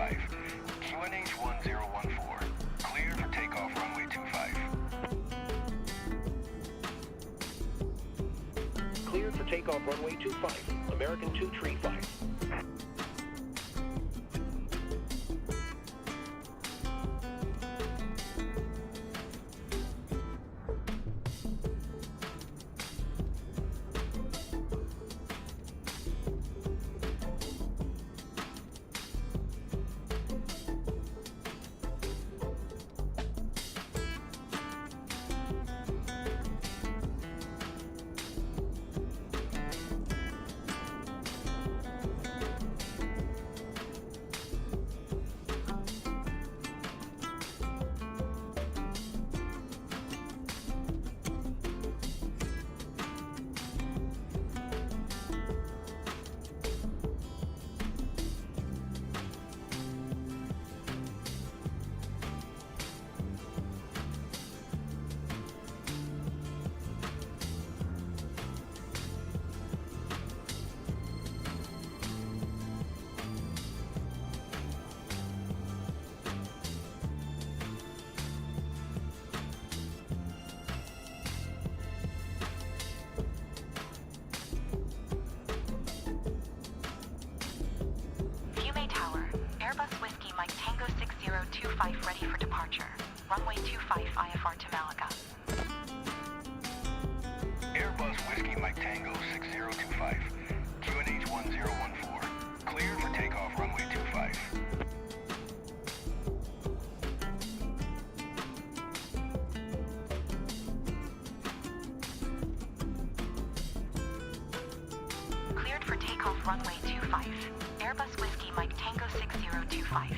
25. QNH 1014. Clear for takeoff runway 25. Cleared for takeoff runway 25. American 235. Airbus Whiskey Mike Tango 6025 ready for departure. Runway 25 IFR to Malaga. Airbus Whiskey Mike Tango 6025. QNH 1014. Clear for takeoff runway 25. Cleared for takeoff runway 25. Airbus Whiskey Mike Tango 6025.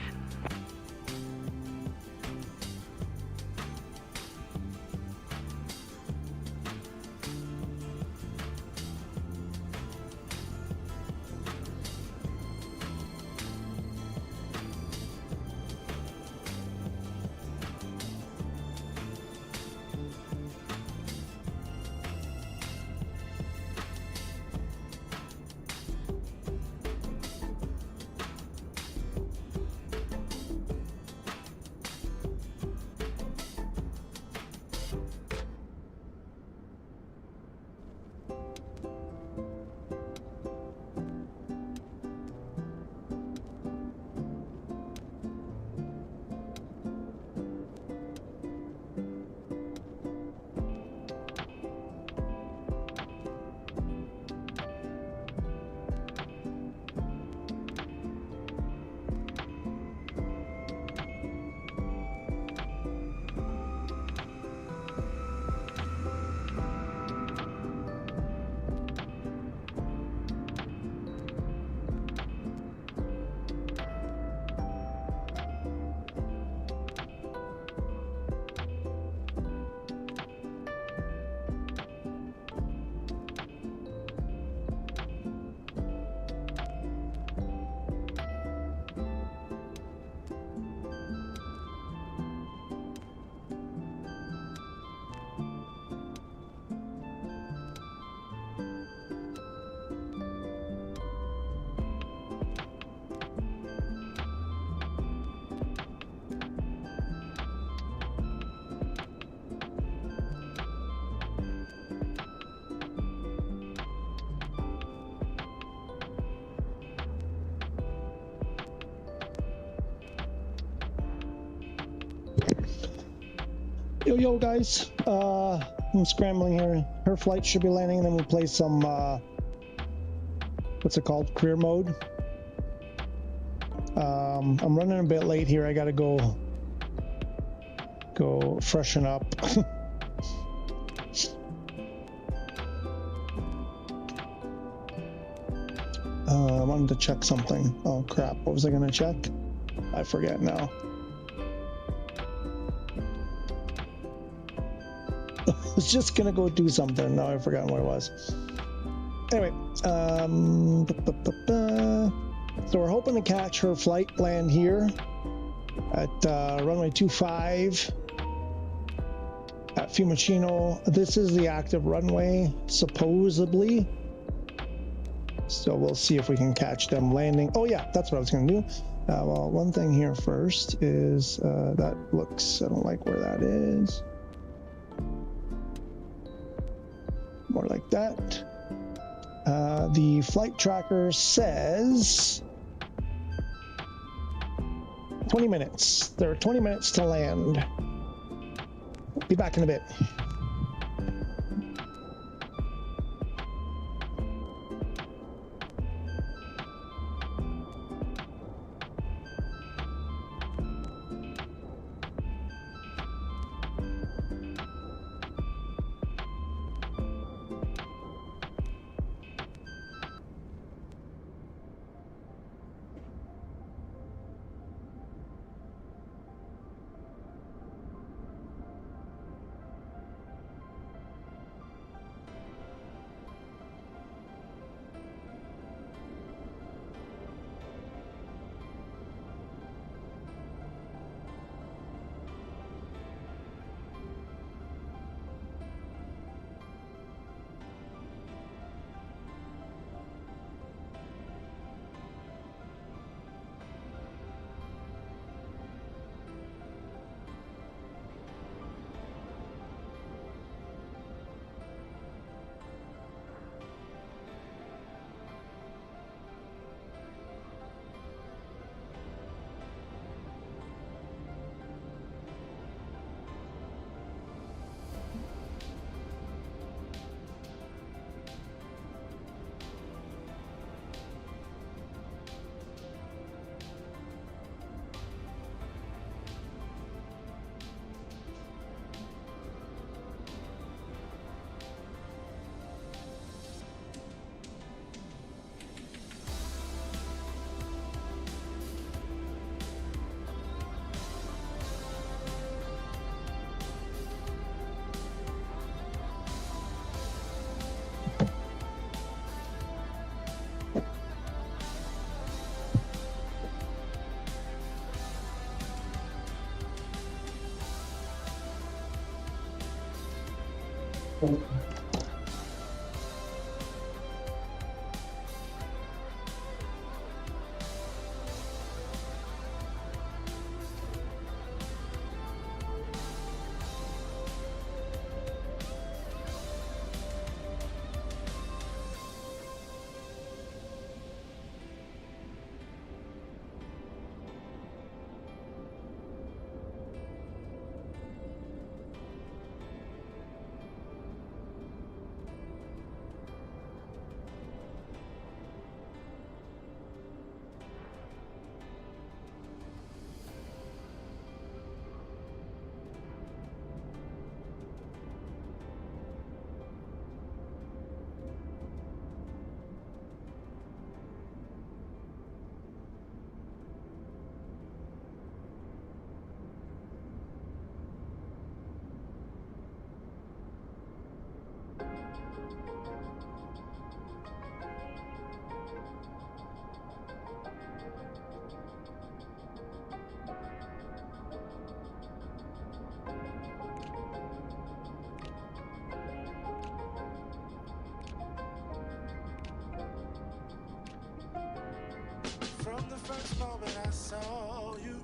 Yo guys, I'm scrambling here. Her flight should be landing, and then we'll play some what's it called, career mode. I'm running a bit late here. I gotta go freshen up. I wanted to check something. Oh crap, what was I gonna check? I forget now. I was just gonna go do something. Now I've forgotten what it was. Anyway, so we're hoping to catch her flight land here at runway 25 at Fiumicino. This is the active runway, supposedly. So we'll see if we can catch them landing. Oh yeah, that's what I was going to do. Well, one thing here first is that looks, I don't like where that is. More like that. The flight tracker says 20 minutes. There are 20 minutes to land. Be back in a bit. From the first moment I saw you,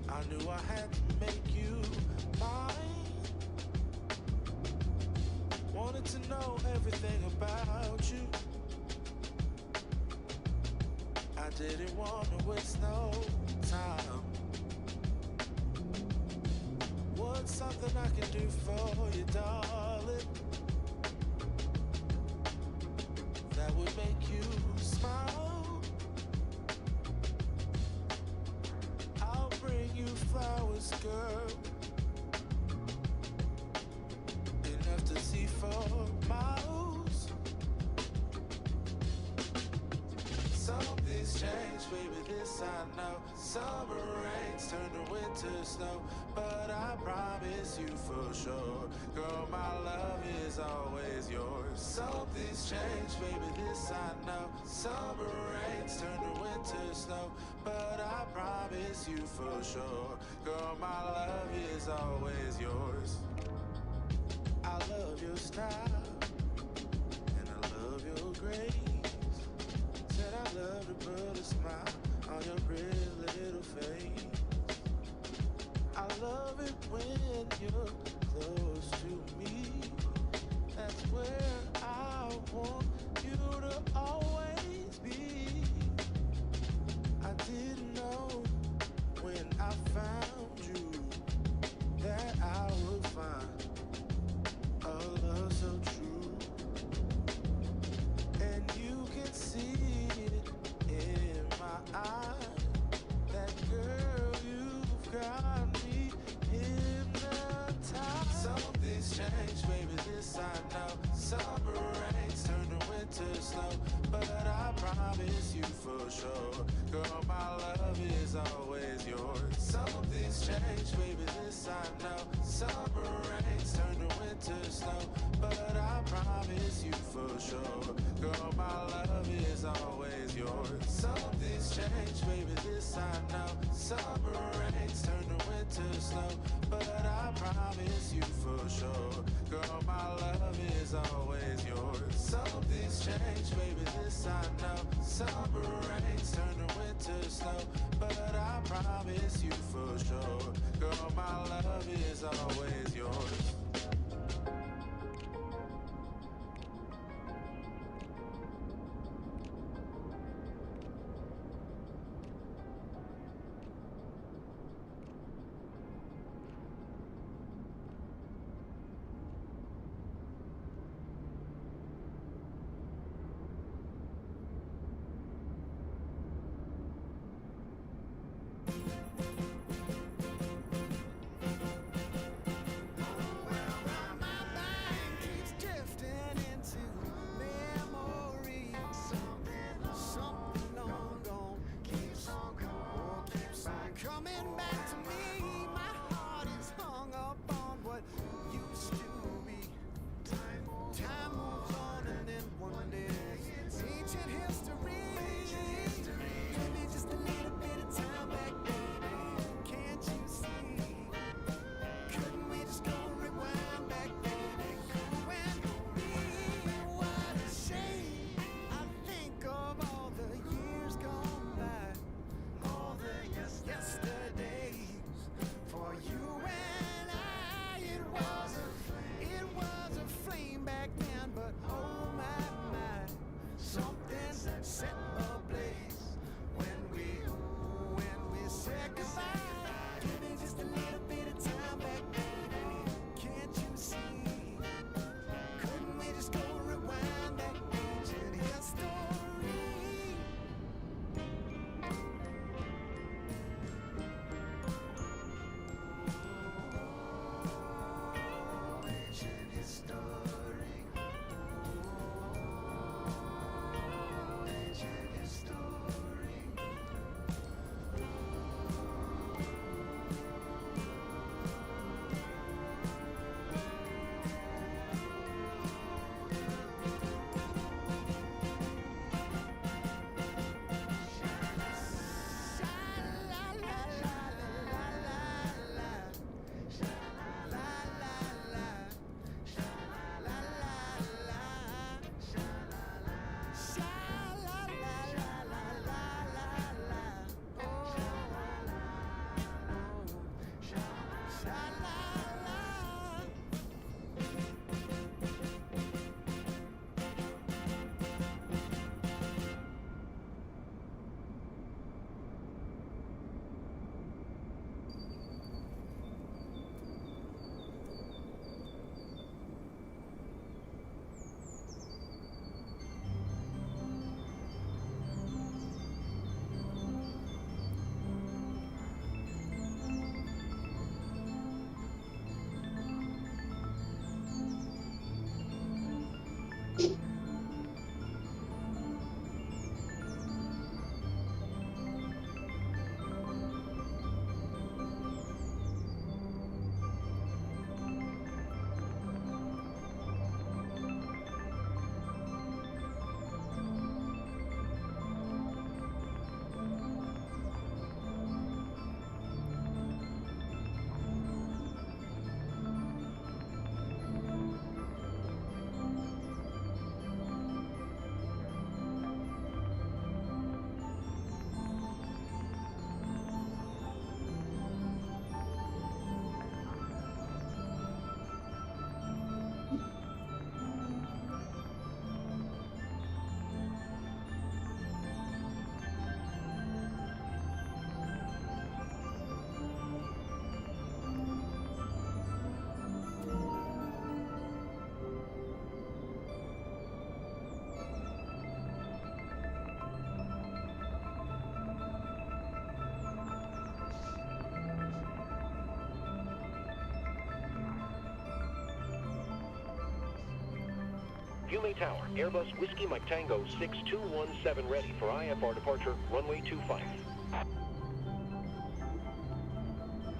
I knew I had to make you mine. Wanted to know everything about you. I didn't want to waste no time. What's something I can do for you, darling? That would make you smile. I'll bring you flowers, girl, enough to see for miles. Something's changed, baby, this I know. Summer rains turn to winter snow, but I promise you for sure, girl, my love is always yours. Something's changed, baby, this I know. Summer rains turn to winter snow, but I promise you for sure, girl, my love is always yours. I love your style your grace. Said I love to put a smile on your pretty little face. I love it when you're close to me. That's where I want you to always be. I didn't know when I found you that I would find a love so true. And you can see it in my eyes. That girl, you've got me hypnotized. Something's changed, baby, this I know. Summer rains turn to winter snow, but I promise you for sure, girl, my love is always yours. Something's changed, baby, this I know. Summer rains turn to winter snow, but I promise you for sure, girl, my love is always yours. Something's changed, baby, this I know. Summer rains turn to winter snow, but I promise you for sure, girl, my love is always yours. Something's changed, baby, this I know. Summer rains turn to winter snow, but I promise you for sure, girl, my love is always yours. Yuma Tower, Airbus Whiskey Mike Tango 6217 ready for IFR departure, runway 25.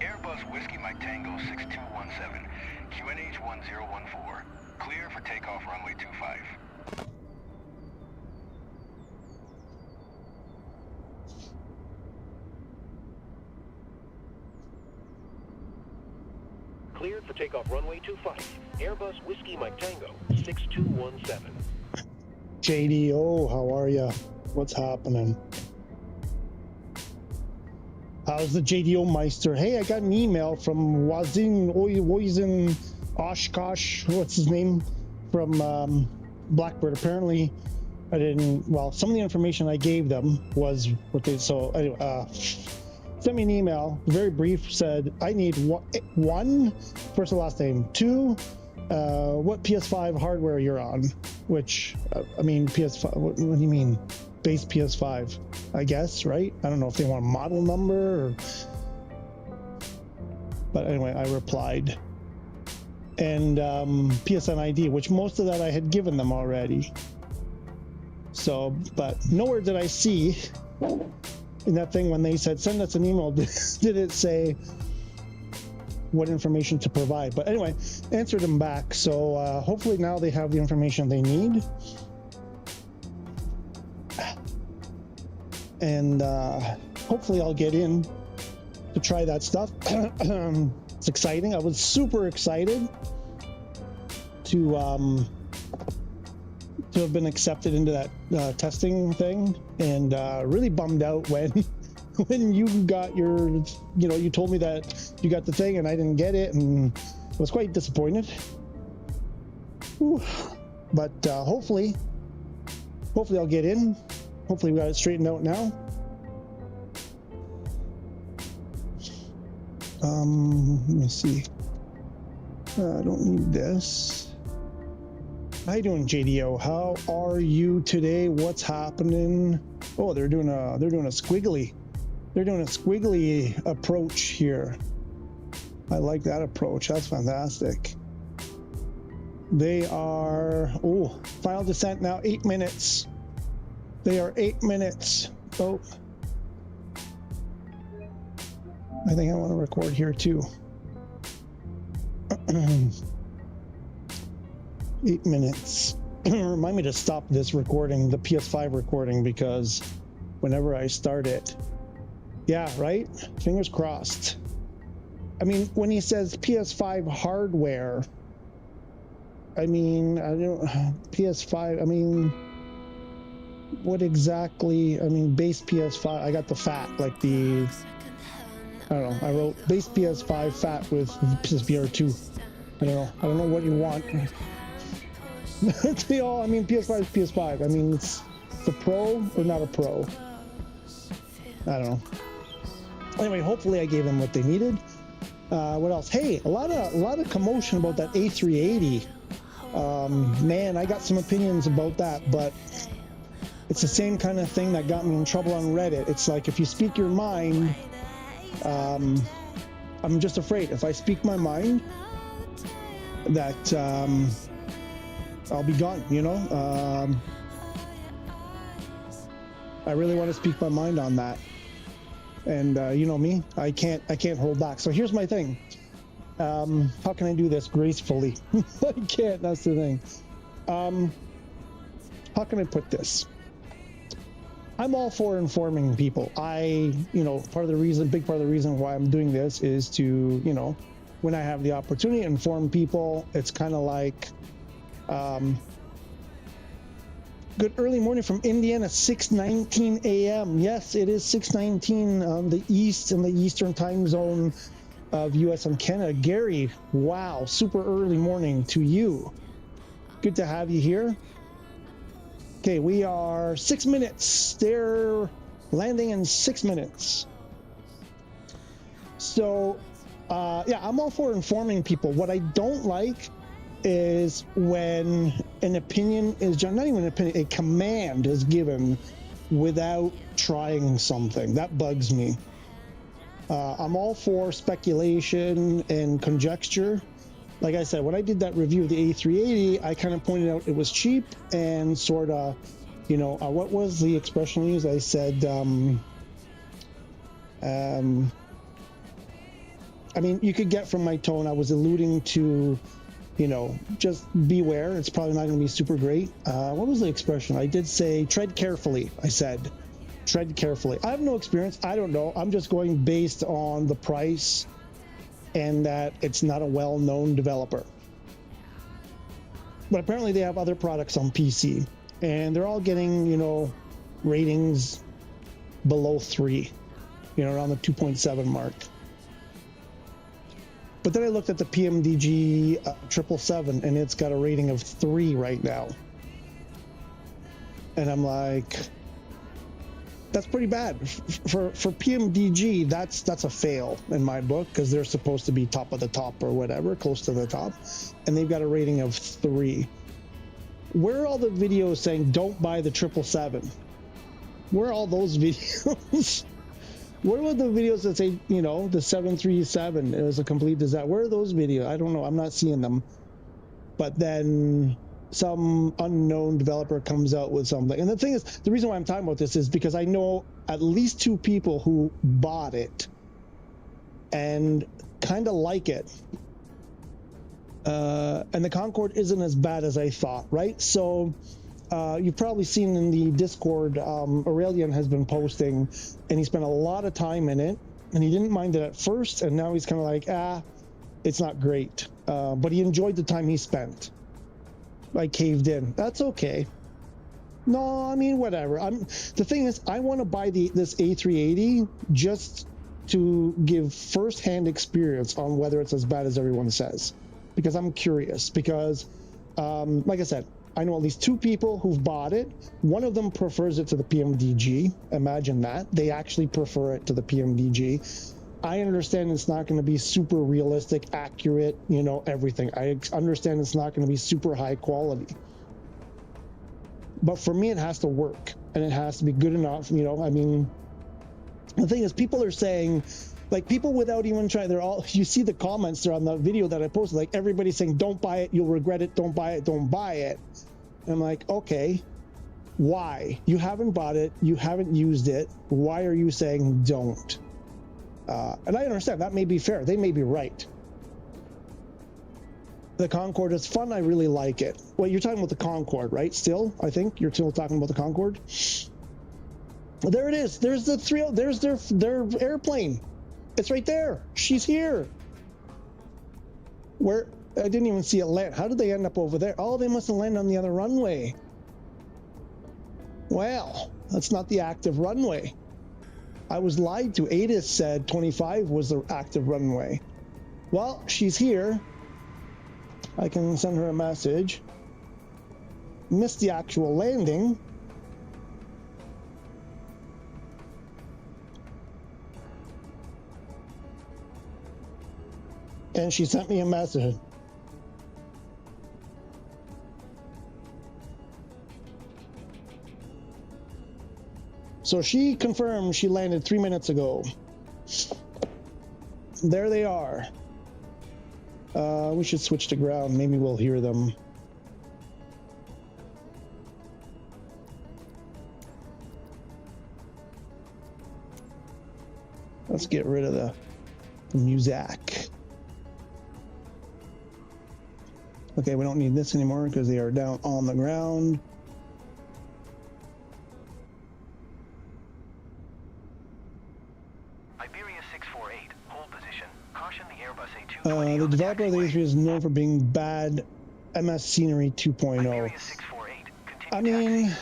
Airbus Whiskey Mike Tango 6217, QNH 1014. Clear for takeoff runway 25. Cleared for takeoff runway 25. Airbus Whiskey Mike Tango 6217. JDO, how are ya? What's happening? How's the JDO Meister? Hey, I got an email from Wazin Oshkosh, what's his name? From Blackbird. Apparently, I didn't, well, some of the information I gave them was what they, so anyway, sent me an email, very brief, said, I need one, first and last name, two, what PS5 hardware you're on, which, I mean, PS5, what do you mean? Base PS5, I guess, right? I don't know if they want a model number or, but anyway, I replied. And PSN ID, which most of that I had given them already. So, but nowhere did I see in that thing when they said, send us an email, did it say what information to provide? But anyway, answered them back. So hopefully now they have the information they need. And hopefully I'll get in to try that stuff. It's exciting. I was super excited to have been accepted into that testing thing, and really bummed out when you got your, you know, you told me that you got the thing and I didn't get it, and I was quite disappointed. Whew. But hopefully I'll get in. Hopefully we got it straightened out now. Let me see. I don't need this. How you doing, JDO? How are you today? What's happening? Oh, they're doing a squiggly. They're doing a squiggly approach here. I like that approach. That's fantastic. They are, oh, final descent now, 8 minutes. They are 8 minutes. Oh, I think I want to record here too. 8 minutes. Remind me to stop this recording, the PS5 recording, because whenever I start it, yeah, right? Fingers crossed. I mean, when he says PS5 hardware, I mean, I don't, PS5, I mean, what exactly, I mean, base PS5, I got the fat, like the, I don't know, I wrote base PS5 fat with PSVR2. I don't know what you want. They all, I mean, PS5 is PS5. I mean, it's a pro or not a pro. I don't know. Anyway, hopefully I gave them what they needed. What else? Hey, a lot of commotion about that A380. Man, I got some opinions about that, but it's the same kind of thing that got me in trouble on Reddit. It's like, if you speak your mind, I'm just afraid if I speak my mind that I'll be gone, you know. I really want to speak my mind on that, and you know me, I can't hold back. So here's my thing. How can I do this gracefully? I can't. That's the thing. How can I put this? I'm all for informing people. You know, big part of the reason why I'm doing this is to, you know, when I have the opportunity to inform people. It's kind of like, good early morning from Indiana, 6:19 a.m. Yes, it is 6:19 on the east, in the eastern time zone of US and Canada. Gary, wow, super early morning to you. Good to have you here. Okay, we are 6 minutes. They're landing in 6 minutes. So, yeah, I'm all for informing people. What I don't like is when an opinion is, not even an opinion, a command is given without trying something. That bugs me. I'm all for speculation and conjecture, like I said, when I did that review of the A380, I kind of pointed out it was cheap and sort of, you know, what was the expression I used? I said, I mean, you could get from my tone, I was alluding to, you know, just beware. It's probably not going to be super great. What was the expression? I did say tread carefully. I said, tread carefully. I have no experience. I don't know. I'm just going based on the price and that it's not a well-known developer. But apparently they have other products on PC and they're all getting, you know, ratings below 3, you know, around the 2.7 mark. But then I looked at the PMDG 777 and it's got a rating of 3 right now. And I'm like, that's pretty bad. For PMDG, that's a fail in my book because they're supposed to be top of the top or whatever, close to the top. And they've got a rating of 3. Where are all the videos saying don't buy the 777? Where are all those videos? What about the videos that say, you know, the 737 is a complete disaster? Where are those videos? I don't know. I'm not seeing them. But then some unknown developer comes out with something. And the thing is, the reason why I'm talking about this is because I know at least 2 people who bought it and kind of like it. And the Concorde isn't as bad as I thought, right? So you've probably seen in the Discord, Aurelian has been posting, and he spent a lot of time in it, and he didn't mind it at first, and now he's kind of like, it's not great. But he enjoyed the time he spent. I caved in. That's okay. No, I mean, whatever. The thing is, I want to buy this A380 just to give first-hand experience on whether it's as bad as everyone says. Because I'm curious. Because, like I said, I know at least 2 people who've bought it. One of them prefers it to the PMDG. Imagine that. They actually prefer it to the PMDG. I understand it's not going to be super realistic, accurate, you know, everything. I understand it's not going to be super high quality. But for me, it has to work. And it has to be good enough, you know. I mean, the thing is, people are saying, like, people without even trying, they're all, you see the comments there on the video that I posted, like, everybody's saying, don't buy it, you'll regret it, don't buy it, don't buy it. And I'm like, okay, why? You haven't bought it, you haven't used it, why are you saying don't? And I understand, that may be fair, they may be right. The Concorde is fun, I really like it. Well, you're talking about the Concorde, right? Still, I think, you're still talking about the Concorde? There it is, there's the there's their airplane. It's right there. She's here. Where? I didn't even see it land. How did they end up over there? Oh, they must have landed on the other runway. Well, that's not the active runway. I was lied to. ATIS said 25 was the active runway. Well, she's here. I can send her a message. Missed the actual landing. And she sent me a message. So she confirmed she landed 3 minutes ago. There they are. We should switch to ground. Maybe we'll hear them. Let's get rid of the music. Okay, we don't need this anymore because they are down on the ground. Iberia 648, hold position. Caution the Airbus A220. The developer of the A3 is known for being bad MS Scenery 2.0. Iberia 648, continue I mean,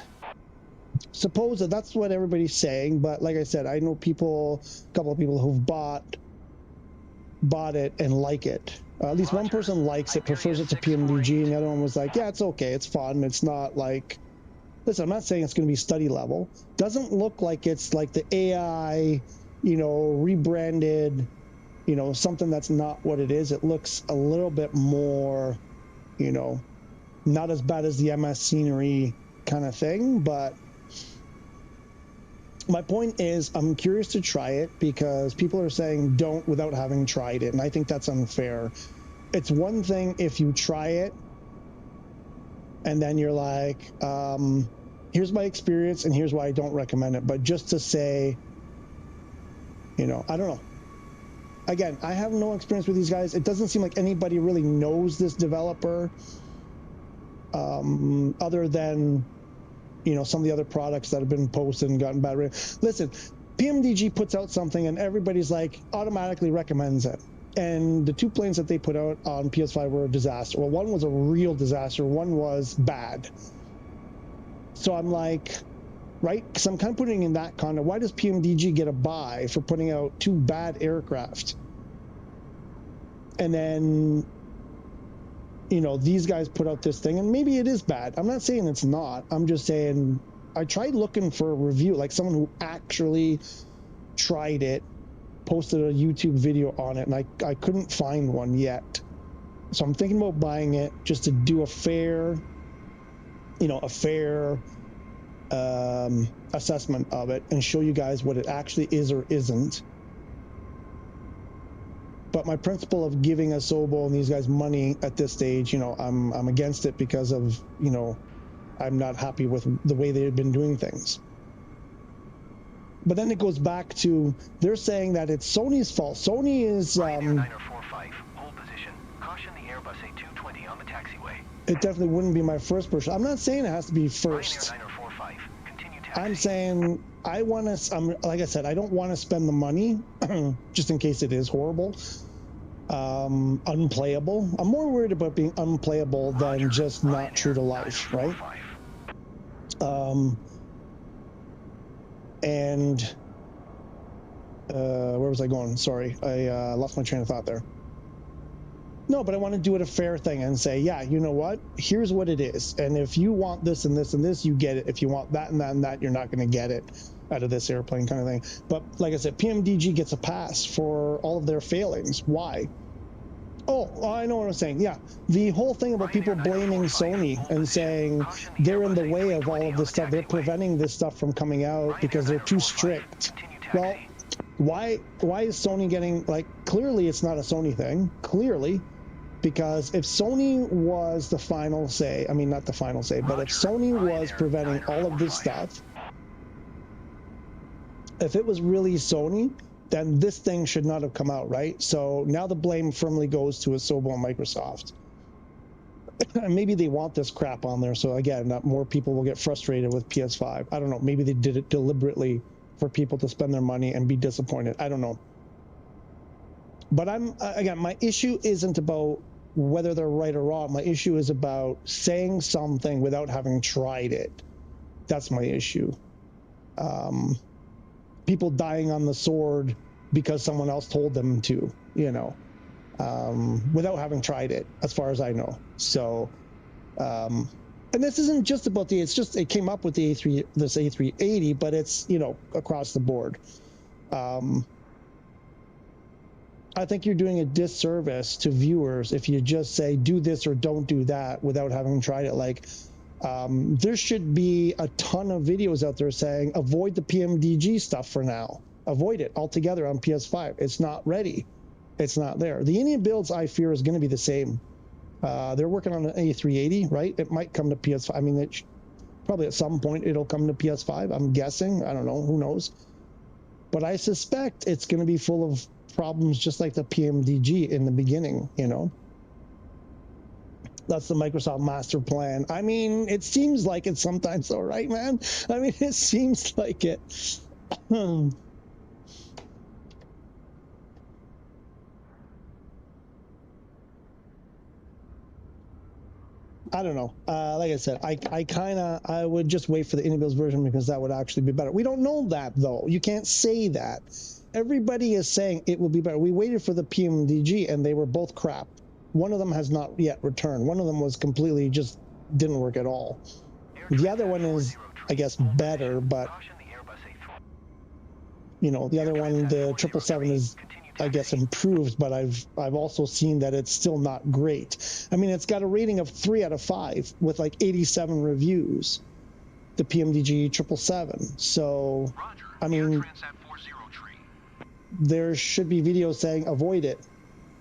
suppose that's what everybody's saying, but like I said, I know people, a couple of people who've bought it and like it. At least one person likes it, prefers it to PMDG, and the other one was like, yeah, it's okay, it's fun, it's not like... Listen, I'm not saying it's going to be study level. Doesn't look like it's like the AI, you know, rebranded, you know, something that's not what it is. It looks a little bit more, you know, not as bad as the MS Scenery kind of thing, but... My point is, I'm curious to try it because people are saying don't without having tried it, and I think that's unfair. it's one thing if you try it and then you're like, here's my experience and here's why I don't recommend it. But just to say, you know, I don't know. Again, I have no experience with these guys. It doesn't seem like anybody really knows this developer, other than, you know, some of the other products that have been posted and gotten bad ratings. Listen, PMDG puts out something and everybody's like automatically recommends it. And the two planes that they put out on PS5 were a disaster. Well, one was a real disaster. One was bad. So I'm like, right? Because I'm kind of putting in that kind of, why does PMDG get a buy for putting out two bad aircraft? And then, you know, these guys put out this thing, and maybe it is bad. I'm not saying it's not. I'm just saying I tried looking for a review, like someone who actually tried it, posted a YouTube video on it, and I couldn't find one yet. So I'm thinking about buying it just to do a fair, you know, assessment of it and show you guys what it actually is or isn't. But my principle of giving Asobo and these guys money at this stage, you know, I'm against it because of, you know, I'm not happy with the way they've been doing things. But then it goes back to, they're saying that it's Sony's fault. Sony is Ryanair 9045, hold position. Caution the Airbus A220 on the taxiway. It definitely wouldn't be my first person. I'm not saying it has to be first. Ryanair 9045, continue taxi. I'm saying I want to, like I said, I don't want to spend the money just in case it is horrible, unplayable. I'm more worried about being unplayable than just not true to life, right? And where was I going? Sorry, I lost my train of thought there. No, but I want to do it a fair thing and say, yeah, you know what? Here's what it is. And if you want this and this and this, you get it. If you want that and that and that, you're not going to get it out of this airplane kind of thing. But like I said, PMDG gets a pass for all of their failings. Why? Oh, I know what I'm saying. Yeah, the whole thing about people blaming Sony and saying they're in the way of all of this stuff. They're preventing this stuff from coming out because they're too strict. Well, why is Sony getting, like, clearly it's not a Sony thing, clearly, because if Sony was the final say, I mean, not the final say, but if Sony was preventing all of this stuff, if it was really Sony, then this thing should not have come out, right? So now the blame firmly goes to Asobo and Microsoft. And maybe they want this crap on there, so again, more people will get frustrated with PS5. I don't know, maybe they did it deliberately for people to spend their money and be disappointed. I don't know. But again, my issue isn't about whether they're right or wrong. My issue is about saying something without having tried it. That's my issue. People dying on the sword because someone else told them to, you know, without having tried it, as far as I know. So, and this isn't just about it's just, it came up with the this A380, but it's, you know, across the board. I think you're doing a disservice to viewers if you just say, do this or don't do that without having tried it. Like, there should be a ton of videos out there saying, avoid the PMDG stuff for now. Avoid it altogether on PS5. It's not ready. It's not there. The Indian builds, I fear, is going to be the same. They're working on an A380, right? It might come to PS5. I mean, probably at some point it'll come to PS5. I'm guessing. I don't know. Who knows? But I suspect it's going to be full of problems just like the PMDG in the beginning, you know? That's the Microsoft master plan. I mean, it seems like it sometimes, though, right, man? I mean, it seems like it. I don't know. Like I said, I would just wait for the Indie Builds version because that would actually be better. We don't know that, though. You can't say that. Everybody is saying it will be better. We waited for the PMDG, and they were both crap. One of them has not yet returned. One of them was completely just didn't work at all. The other one is, I guess, better, but, you know, the other one, the 777 is, I guess, improved, but I've also seen that it's still not great. I mean, it's got a rating of 3 out of 5 with like 87 reviews, the PMDG 777. So, I mean, there should be videos saying avoid it.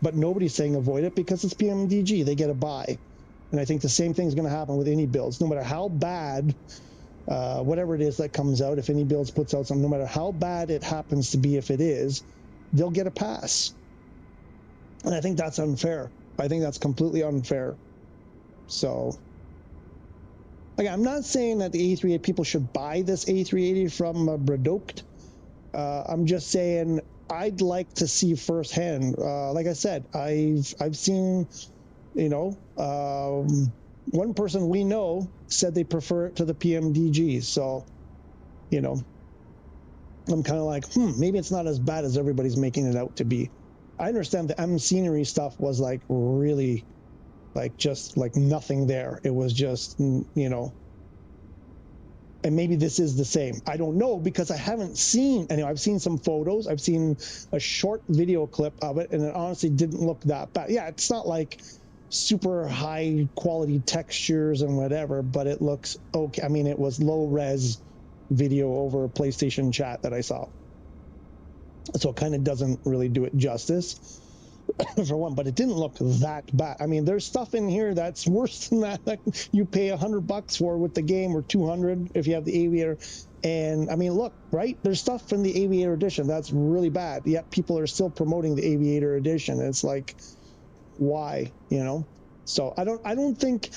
but nobody's saying avoid it because it's PMDG. They get a buy. And I think the same thing is going to happen with any builds. No matter how bad, whatever it is that comes out, if any builds puts out something, no matter how bad it happens to be, if it is, they'll get a pass. And I think that's unfair. I think that's completely unfair. So, again, I'm not saying that the A380 people should buy this A380 from Bradokt. I'm just saying I'd like to see firsthand. Like I said, I've seen, you know, one person we know said they prefer it to the PMDG. So, you know, I'm kind of like, maybe it's not as bad as everybody's making it out to be. I understand the M scenery stuff was like really, like just like nothing there. It was just, you know, and maybe this is the same. I don't know because I haven't seen, anyway, I've seen some photos. I've seen a short video clip of it, and it honestly didn't look that bad. Yeah, it's not like super high quality textures and whatever, but it looks okay. I mean, it was low res video over PlayStation chat that I saw. So it kind of doesn't really do it justice. For one, but it didn't look that bad. I mean, there's stuff in here that's worse than that. Like you pay $100 for with the game, or 200 if you have the Aviator. And I mean, look, right? There's stuff in the Aviator edition that's really bad. Yet people are still promoting the Aviator edition. It's like, why? You know? So I don't think,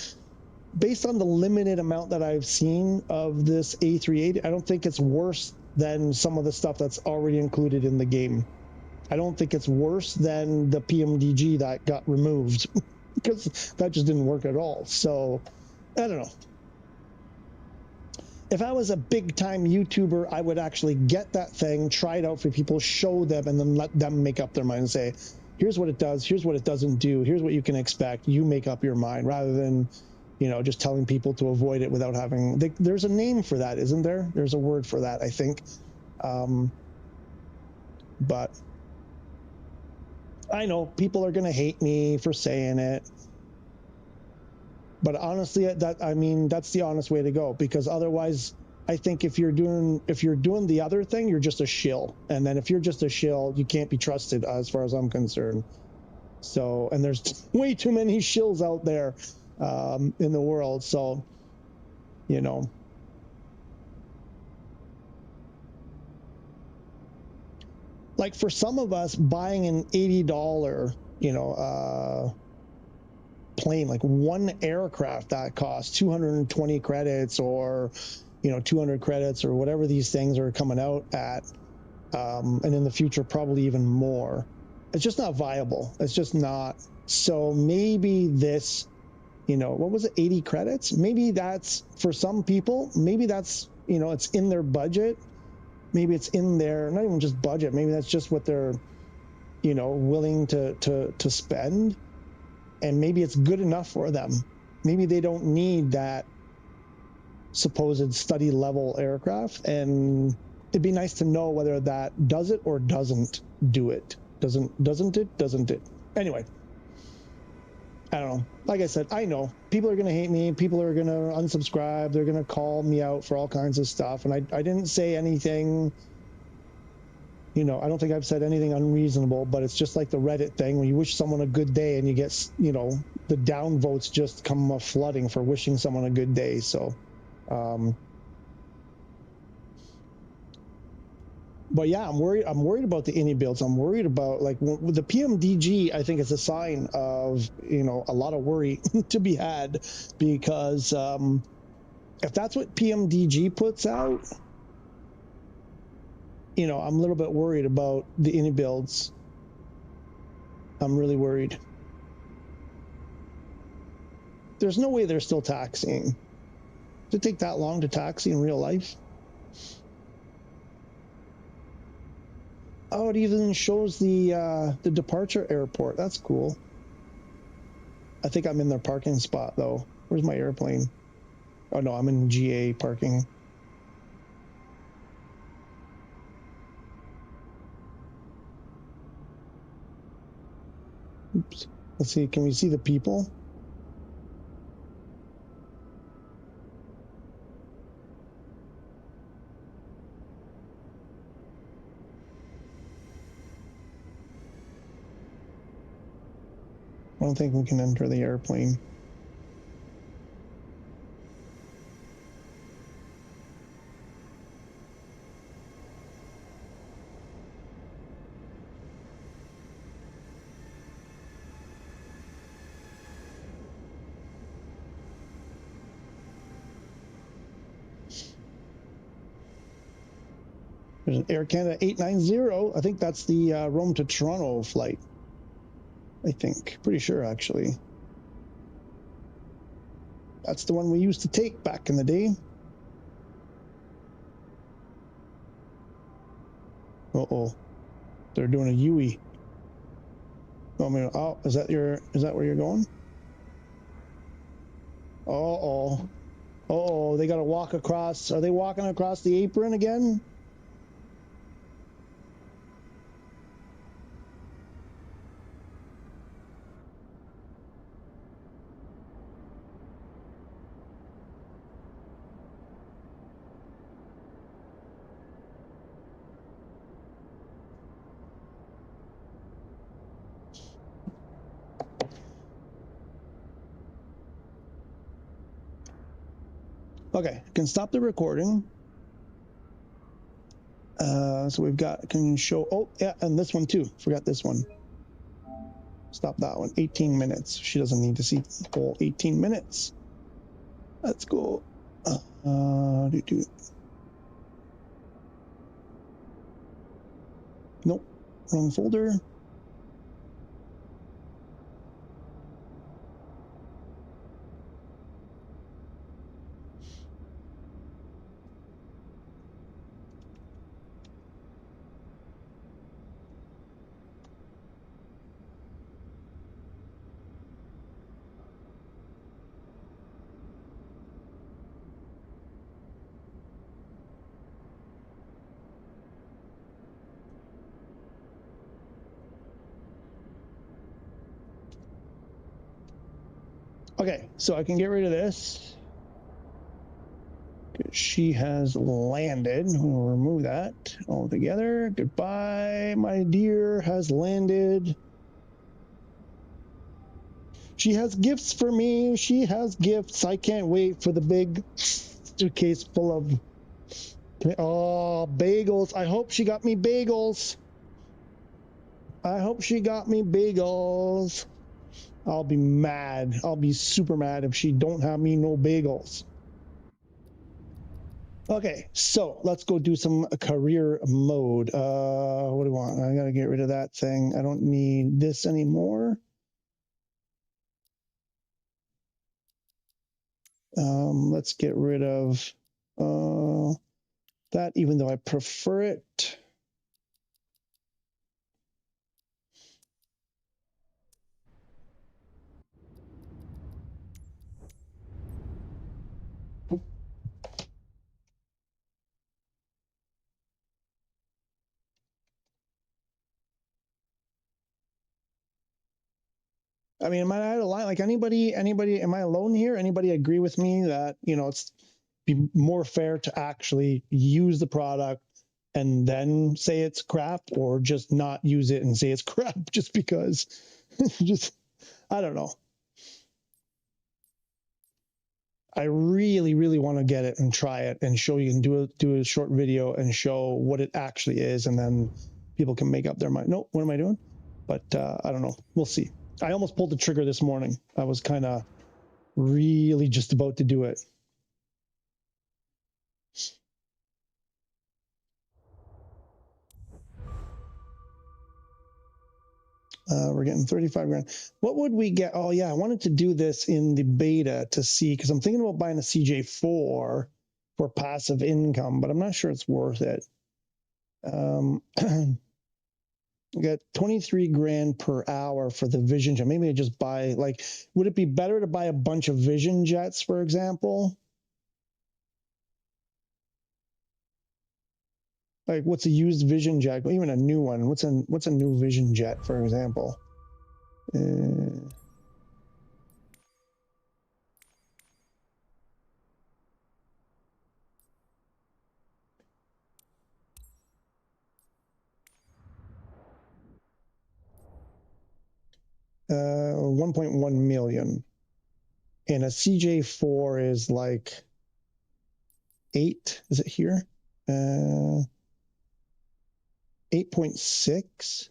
based on the limited amount that I've seen of this A380, I don't think it's worse than some of the stuff that's already included in the game. I don't think it's worse than the PMDG that got removed because that just didn't work at all. So, I don't know. If I was a big-time YouTuber, I would actually get that thing, try it out for people, show them, and then let them make up their mind and say, here's what it does, here's what it doesn't do, here's what you can expect, you make up your mind, rather than, you know, just telling people to avoid it without having... There's a name for that, isn't there? There's a word for that, I think. But... I know people are going to hate me for saying it, but honestly, that's the honest way to go, because otherwise, I think if you're doing the other thing, you're just a shill. And then if you're just a shill, you can't be trusted as far as I'm concerned. So, and there's way too many shills out there in the world. So, you know, like for some of us, buying an $80, you know, plane, like one aircraft that costs 220 credits, or, you know, 200 credits, or whatever these things are coming out at, and in the future probably even more, it's just not viable. It's just not. So maybe this, you know, what was it, 80 credits? Maybe that's, for some people, maybe that's, you know, it's in their budget. Maybe it's in their, not even just budget, maybe that's just what they're, you know, willing to spend. And maybe it's good enough for them. Maybe they don't need that supposed study level aircraft. And it'd be nice to know whether that does it or doesn't do it. Doesn't it? Anyway, I don't know. Like I said, I know people are going to hate me. People are going to unsubscribe. They're going to call me out for all kinds of stuff. And I didn't say anything, you know, I don't think I've said anything unreasonable, but it's just like the Reddit thing when you wish someone a good day and you get, you know, the downvotes just come flooding for wishing someone a good day. So, but yeah, I'm worried about the indie builds. I'm worried about, like, with the PMDG, I think it's a sign of, you know, a lot of worry to be had, because if that's what PMDG puts out, you know, I'm a little bit worried about the indie builds. I'm really worried. There's no way they're still taxiing. Does it take that long to taxi in real life? Oh, it even shows the departure airport. That's cool. I think I'm in their parking spot, though. Where's my airplane? Oh, no, I'm in GA parking. Oops. Let's see. Can we see the people? I don't think we can enter the airplane. There's an Air Canada 890. I think that's the Rome to Toronto flight. I think. Pretty sure, actually. That's the one we used to take back in the day. Uh-oh. They're doing a Yui. Oh, is that where you're going? Uh-oh. Uh-oh, they gotta walk across. Are they walking across the apron again? Okay, can stop the recording. So we've got, can show, oh, yeah, and this one too. Forgot this one. Stop that one. 18 minutes. She doesn't need to see the whole 18 minutes. Let's go. Nope, wrong folder. Okay, so I can get rid of this. She has landed. We'll remove that altogether. Goodbye, my dear has landed. She has gifts for me. She has gifts. I can't wait for the big suitcase full of, oh, bagels. I hope she got me bagels. I hope she got me bagels. I'll be mad. I'll be super mad if she don't have me no bagels. Okay, so let's go do some career mode. What do I want? I gotta get rid of that thing. I don't need this anymore. Let's get rid of that, even though I prefer it. I mean, am I out of line? Like anybody, am I alone here? Anybody agree with me that, you know, it's be more fair to actually use the product and then say it's crap, or just not use it and say it's crap just because? Just, I don't know. I really, really want to get it and try it and show you, and do a short video and show what it actually is, and then people can make up their mind. No, what am I doing? But I don't know. We'll see. I almost pulled the trigger this morning. I was kind of really just about to do it. We're getting 35 grand. What would we get? Oh yeah, I wanted to do this in the beta to see, because I'm thinking about buying a CJ4 for passive income, but I'm not sure it's worth it. We got 23 grand per hour for the Vision Jet. Maybe I just buy, like, would it be better to buy a bunch of Vision Jets, for example? Like, what's a used Vision Jet? Even a new one. What's a new Vision Jet, for example? 1.1 million. And a CJ4 is like 8. Is it here? 8.6.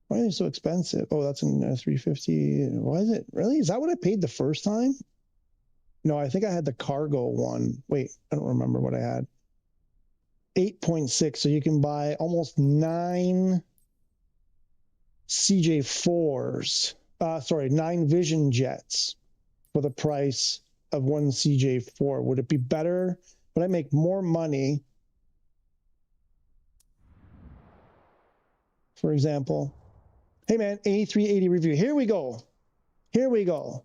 Why are they so expensive? Oh, that's in 350. Why is it really? Is that what I paid the first time? No, I think I had the cargo one. Wait, I don't remember what I had. 8.6. So you can buy almost 9 CJ4s. Sorry, 9 Vision Jets for the price of one CJ4. Would it be better? Would I make more money? For example, hey man, A380 review. Here we go. Here we go.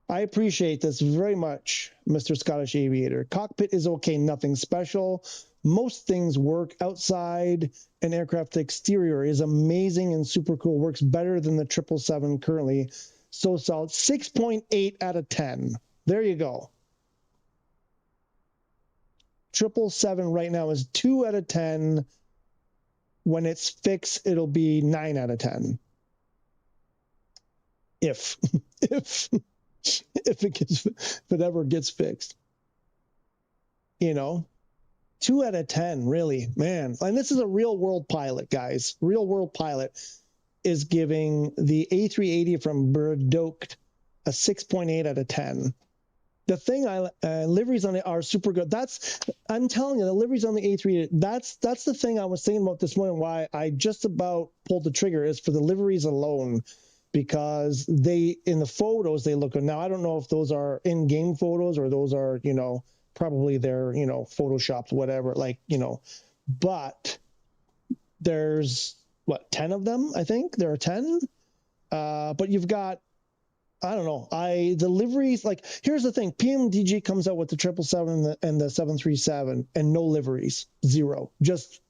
I appreciate this very much, Mr. Scottish Aviator. Cockpit is okay, nothing special. Most things work outside. An aircraft exterior is amazing and super cool. Works better than the 777 currently. So solid. 6.8 out of 10. There you go. 777 right now is 2 out of 10. When it's fixed, it'll be 9 out of 10. If it ever gets fixed. You know, 2 out of 10, really, man. And this is a real world pilot, guys. Real world pilot is giving the A380 from Burdoke a 6.8 out of 10. The thing liveries on it are super good. I'm telling you, the liveries on the A380. That's the thing I was thinking about this morning. Why I just about pulled the trigger is for the liveries alone, because in the photos they look good. Now I don't know if those are in-game photos or those are probably they're photoshopped, whatever. But there's 10 of them. I think there are 10. But you've got. I don't know. The liveries, here's the thing. PMDG comes out with the 777 and the 737 and no liveries. 0. Just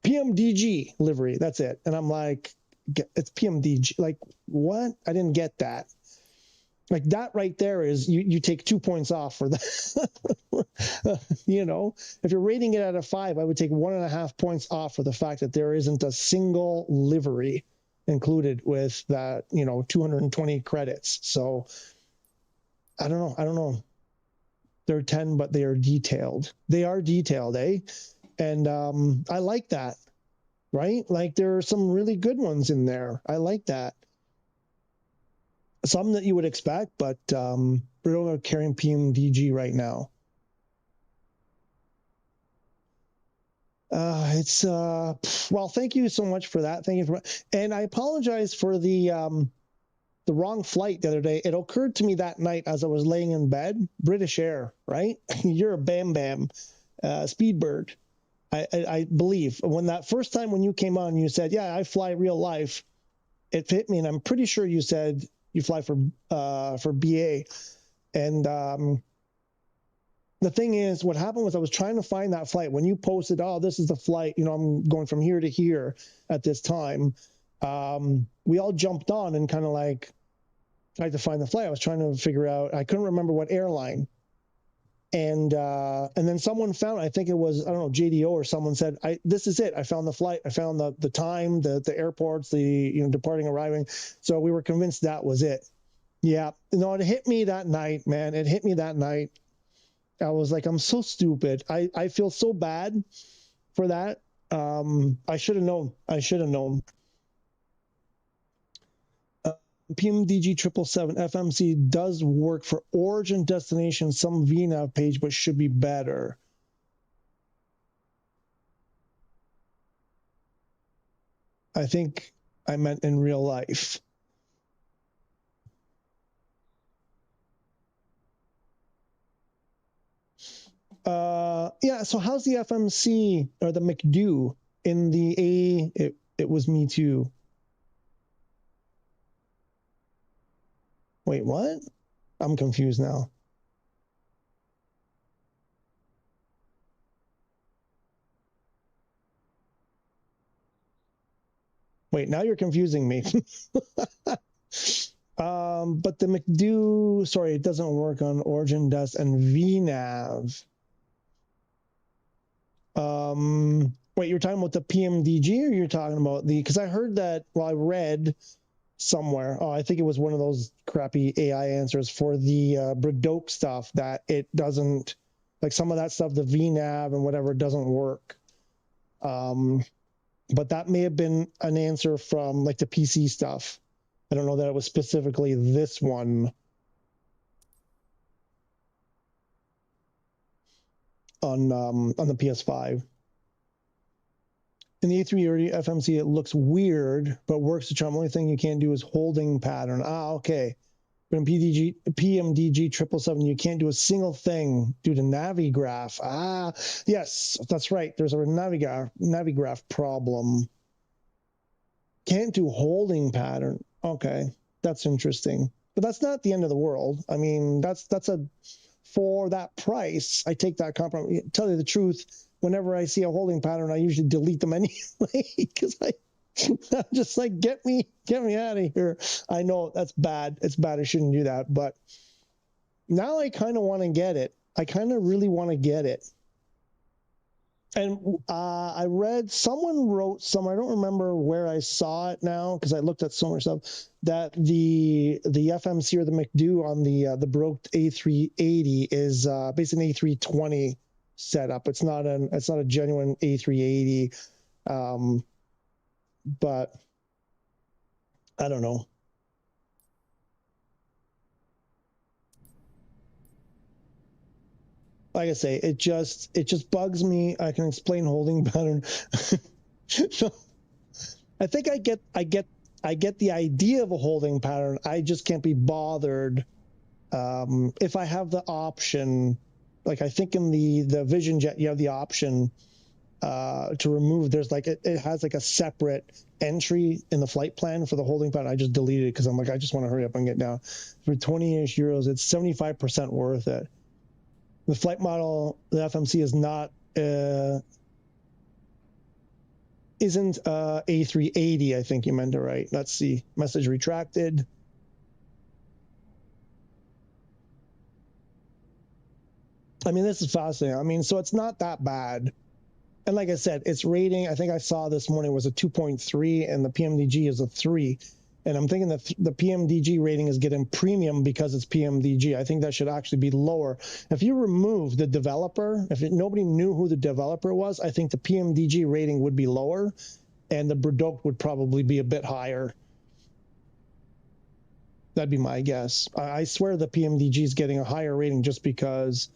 PMDG livery. That's it. And I'm like, it's PMDG. Like, what? I didn't get that. Like, that right there is, you take 2 points off for that. If you're rating it out of 5, I would take 1.5 points off for the fact that there isn't a single livery included with that, 220 credits. So I don't know. They're 10, but they are detailed. They are detailed, eh? And I like that, right? Like, there are some really good ones in there. I like that. Some that you would expect, but we're carrying PMDG right now. Well, thank you so much for that. Thank you and I apologize for the wrong flight the other day. It occurred to me that night as I was laying in bed. British Air, right? You're a bam bam, Speedbird. I believe when you came on, you said, "Yeah, I fly real life." It hit me, and I'm pretty sure you said you fly for BA, and the thing is, what happened was I was trying to find that flight. When you posted, "Oh, this is the flight, I'm going from here to here at this time," we all jumped on and kind of tried to find the flight. I was trying to figure out, I couldn't remember what airline. And then someone found, I think it was, I don't know, JDO or someone said, this is it. I found the flight. I found the time, the airports, the departing, arriving. So we were convinced that was it. Yeah. No, it hit me that night, man. It hit me that night. I was like, I'm so stupid. I feel so bad for that. I should have known. PMDG 777 FMC does work for origin destination, some VNAV page, but should be better. I think I meant in real life. Yeah, so how's the FMC or the McDo in the A? It was me too. Wait, what? I'm confused now. Wait, now you're confusing me. But the McDo, sorry, it doesn't work on origin des and VNAV. Wait, you're talking about the PMDG or you're talking about because I heard that, well, I read somewhere. Oh, I think it was one of those crappy AI answers for the Bradoke stuff that it doesn't, like some of that stuff, the VNav and whatever doesn't work. But that may have been an answer from like the PC stuff. I don't know that it was specifically this one on the PS5. In the A330 FMC, it looks weird, but works the charm. Only thing you can't do is holding pattern. Ah, okay. But in PMDG 777, you can't do a single thing due to Navigraph. Ah, yes, that's right. There's a Navigraph problem. Can't do holding pattern. Okay, that's interesting. But that's not the end of the world. I mean, that's a, for that price, I take that compromise. Tell you the truth, whenever I see a holding pattern, I usually delete them anyway because I'm just like, get me out of here. I know that's bad. It's bad. I shouldn't do that. But now I kind of want to get it. I kind of really want to get it. And I read, someone wrote some, I don't remember where I saw it now because I looked at so much stuff, that the FMC or the McDo on the broke A380 is basically an A320 setup. It's not a genuine A380, but I don't know. Like I say, it just bugs me. I can explain holding pattern. So I think I get the idea of a holding pattern. I just can't be bothered if I have the option. Like I think in the Vision Jet, you have the option to remove. There's like it has like a separate entry in the flight plan for the holding pattern. I just deleted it because I'm like, I just want to hurry up and get down. For 20-ish euros, it's 75% worth it. The flight model, the FMC is not, isn't A380, I think you meant to write. Let's see, message retracted. I mean, this is fascinating. I mean, so it's not that bad. And like I said, its rating, I think I saw this morning, was a 2.3 and the PMDG is a 3. And I'm thinking that the PMDG rating is getting premium because it's PMDG. I think that should actually be lower. If you remove the developer, if nobody knew who the developer was, I think the PMDG rating would be lower and the Bradoke would probably be a bit higher. That'd be my guess. I swear the PMDG is getting a higher rating just because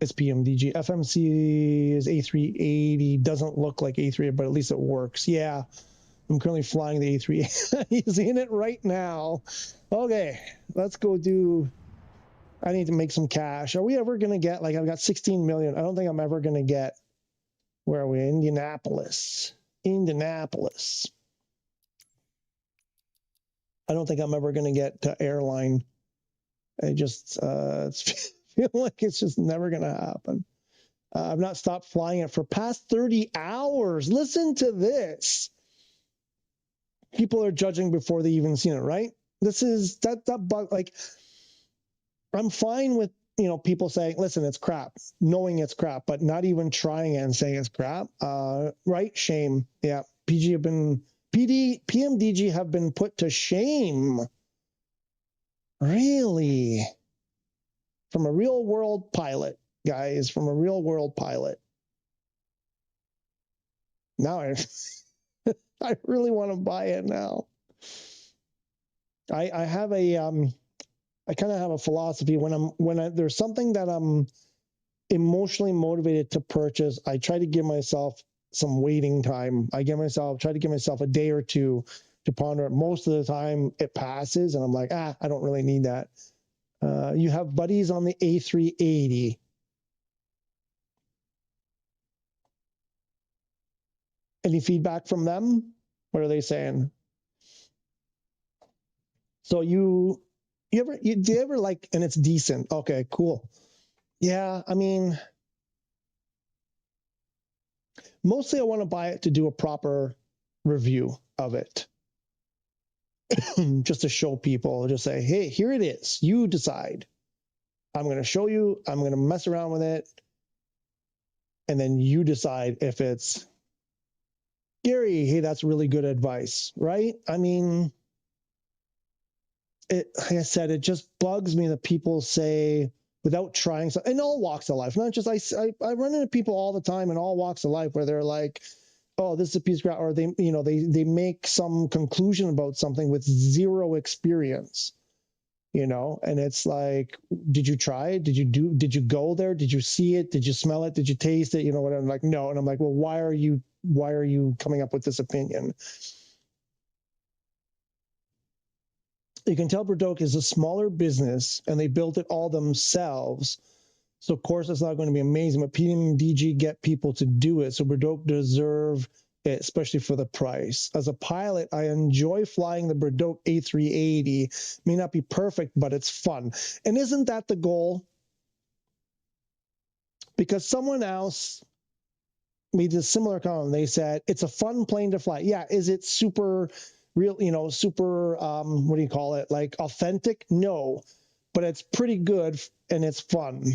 it's PMDG. FMC is A380, doesn't look like A380, but at least it works. Yeah. I'm currently flying the A3. He's in it right now. Okay, let's go do. I need to make some cash. Are we ever going to get, like, I've got 16 million. I don't think I'm ever going to get, where are we? Indianapolis. Indianapolis. I don't think I'm ever going to get to airline. I just feel like it's just never going to happen. I've not stopped flying it for past 30 hours. Listen to this. People are judging before they even seen it, right? This is that bug. Like, I'm fine with, you know, people saying, listen, it's crap, knowing it's crap, but not even trying it and saying it's crap. Right? Shame. Yeah. PMDG have been put to shame. Really? From a real world pilot, guys, from a real world pilot. Now I really want to buy it now. I have a I kind of have a philosophy when there's something that I'm emotionally motivated to purchase. I try to give myself some waiting time. Try to give myself a day or two to ponder it. Most of the time it passes and I'm like, I don't really need that. You have buddies on the A380. Any feedback from them? What are they saying? So do you ever like, and it's decent. Okay, cool. Yeah, I mean, mostly I want to buy it to do a proper review of it. Just to show people, just say, hey, here it is. You decide. I'm going to show you. I'm going to mess around with it. And then you decide if it's Gary. Hey, that's really good advice, right? I mean, like I said, it just bugs me that people say without trying something in all walks of life, not just I run into people all the time in all walks of life where they're like, oh, this is a piece of crap, or they make some conclusion about something with zero experience, and it's like, did you try it? Did you go there? Did you see it? Did you smell it? Did you taste it? What I'm like, no. And I'm like, well, why are you coming up with this opinion? You can tell Braddock is a smaller business and they built it all themselves. So of course it's not going to be amazing, but PMDG get people to do it. So Braddock deserve it, especially for the price. As a pilot, I enjoy flying the Braddock A380. May not be perfect, but it's fun. And isn't that the goal? Because someone else made a similar comment. They said, it's a fun plane to fly. Yeah, is it super real, super, what do you call it? Like authentic? No, but it's pretty good and it's fun.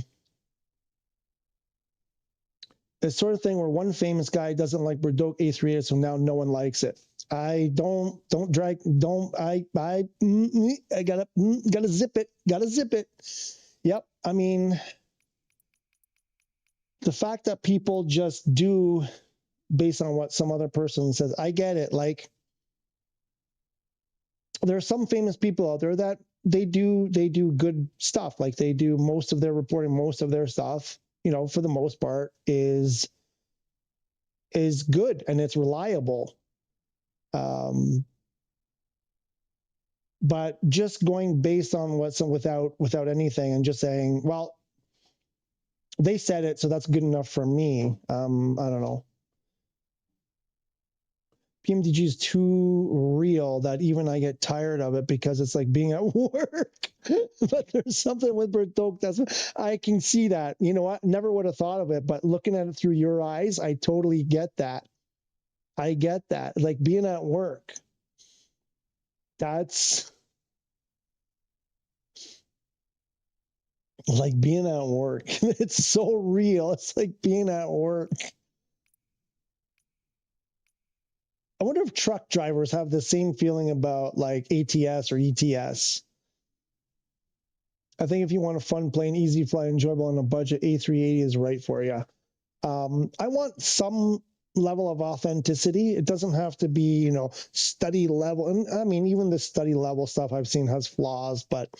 It's sort of thing where one famous guy doesn't like Braddock A380, so now no one likes it. I gotta zip it. Yep. I mean, the fact that people just do based on what some other person says, I get it. Like, there are some famous people out there that they do good stuff. Like they do most of their reporting, most of their stuff, for the most part is good and it's reliable. But just going based on without anything and just saying, well, they said it, so that's good enough for me. I don't know. PMDG is too real that even I get tired of it because it's like being at work. But there's something with Braddock I can see that. You know what? Never would have thought of it, but looking at it through your eyes, I totally get that. I get that. Like being at work. That's like being at work. It's so real. It's like being at work. I wonder if truck drivers have the same feeling about like ATS or ETS. I think if you want a fun plane, easy fly, enjoyable on a budget, A380 is right for you. I want some level of authenticity. It doesn't have to be, study level. And I mean, even the study level stuff I've seen has flaws, but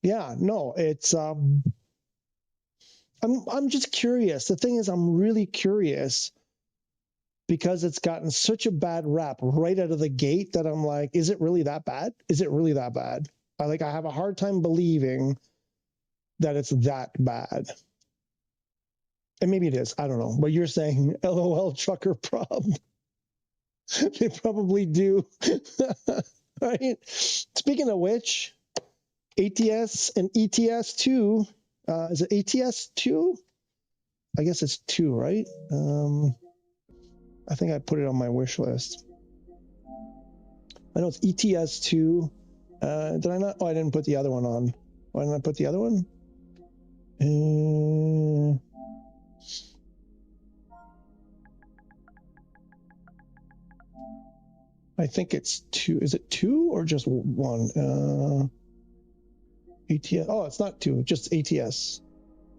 yeah, no, it's, I'm just curious. The thing is, I'm really curious because it's gotten such a bad rap right out of the gate that I'm like, is it really that bad? Is it really that bad? I have a hard time believing that it's that bad. And maybe it is. I don't know. But you're saying LOL trucker prob. They probably do. Right? Speaking of which, ATS and ETS 2. Is it ATS 2? I guess it's 2, right? I think I put it on my wish list. I know it's ETS 2. Did I not? Oh, I didn't put the other one on. Why didn't I put the other one? I think it's 2. Is it 2 or just 1? ATS. Oh, it's not 2, just ATS.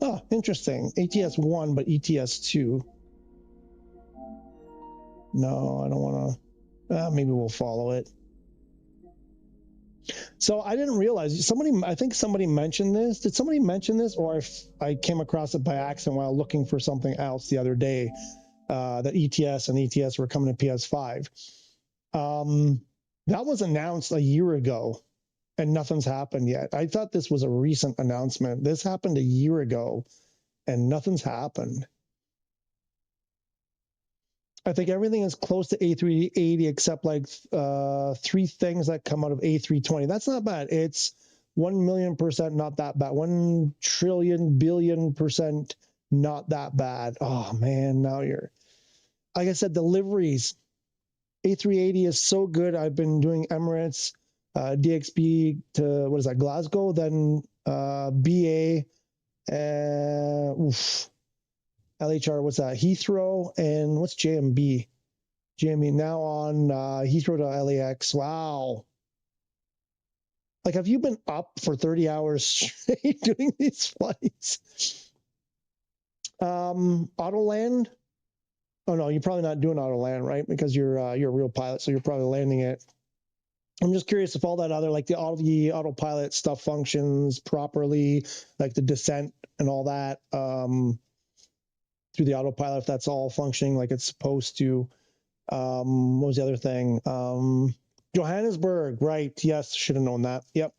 Oh, interesting. ATS 1, but ETS 2. No, I don't want to. Maybe we'll follow it. So I didn't realize I think somebody mentioned this. Did somebody mention this, or if I came across it by accident while looking for something else the other day, that ETS and ETS were coming to PS5. That was announced a year ago and nothing's happened yet. I thought this was a recent announcement. This happened a year ago and nothing's happened. I think everything is close to A380 except like 3 things that come out of A320. That's not bad. It's 1,000,000% not that bad. 1 trillion billion percent not that bad. Oh man, now you're, like I said, deliveries. A380 is so good. I've been doing Emirates, DXB to, what is that, Glasgow, then BA, LHR, what's that, Heathrow, and what's JMB? JMB now on Heathrow to LAX. Wow. Like, have you been up for 30 hours straight doing these flights? Autoland? Oh no, you're probably not doing Autoland, right? Because you're a real pilot, so you're probably landing it. I'm just curious if all that other, like the autopilot stuff functions properly, like the descent and all that through the autopilot, if that's all functioning like it's supposed to. What was the other thing? Johannesburg, right? Yes, should have known that. Yep.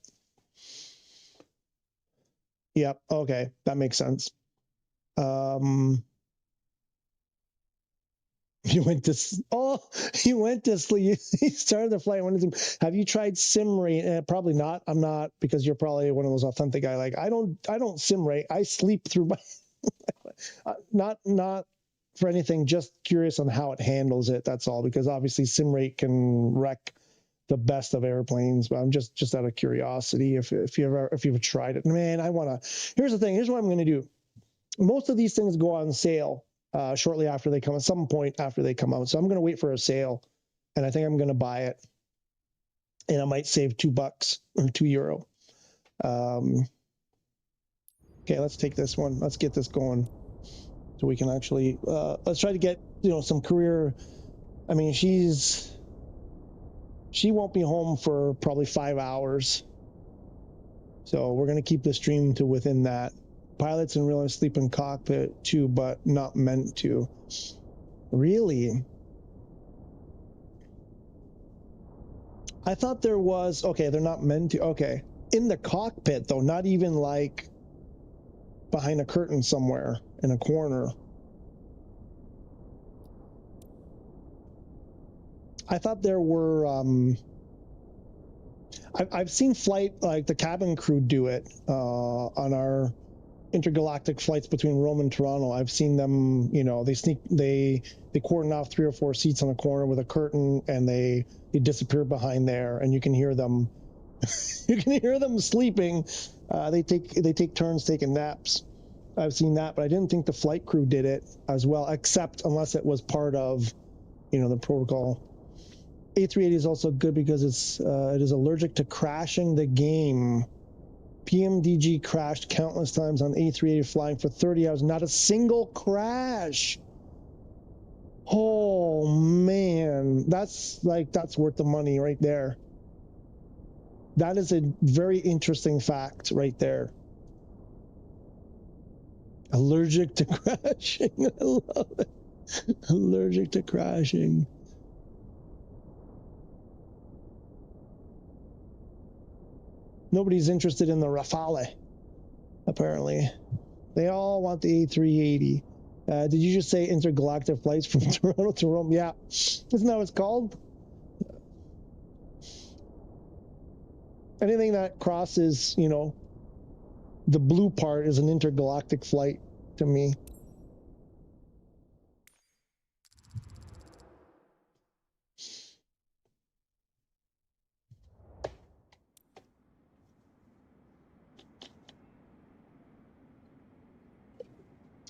Yep. Okay, that makes sense. You went to sleep. He started the flight. Have you tried sim rate? Probably not. I'm not, because you're probably one of those authentic guy. Like, I don't sim rate. I sleep through my not for anything. Just curious on how it handles it. That's all. Because obviously sim rate can wreck the best of airplanes. But I'm just out of curiosity if you've tried it. Man, here's the thing. Here's what I'm going to do. Most of these things go on sale shortly after they come, at some point after they come out. So I'm going to wait for a sale, and I think I'm going to buy it, and I might save $2 or €2. Okay, let's take this one. Let's get this going, so we can actually let's try to get some career. I mean, she won't be home for probably 5 hours, so we're going to keep the stream to within that. Pilots in real life sleep in cockpit too, but not meant to. Really? I thought there was, okay, they're not meant to. Okay. In the cockpit though, not even like behind a curtain somewhere in a corner. I thought there were, I've seen flight, like the cabin crew do it on our intergalactic flights between Rome and Toronto. I've seen them, they cordon off 3 or 4 seats on a corner with a curtain, and they disappear behind there, and you can hear them. You can hear them sleeping. They take turns taking naps. I've seen that, but I didn't think the flight crew did it as well, except unless it was part of, the protocol. A380 is also good because it is allergic to crashing the game. PMDG crashed countless times on A380 flying for 30 hours. Not a single crash. Oh, man. That's worth the money right there. That is a very interesting fact right there. Allergic to crashing. I love it. Allergic to crashing. Nobody's interested in the Rafale, apparently. They all want the A380. Did you just say intergalactic flights from Toronto to Rome? Yeah. Isn't that what it's called? Anything that crosses, the blue part is an intergalactic flight to me.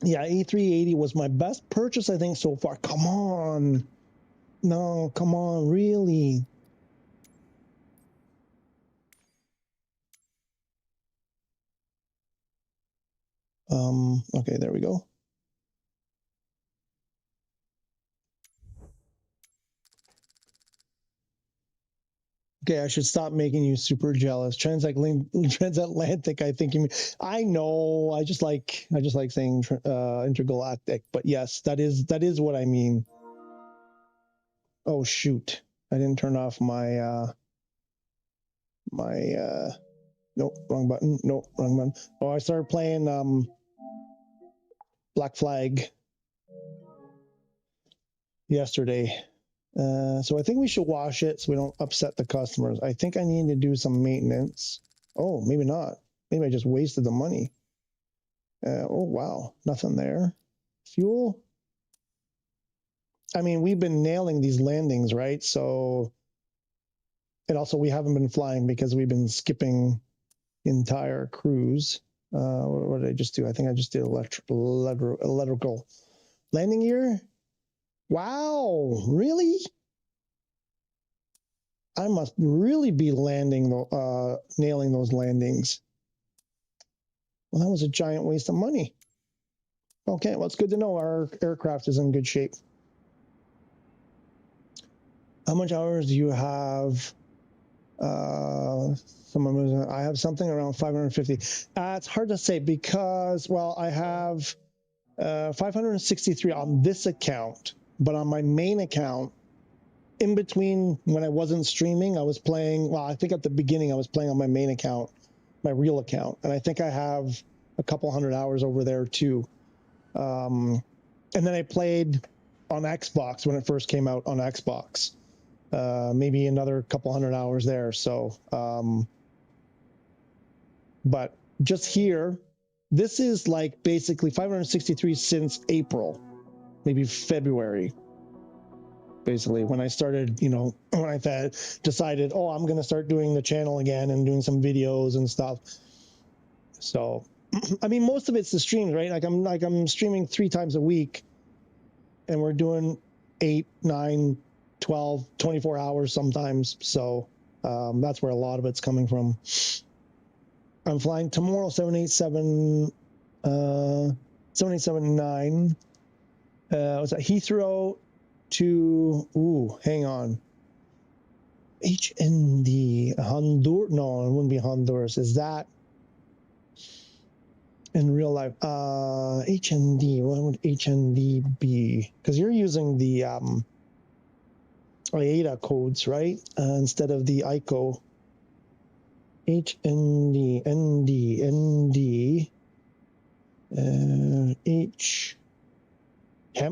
Yeah, A380 was my best purchase, I think, so far. Come on. No, come on, really? Okay, there we go. Okay, I should stop making you super jealous. Transatlantic, I think you mean. I know. I just like saying intergalactic, but yes, that is what I mean. Oh shoot. I didn't turn off my nope, wrong button. Nope, wrong button. Oh, I started playing Black Flag yesterday. So I think we should wash it so we don't upset the customers. I think I need to do some maintenance. Oh, maybe not. Maybe I just wasted the money. Oh, wow. Nothing there. Fuel. I mean, we've been nailing these landings, right? So, and also we haven't been flying because we've been skipping entire cruise. What did I just do? I think I just did electrical landing gear. Wow, really? I must really be nailing those landings. Well, that was a giant waste of money. Okay, well, it's good to know our aircraft is in good shape. How much hours do you have? I have something around 550. It's hard to say because, well, I have 563 on this account, but on my main account, in between when I wasn't streaming, I was playing, well, I think at the beginning I was playing on my main account, my real account, and I think I have a couple hundred hours over there too. And then I played on Xbox when it first came out on Xbox. Maybe another couple hundred hours there. So, but just here, this is like basically 563 since April, maybe February. Basically, when I started, you know, when I decided, oh, I'm going to start doing the channel again and doing some videos and stuff. So, I mean, most of it's the streams, right? Like I'm streaming 3 times a week, and we're doing 8, 9, 12, 24 hours sometimes. So that's where a lot of it's coming from. I'm flying tomorrow 787, 787-9. Was that Heathrow to, hang on. HND, Honduras? No, it wouldn't be Honduras. Is that in real life? HND, what would HND be? Because you're using the IATA codes, right? Instead of the ICO. HND, ND,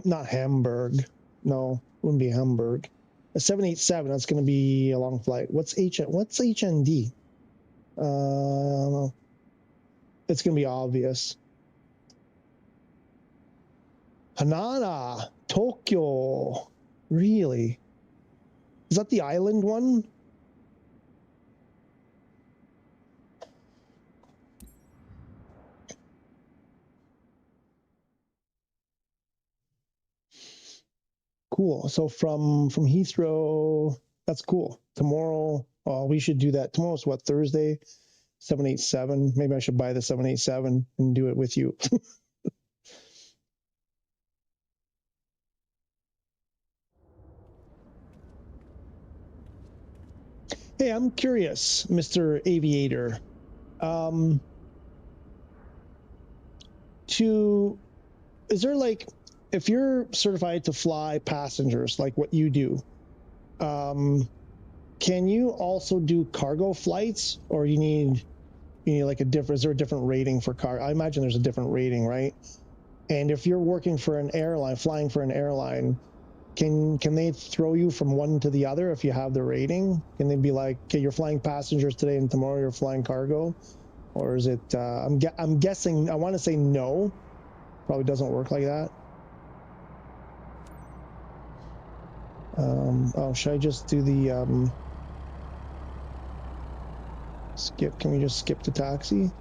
not Hamburg. No, wouldn't be Hamburg. A 787, that's going to be a long flight. What's HND? It's going to be obvious. Hanada, Tokyo. Really? Is that the island one? Cool. So from Heathrow, that's cool. Tomorrow, we should do that. Tomorrow's what, Thursday? 787. Maybe I should buy the 787 and do it with you. Hey, I'm curious, Mr. Aviator. Is there like, if you're certified to fly passengers, like what you do, can you also do cargo flights, or you need like is there a different rating for car? I imagine there's a different rating, right? And if you're working for an airline, flying for an airline, can they throw you from one to the other if you have the rating? Can they be like, okay, you're flying passengers today and tomorrow you're flying cargo? Or is it, I'm guessing, I want to say no, probably doesn't work like that. Oh, should I just do the, skip? Can we just skip the taxi?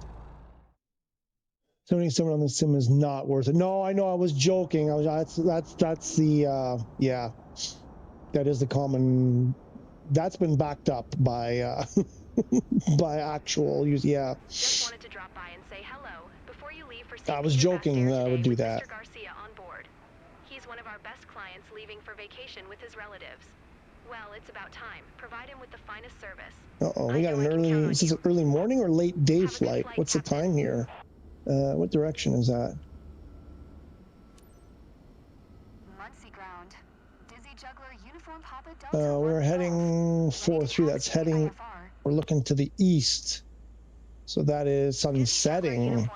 77 on the sim is not worth it. No, I know, I was joking. That's the, yeah, that is the common, that's been backed up by, by actual use, yeah. Just wanted to drop by and say hello before you leave for I was joking that I would do that. Mr. Garcia on board. He's one of our best clients leaving for vacation with his relatives. Well, it's about time. Provide him with the finest service. Uh-oh, we got an early, is this an early morning or late day flight? What's the time here? What direction is that? Muncie ground. Dizzy Juggler Uniform Papa Delta. We're heading 4-3, that's heading, we're looking to the east. So that is sunsetting.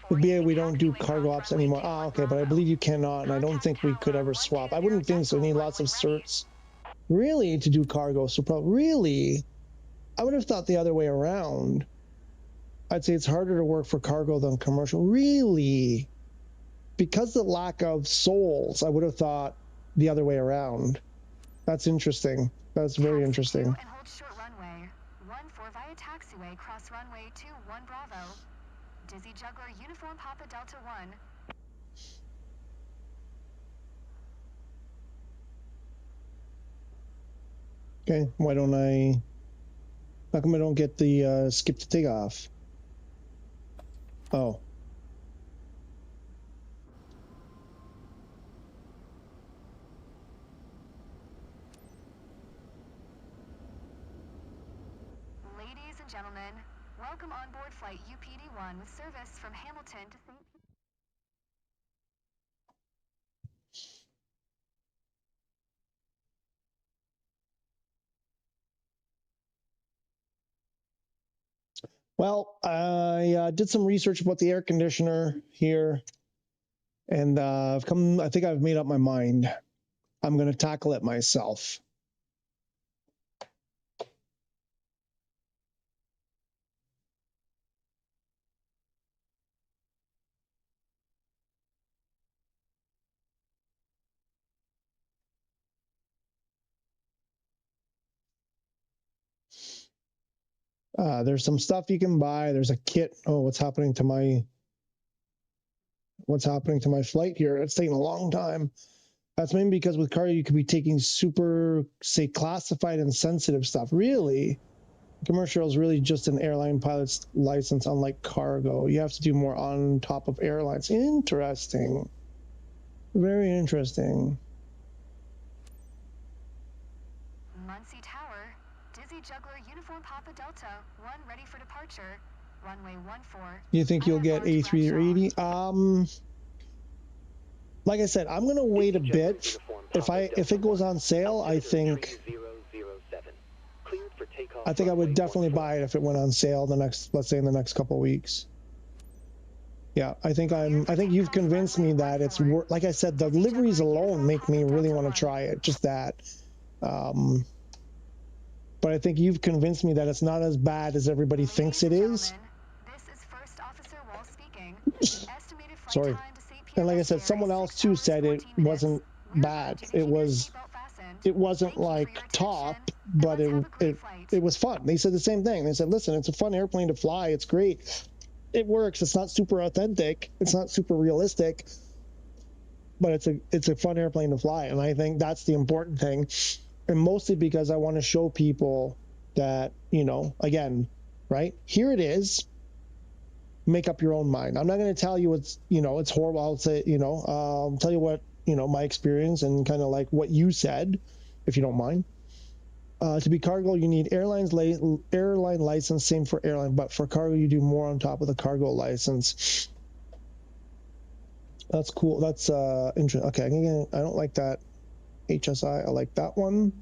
With BA, we don't do cargo ops anymore. Ah, okay, but I believe you cannot, and I don't think we could ever swap. I wouldn't think so. We need lots of certs. Really, to do cargo, so probably, really? I would have thought the other way around. I'd say it's harder to work for cargo than commercial. Really? Because the lack of souls, I would have thought the other way around. That's interesting. That's very interesting. And hold short runway. 14 via taxiway, cross runway 21 Bravo. Dizzy Juggler Uniform Papa Delta 1. Okay, why don't I... How come I don't get the skip to takeoff? Oh. Ladies and gentlemen, welcome on board flight UPD-1 with service from Hamilton to St. Well, I did some research about the air conditioner here, and I think I've made up my mind. I'm going to tackle it myself. There's some stuff you can buy. There's a kit. Oh, what's happening to my flight here? It's taking a long time. That's maybe because with cargo you could be taking super, say, classified and sensitive stuff. Really, commercial is really just an airline pilot's license, unlike cargo. You have to do more on top of airlines. Interesting. Very interesting. Muncie Tower, Dizzy Juggler Uniform Papa Delta, 1 ready for departure, runway 14. You think you'll get A3 or 80? Like I said, I'm gonna wait a bit. If it goes on sale, I think I would definitely buy it if it went on sale let's say in the next couple of weeks. Yeah, I think you've convinced me that it's worth. Like I said, the liveries alone make me really want to try it. Just that. But I think you've convinced me that it's not as bad as everybody thinks it is. This is First Officer Wall speaking. Estimated flight Sorry. time to St. And like I said, someone else too said it wasn't bad. It wasn't like top, but it was fun. They said the same thing. They said, listen, it's a fun airplane to fly. It's great. It works. It's not super authentic. It's not super realistic, but it's a fun airplane to fly. And I think that's the important thing. And mostly because I want to show people that, again, right? Here it is. Make up your own mind. I'm not going to tell you it's horrible. I'll say, I'll tell you what, my experience and kind of like what you said, if you don't mind. To be cargo, you need airline license, same for airline, but for cargo, you do more on top of the cargo license. That's cool. That's interesting. Okay, I don't like that HSI. I like that one.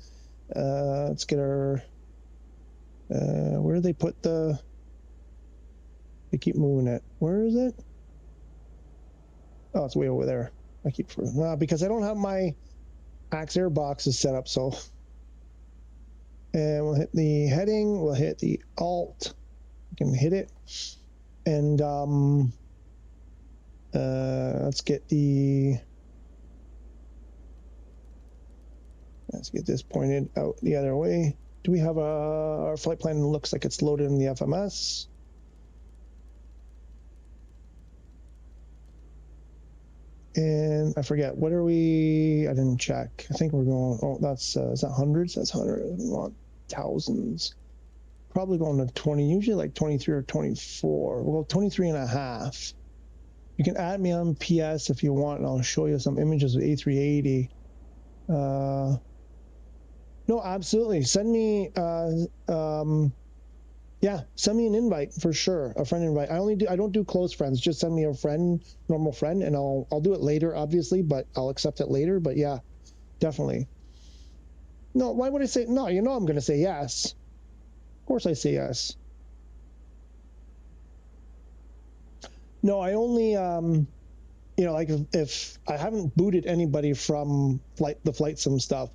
Let's get our, where do they put the, they keep moving it. Where is it? Oh, it's way over there. I keep because I don't have my Axe Air boxes set up, so. And we'll hit the heading, we'll hit the alt, we can hit it, and let's get this pointed out the other way. Do we have our flight plan? Looks like it's loaded in the FMS. And I forget, what are we? I didn't check. I think we're going, oh, that's, is that hundreds? That's hundreds. We want thousands. Probably going to 20, usually like 23 or 24. We'll go 23 and a half. You can add me on PS if you want, and I'll show you some images of A380. No, absolutely. Send me, yeah, send me an invite for sure, a friend invite. I don't do close friends. Just send me a friend, normal friend, and I'll do it later, obviously, but I'll accept it later. But yeah, definitely. No, why would I say no? I'm going to say yes. Of course, I say yes. No, I only like if I haven't booted anybody from the flight sim stuff,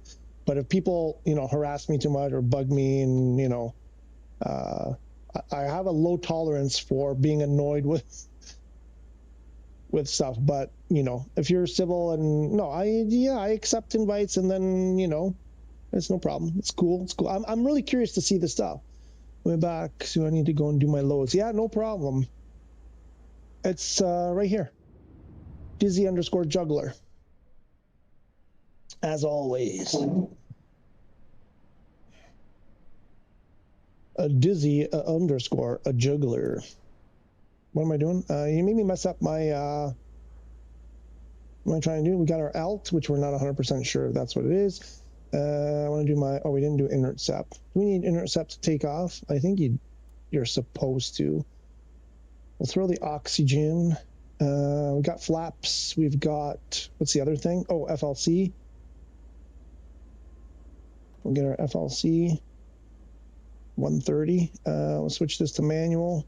but if people harass me too much or bug me and I have a low tolerance for being annoyed with stuff, but if you're civil and I accept invites, and then it's no problem. It's cool. I'm really curious to see the stuff. Way back, so I need to go and do my loads. Yeah, no problem. It's right here. Dizzy_juggler. As always. a dizzy underscore a juggler. What am I doing? You made me mess up my what am I trying to do? We got our alt, which we're not 100% sure if that's what it is. I want to do my, oh, we didn't do inert sep. Do we need inert sep to take off? I think you're supposed to. We'll throw the oxygen. We got flaps. We've got, what's the other thing? Oh, FLC. We'll get our FLC 130. We'll switch this to manual.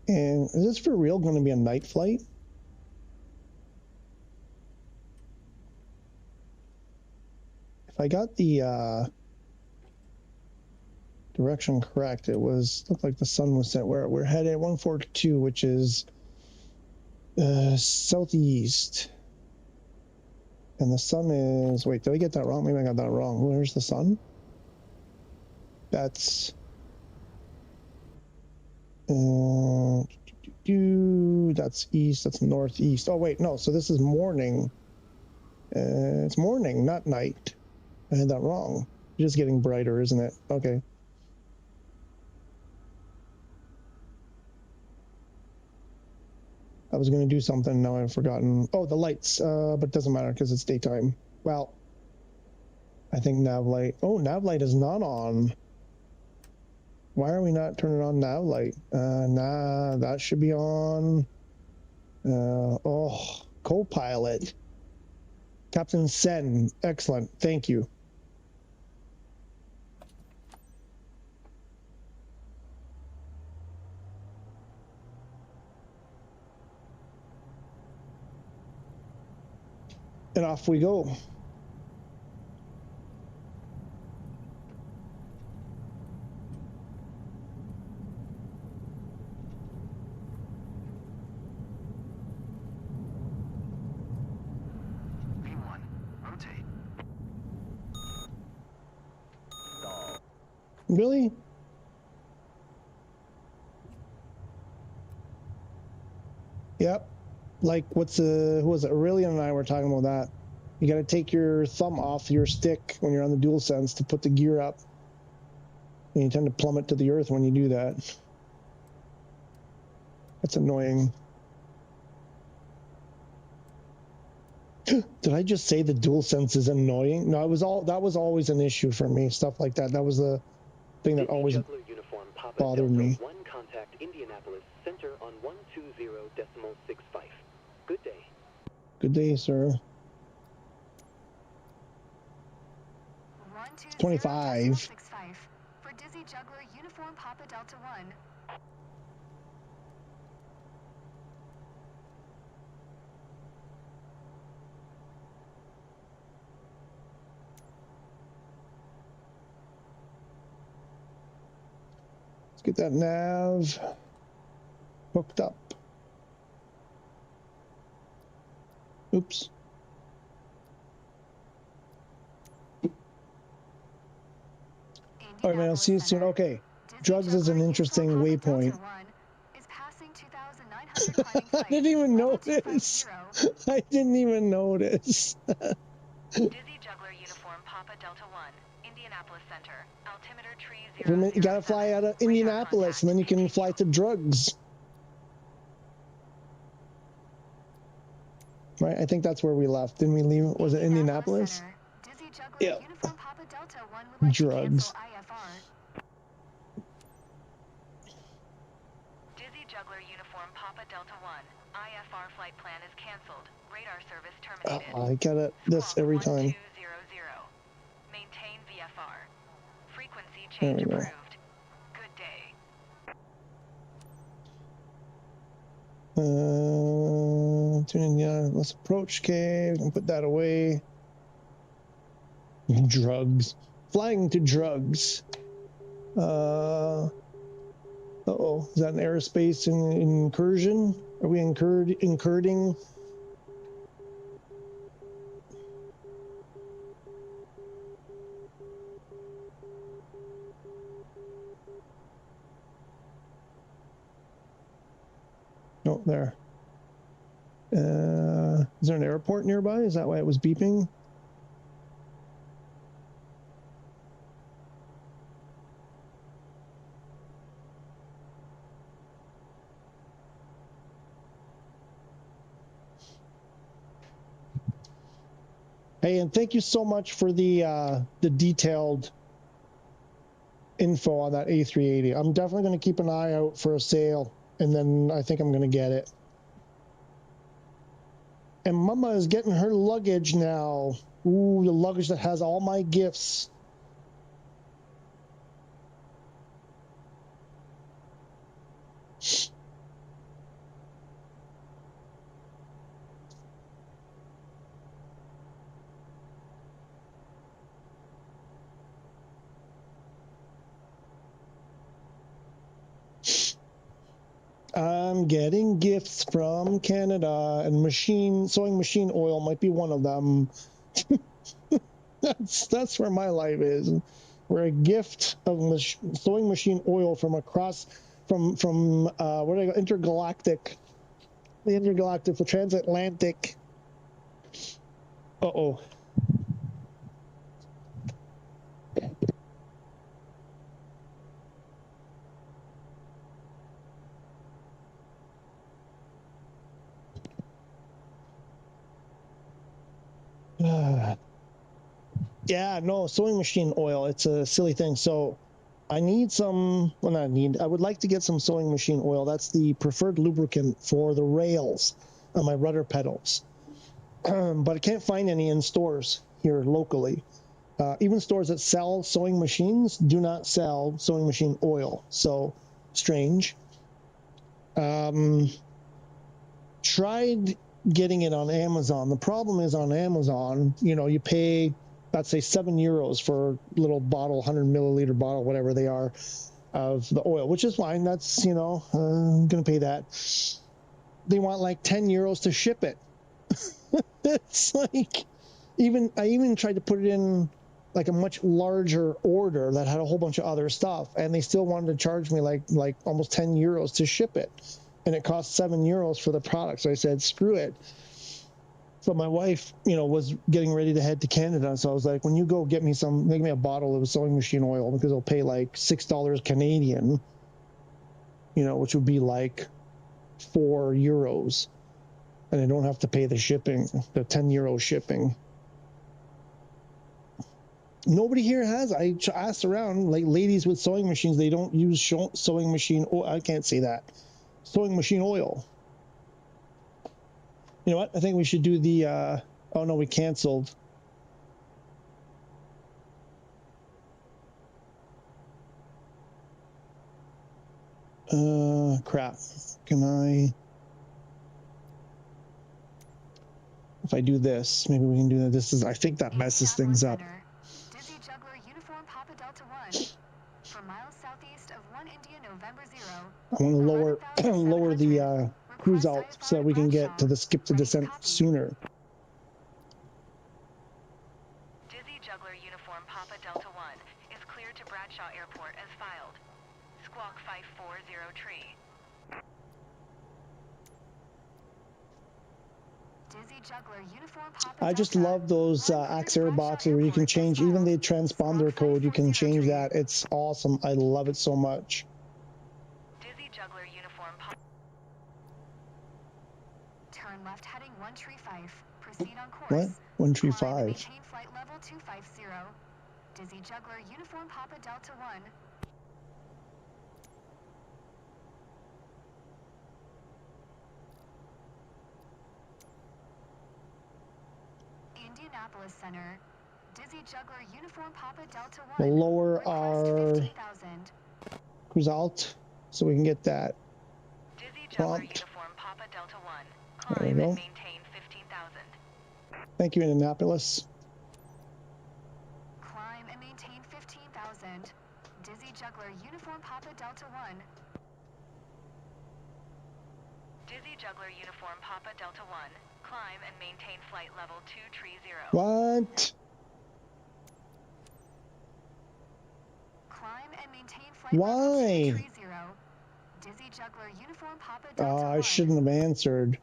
And is this for real going to be a night flight? If I got the direction correct, it looked like the sun was set where we're headed 142, which is southeast. And the sun is, wait, did I get that wrong? Maybe I got that wrong. Where's the sun? That's that's east, that's northeast. Oh wait, no, so this is morning. It's morning, not night. I had that wrong. It's just getting brighter, isn't it? Okay. I was going to do something, now I've forgotten. Oh, the lights, but it doesn't matter because it's daytime. Well, I think nav light. Oh, nav light is not on. Why are we not turning on nav light? Nah, that should be on. Oh, co-pilot. Captain Sen, excellent, thank you. And off we go. Really? Yep. Like, who was it? Aurelian and I were talking about that. You got to take your thumb off your stick when you're on the DualSense to put the gear up. And you tend to plummet to the earth when you do that. That's annoying. Did I just say the DualSense is annoying? No, that was always an issue for me. Stuff like that. That was the thing that always bothered me. One contact Indianapolis Center on 120.65. Good day. Good day, sir. 25. For Dizzy Juggler Uniform Papa Delta 1. Let's get that nav hooked up. Oops. All right, man, I'll see you soon. Okay, drugs is an interesting waypoint. I didn't even notice. I didn't even notice. Dizzy Juggler Uniform Papa Delta 1, Indianapolis Center, altimeter tree 007. You gotta fly out of Indianapolis, and then you can fly to drugs. Right, I think that's where we left. Didn't we leave? Was it Indianapolis? Yeah. Drugs. Dizzy Juggler Uniform Papa Delta 1, IFR flight plan is canceled. Radar service terminated. I get this every time. 1200. Maintain VFR. Frequency change approved. Good day. Tune in, yeah, let's approach. Okay, we can put that away. Drugs. Flying to drugs. Uh-oh. Is that an aerospace incursion? Are we incurring? No, there. Is there an airport nearby? Is that why it was beeping? Hey, and thank you so much for the detailed info on that A380. I'm definitely going to keep an eye out for a sale, and then I think I'm going to get it. And Mama is getting her luggage now. Ooh, the luggage that has all my gifts. I'm getting gifts from Canada, and sewing machine oil might be one of them. That's where my life is. We're a gift of sewing machine oil from across from what do I go, intergalactic, the transatlantic. Uh-oh. Yeah, no, sewing machine oil. It's a silly thing. So I need some, well, not need, I would like to get some sewing machine oil. That's the preferred lubricant for the rails on my rudder pedals. But I can't find any in stores here locally. Even stores that sell sewing machines do not sell sewing machine oil. So strange. Tried getting it on Amazon. The problem is on Amazon, you know, you pay, let's say €7 for a little bottle, 100 milliliter bottle, whatever they are, of the oil, which is fine. That's, you know, I'm going to pay that. They want like €10 to ship it. It's like, I even tried to put it in like a much larger order that had a whole bunch of other stuff, and they still wanted to charge me like almost €10 to ship it, and it cost €7 for the product. So I said, screw it. So my wife, you know, was getting ready to head to Canada, so I was like, when you go, make me a bottle of sewing machine oil, because it'll pay like $6 Canadian, you know, which would be like €4, and I don't have to pay the shipping, the €10 shipping. Nobody here has. I asked around, like ladies with sewing machines, they don't use sewing machine oil. I can't say that. Sewing machine oil. You know what? I think we should do the, oh no, we canceled. Crap. If I do this, maybe we can do that. I think that messes things up. Dizzy Juggler Uniform Papa Delta 1. For miles southeast of 1 India November 0. I want to lower the cruise out so that we can get to the skip to descent sooner. Dizzy Juggler Uniform Papa Delta 1 is cleared to Bradshaw Airport as filed. Squawk 540 tree. Dizzy Juggler Uniform Papa I just Delta, love those Axe-Air boxes where you can change even the transponder code. You can change that. It's awesome. I love it so much. Dizzy Juggler Uniform Papa. Turn left heading 135. Proceed on course. What? 135. Climb and maintain flight level 250. Dizzy Juggler Uniform Papa Delta 1. Indianapolis Center. Dizzy Juggler Uniform Papa Delta 1. We'll lower Request our 15,000. cruise out so we can get that Dizzy Juggler prompt. Uniform Papa Delta 1. There we Climb go. and maintain 15,000. Thank you, Indianapolis. Climb and maintain 15,000. Dizzy Juggler Uniform Papa Delta 1. Dizzy Juggler Uniform Papa Delta 1. Climb and maintain flight level 230. What? Climb and maintain flight Why? level 230. Dizzy Juggler Uniform Papa Delta I 1. shouldn't have answered.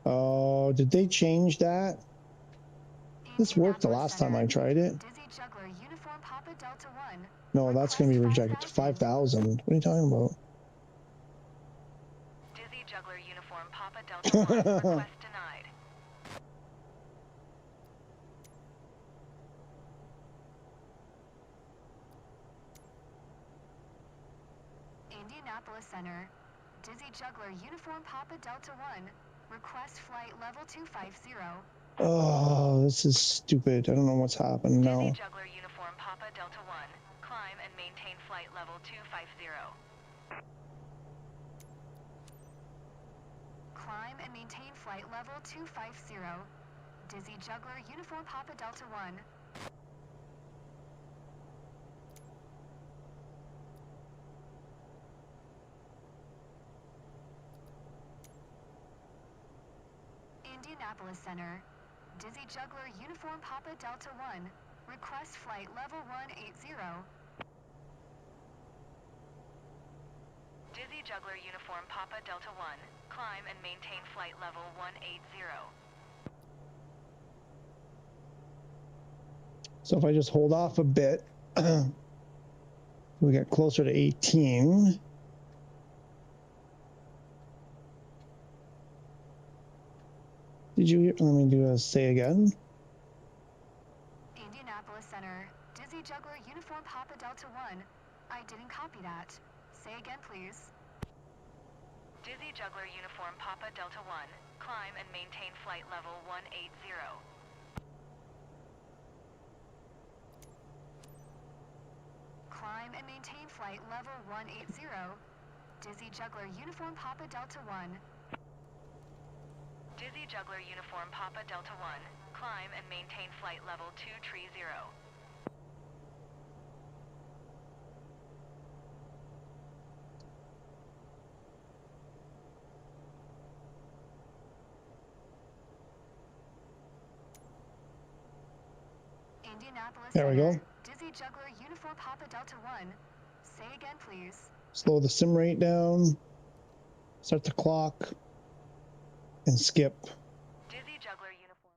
Oh, did they change that? This worked the last time I tried it. Dizzy Juggler Uniform Papa Delta 1. No, that's going to be rejected. 5,000. What are you talking about? Dizzy Juggler Uniform Papa Delta 1. Request denied. Indianapolis Center. Dizzy Juggler Uniform Papa Delta 1. Request flight level 250. Oh, this is stupid. I don't know what's happened now. Dizzy Juggler Uniform Papa Delta 1. Climb and maintain flight level 250. Climb and maintain flight level 250. Dizzy Juggler Uniform Papa Delta 1. Indianapolis Center. Dizzy Juggler Uniform Papa Delta 1. Request flight level 180. Dizzy Juggler Uniform Papa Delta 1. Climb and maintain flight level 180. So if I just hold off a bit, we get closer to 18. Did you hear? Let me do a say again. Indianapolis Center. Dizzy Juggler Uniform Papa Delta 1. I didn't copy that. Say again, please. Dizzy Juggler Uniform Papa Delta 1. Climb and maintain flight level 180. Climb and maintain flight level 180. Dizzy Juggler Uniform Papa Delta 1. Dizzy Juggler Uniform Papa Delta 1. Climb and maintain flight level 230. Indianapolis There we Center. go. Dizzy Juggler Uniform Papa Delta 1. Say again, please. Slow the sim rate down. Start the clock. And skip. Dizzy Juggler Uniform.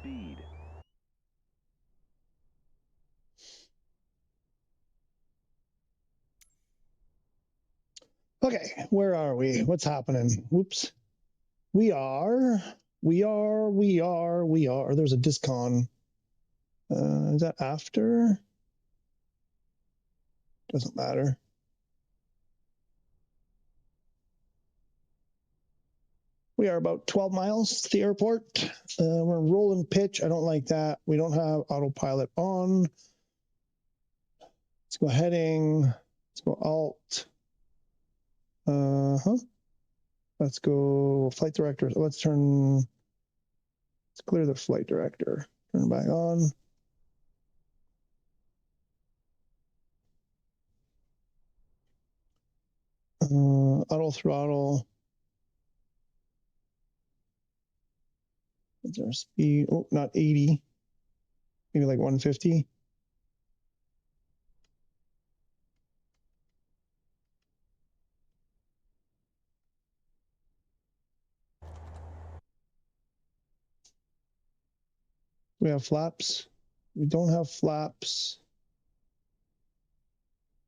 Speed. Okay, where are we? What's happening? Whoops. We are. There's a discon. Is that after? Doesn't matter. We are about 12 miles to the airport. We're rolling pitch. I don't like that. We don't have autopilot on. Let's go heading. Let's go alt. Let's go flight director. Let's clear the flight director. Turn it back on. Auto throttle. What's our speed? Oh, not 80. Maybe like 150. We have flaps. We don't have flaps.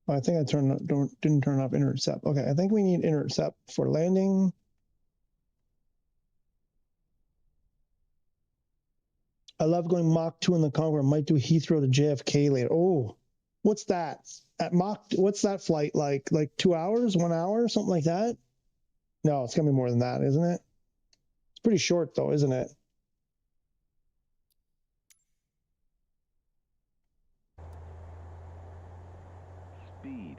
Oh, I think I didn't turn off intercept. Okay, I think we need intercept for landing. I love going Mach 2 in the Concorde. Might do Heathrow to JFK later. Oh, what's that? At Mach, what's that flight like? Like 2 hours, 1 hour, something like that? No, it's gonna be more than that, isn't it? It's pretty short though, isn't it? Speed.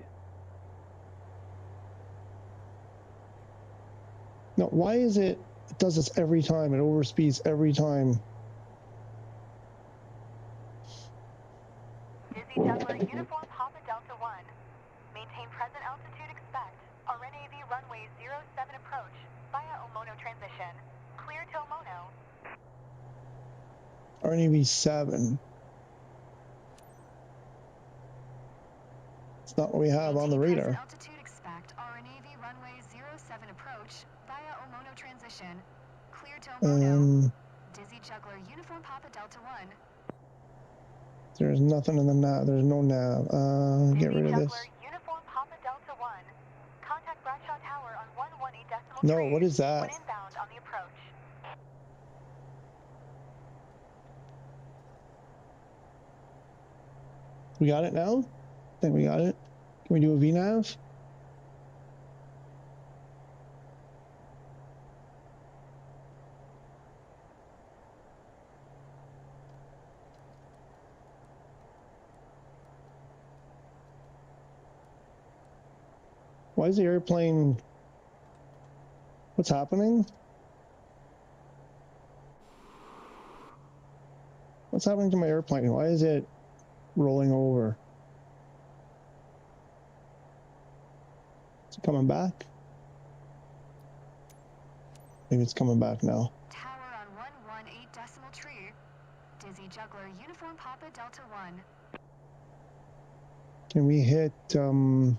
No, why is it does this every time? It overspeeds every time. Dizzy Juggler Uniform Papa Delta 1. Maintain present altitude expect. runway 07 approach via Omono transition. Clear to Omono. RNAV 7. It's not what we have on the Maintain present radar. altitude, expect RNAV runway 07 approach via Omono transition. Clear to Omono. Dizzy Juggler Uniform Papa Delta 1. There's nothing in the nav. There's no nav. Get rid of this. Juggler Uniform Papa Delta 1. Contact Bradshaw Tower on 118.3. No, what is that? When inbound on the approach. We got it now? I think we got it. Can we do a VNAV? Why is the airplane... What's happening? What's happening to my airplane? Why is it rolling over? Is it coming back? Maybe it's coming back now. Tower on 118.3. Dizzy Juggler Uniform Papa Delta 1. Can we hit, there's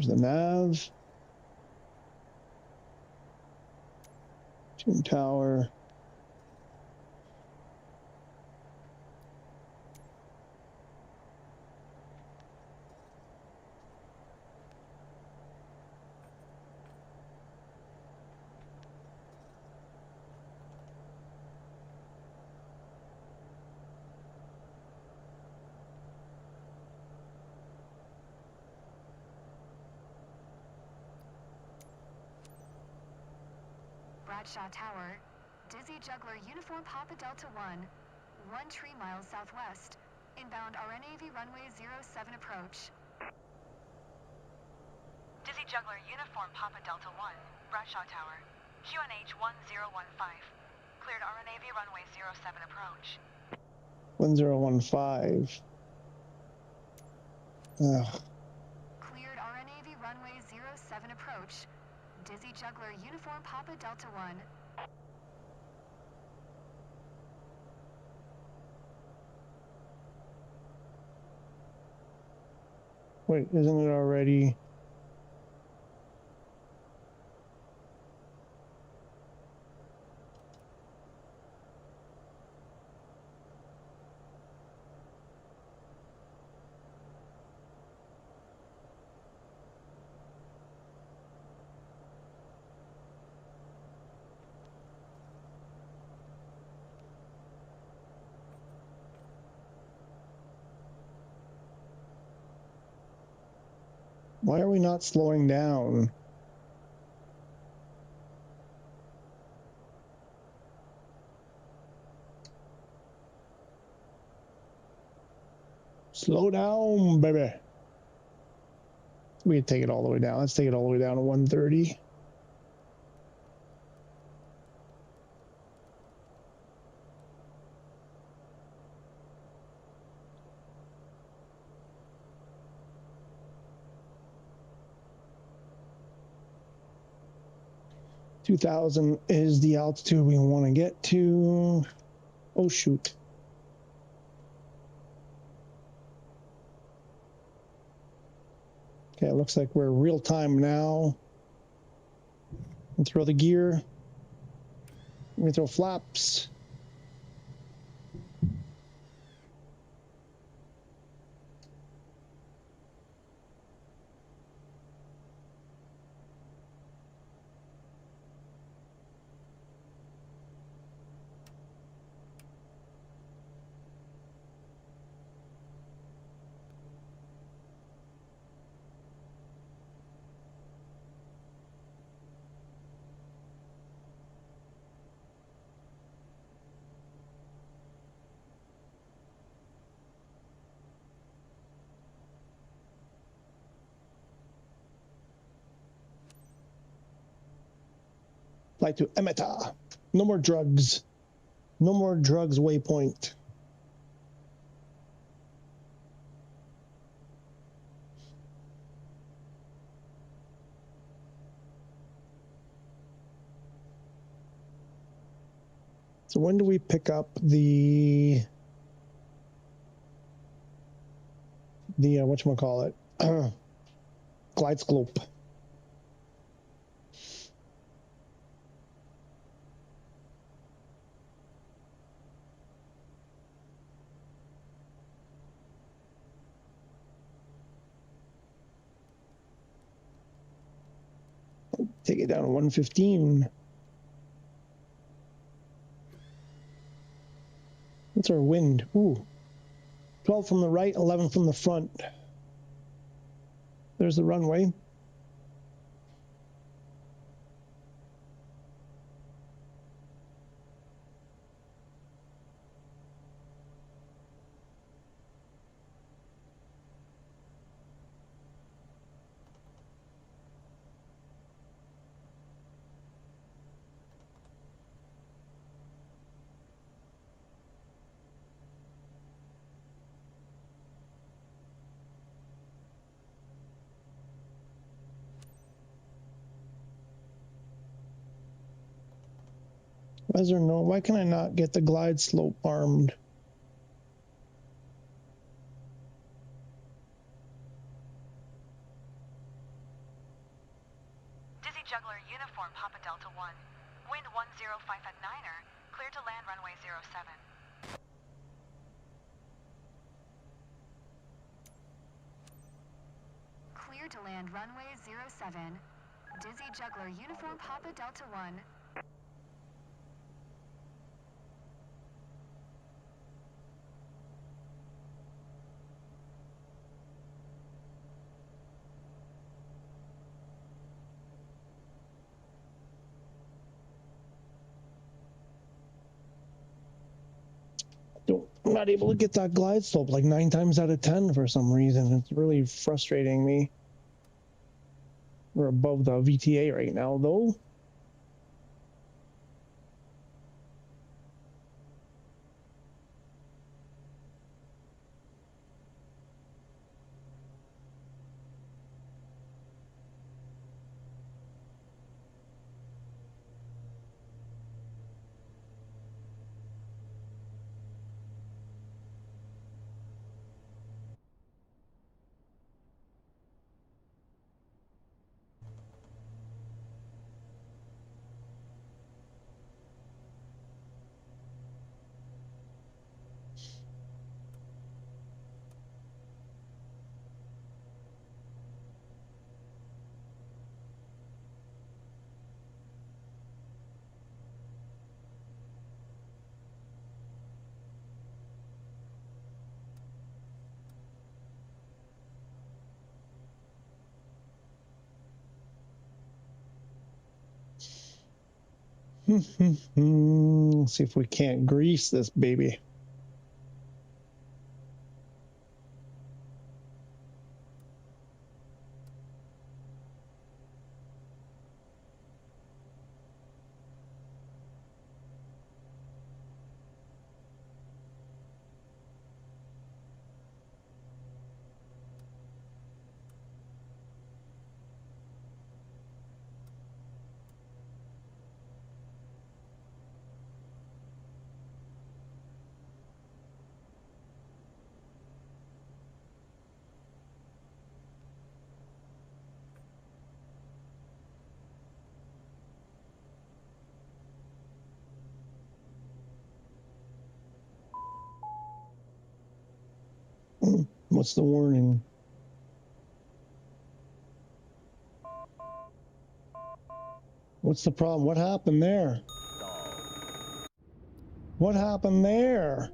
the nav. Tune tower. Bradshaw Tower. Dizzy Juggler Uniform Papa Delta 1. 13 miles southwest. Inbound RNAV runway 07 approach. Dizzy Juggler Uniform Papa Delta 1. Bradshaw Tower. QNH 1015. Cleared RNAV runway 07 approach. 1015. Ugh. Cleared RNAV runway 07 approach. Dizzy Juggler Uniform Papa Delta 1. Wait, isn't it already? Why are we not slowing down? Slow down, baby. We can take it all the way down. Let's take it all the way down to 130. $2,000 is the altitude we want to get to. Oh, shoot. Okay, it looks like we're real time now. And throw the gear. We throw flaps. Fly to Emeta. No more drugs. No more drugs, waypoint. So when do we pick up the whatchamacallit? Glide slope. Take it down to 115. What's our wind? Ooh. 12 from the right, 11 from the front. There's the runway. Why is there no? Why can I not get the glide slope armed? Dizzy Juggler Uniform Papa Delta 1. Wind 105 at 9er. Clear to land runway 07. Clear to land runway 07. Dizzy Juggler Uniform Papa Delta 1. I'm not able to get that glide slope like 9 times out of 10 for some reason. It's really frustrating me. We're above the VTA right now, though. Let's see if we can't grease this baby. What's the warning? What's the problem? What happened there? What happened there?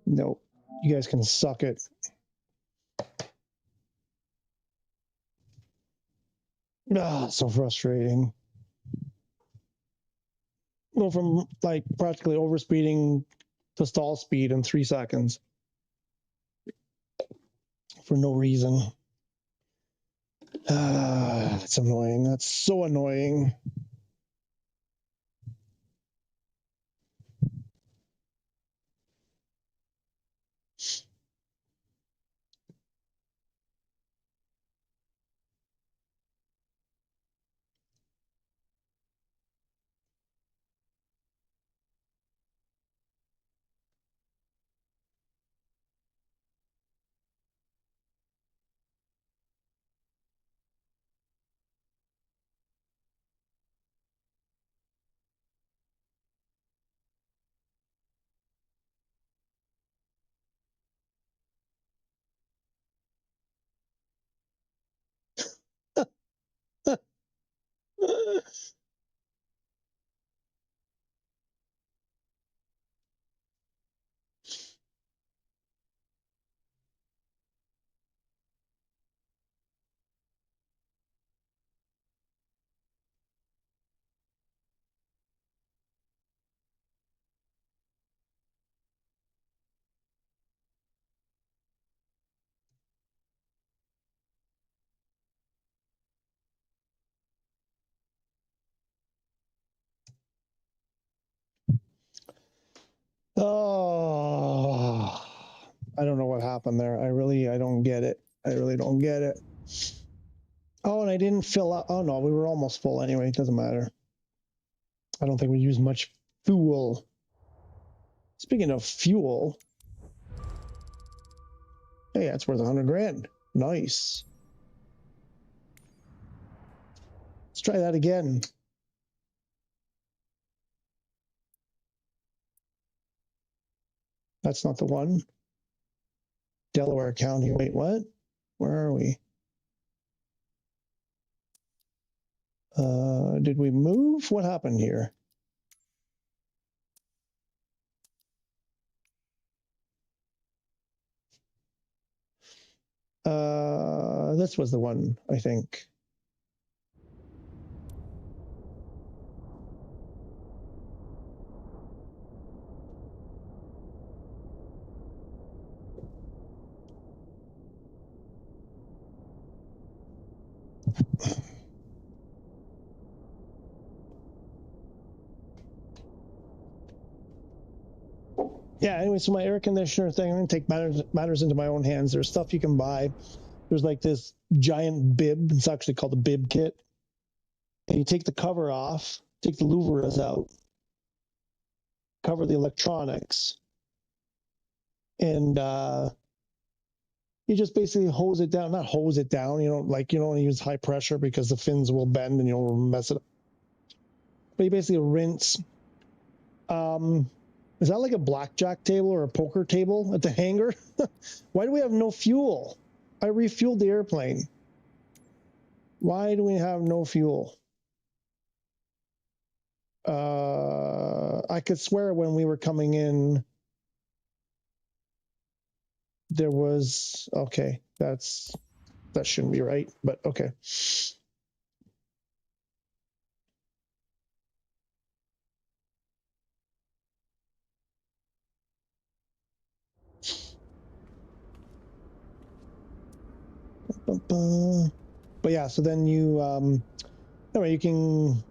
No, you guys can suck it. So frustrating. Go from like practically overspeeding to stall speed in 3 seconds for no reason. That's annoying. That's so annoying. Oh, I don't know what happened there. I don't get it. I really don't get it. Oh, and I didn't fill up. Oh no, we were almost full anyway. It doesn't matter. I don't think we used much fuel. Speaking of fuel, hey, that's worth 100 grand. Nice. Let's try that again. That's not the one. Delaware County. Wait, what? Where are we? Did we move? What happened here? This was the one, I think. Yeah, anyway, so my air conditioner thing, I'm going to take matters into my own hands. There's stuff you can buy. There's like this giant bib. It's actually called a bib kit. And you take the cover off, take the louvers out, cover the electronics, and you just basically hose it down. Not hose it down, you don't want to use high pressure because the fins will bend and you'll mess it up. But you basically rinse. Is that like a blackjack table or a poker table at the hangar? Why do we have no fuel? I refueled the airplane. Why do we have no fuel? I could swear when we were coming in, there was, okay, that shouldn't be right, but okay. But yeah, so then you, anyway, you can,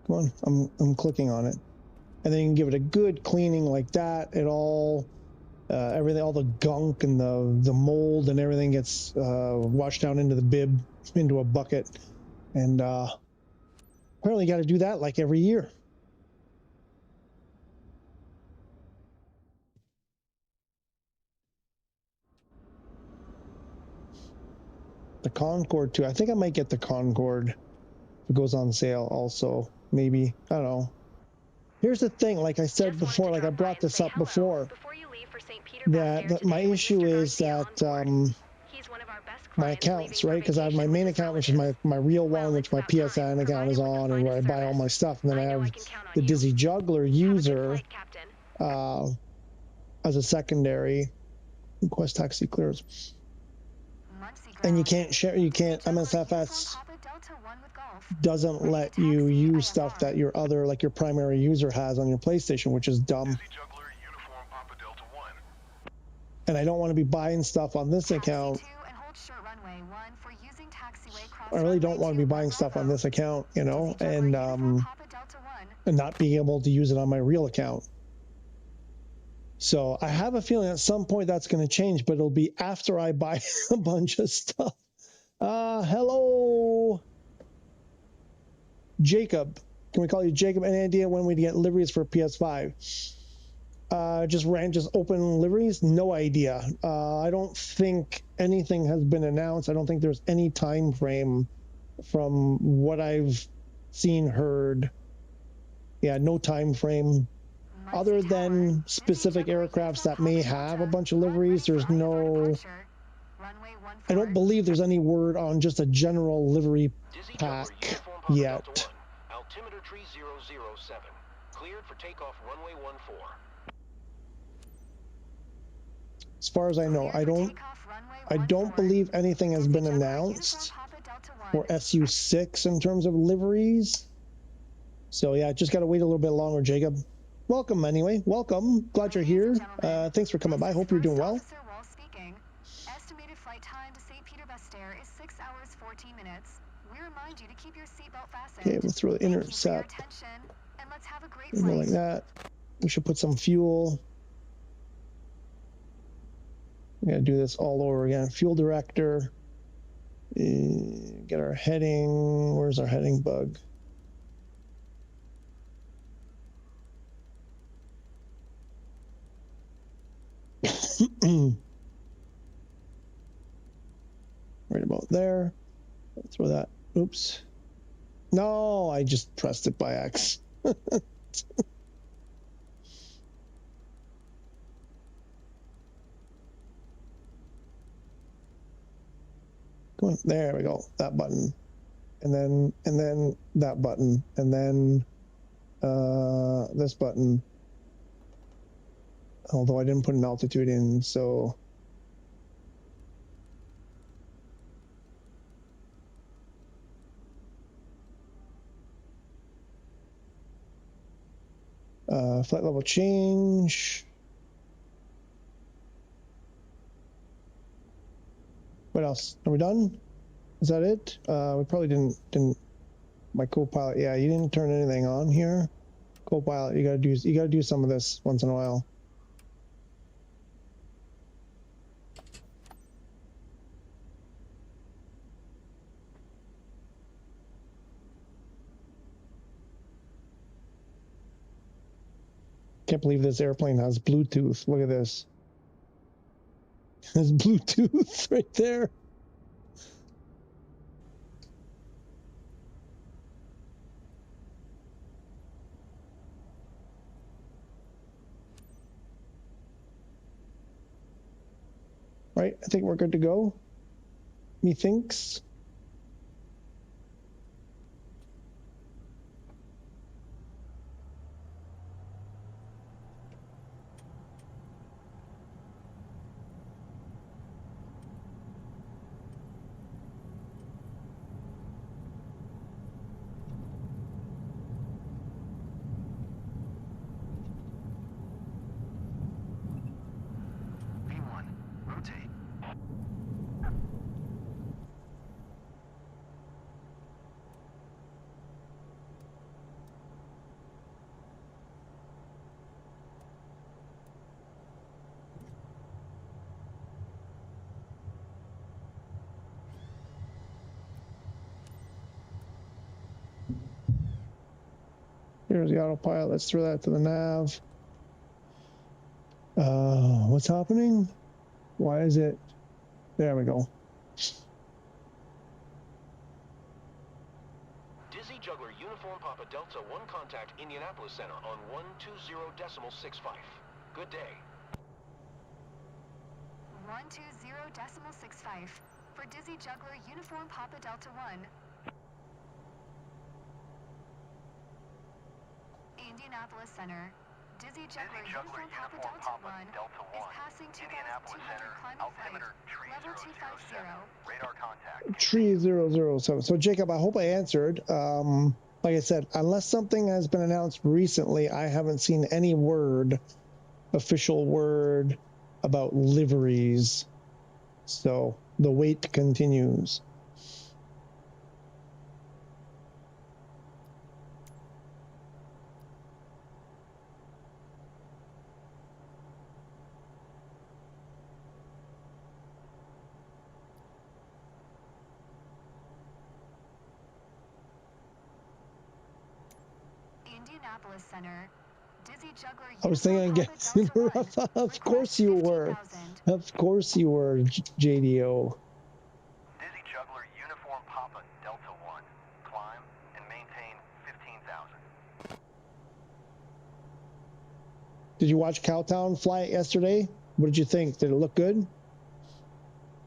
come on, I'm clicking on it. And then you can give it a good cleaning like that. It all, everything, all the gunk and the mold and everything gets washed down into the bib, into a bucket. And apparently you got to do that like every year. The Concorde too. I think I might get the Concorde if it goes on sale also. Maybe. I don't know. Here's the thing, like I said before, like I brought this up before, that my issue is that my accounts, right? Because I have my main account, which is my real one, which my PSN account is on, and where I buy all my stuff. And then I have the Dizzy Juggler user as a secondary. Request taxi clears. And you can't share, MSFS doesn't let you use stuff that your other, like your primary user has on your PlayStation, which is dumb. And I don't want to be buying stuff on this account. I really don't want to be buying stuff on this account, and not being able to use it on my real account. So I have a feeling at some point that's going to change, but it'll be after I buy a bunch of stuff. Hello, Jacob. Can we call you Jacob? Any idea when we'd get liveries for PS5? Just open liveries? No idea. I don't think anything has been announced. I don't think there's any time frame from what I've seen, heard. Yeah, no time frame. Other than specific aircrafts that may have a bunch of liveries, there's no Runway 14. I don't believe there's any word on just a general livery Dizzy Juggler pack Uniform Papa yet. Delta 1. Altimeter tree 007. Cleared for takeoff runway 14. As far as I know, Cleared I for don't takeoff runway I don't 14. believe anything has Dizzy been Juggler announced Uniform Papa Delta 1. for SU6 in terms of liveries. So yeah, just got to wait a little bit longer, Jacob. Welcome anyway. Welcome. Glad you're Ladies here. and gentlemen, Thanks for coming this by. is Hope you're doing First well. Officer Wall speaking. Estimated flight time to St. Peter Bastaire is 6 hours 14 minutes. We remind you to keep your seatbelt fastened. Okay, we'll throw the Thank you for your intercept. attention, and let's have a great More flight. like that. We should put some fuel. We gotta do this all over again. Fuel director. Get our heading. Where's our heading bug? Right about there. Throw that. Oops. No, I just pressed it by accident. Come on, there we go. That button, and then that button, and then this button. Although I didn't put an altitude in, so flight level change. What else? Are we done? Is that it? We probably didn't. My co-pilot. Yeah, you didn't turn anything on here. Co-pilot, you gotta do some of this once in a while. Can't believe this airplane has Bluetooth. Look at this. There's Bluetooth right there. Right, I think we're good to go. Methinks. V1, rotate. Here's the autopilot. Let's throw that to the nav. What's happening? Why is it? There we go. Dizzy Juggler Uniform Papa Delta 1 contact Indianapolis Center on 120.65. Good day. 120.65 for Dizzy Juggler Uniform Papa Delta 1. Indianapolis Center. Dizzy Juggler Uniform Papa Delta 1 is passing 2,200 climb flight, level 250. Radar contact. 3007. So Jacob, I hope I answered. Like I said, unless something has been announced recently, I haven't seen any word, official word about liveries. So the wait continues. Indianapolis Center. Dizzy Juggler I was thinking Uniform again. Papa Delta 1. Of course you were. 15,000. Of course you were, JDO. Dizzy Juggler Uniform Papa Delta 1. Climb and maintain 15,000. Did you watch Cowtown fly it yesterday? What did you think? Did it look good?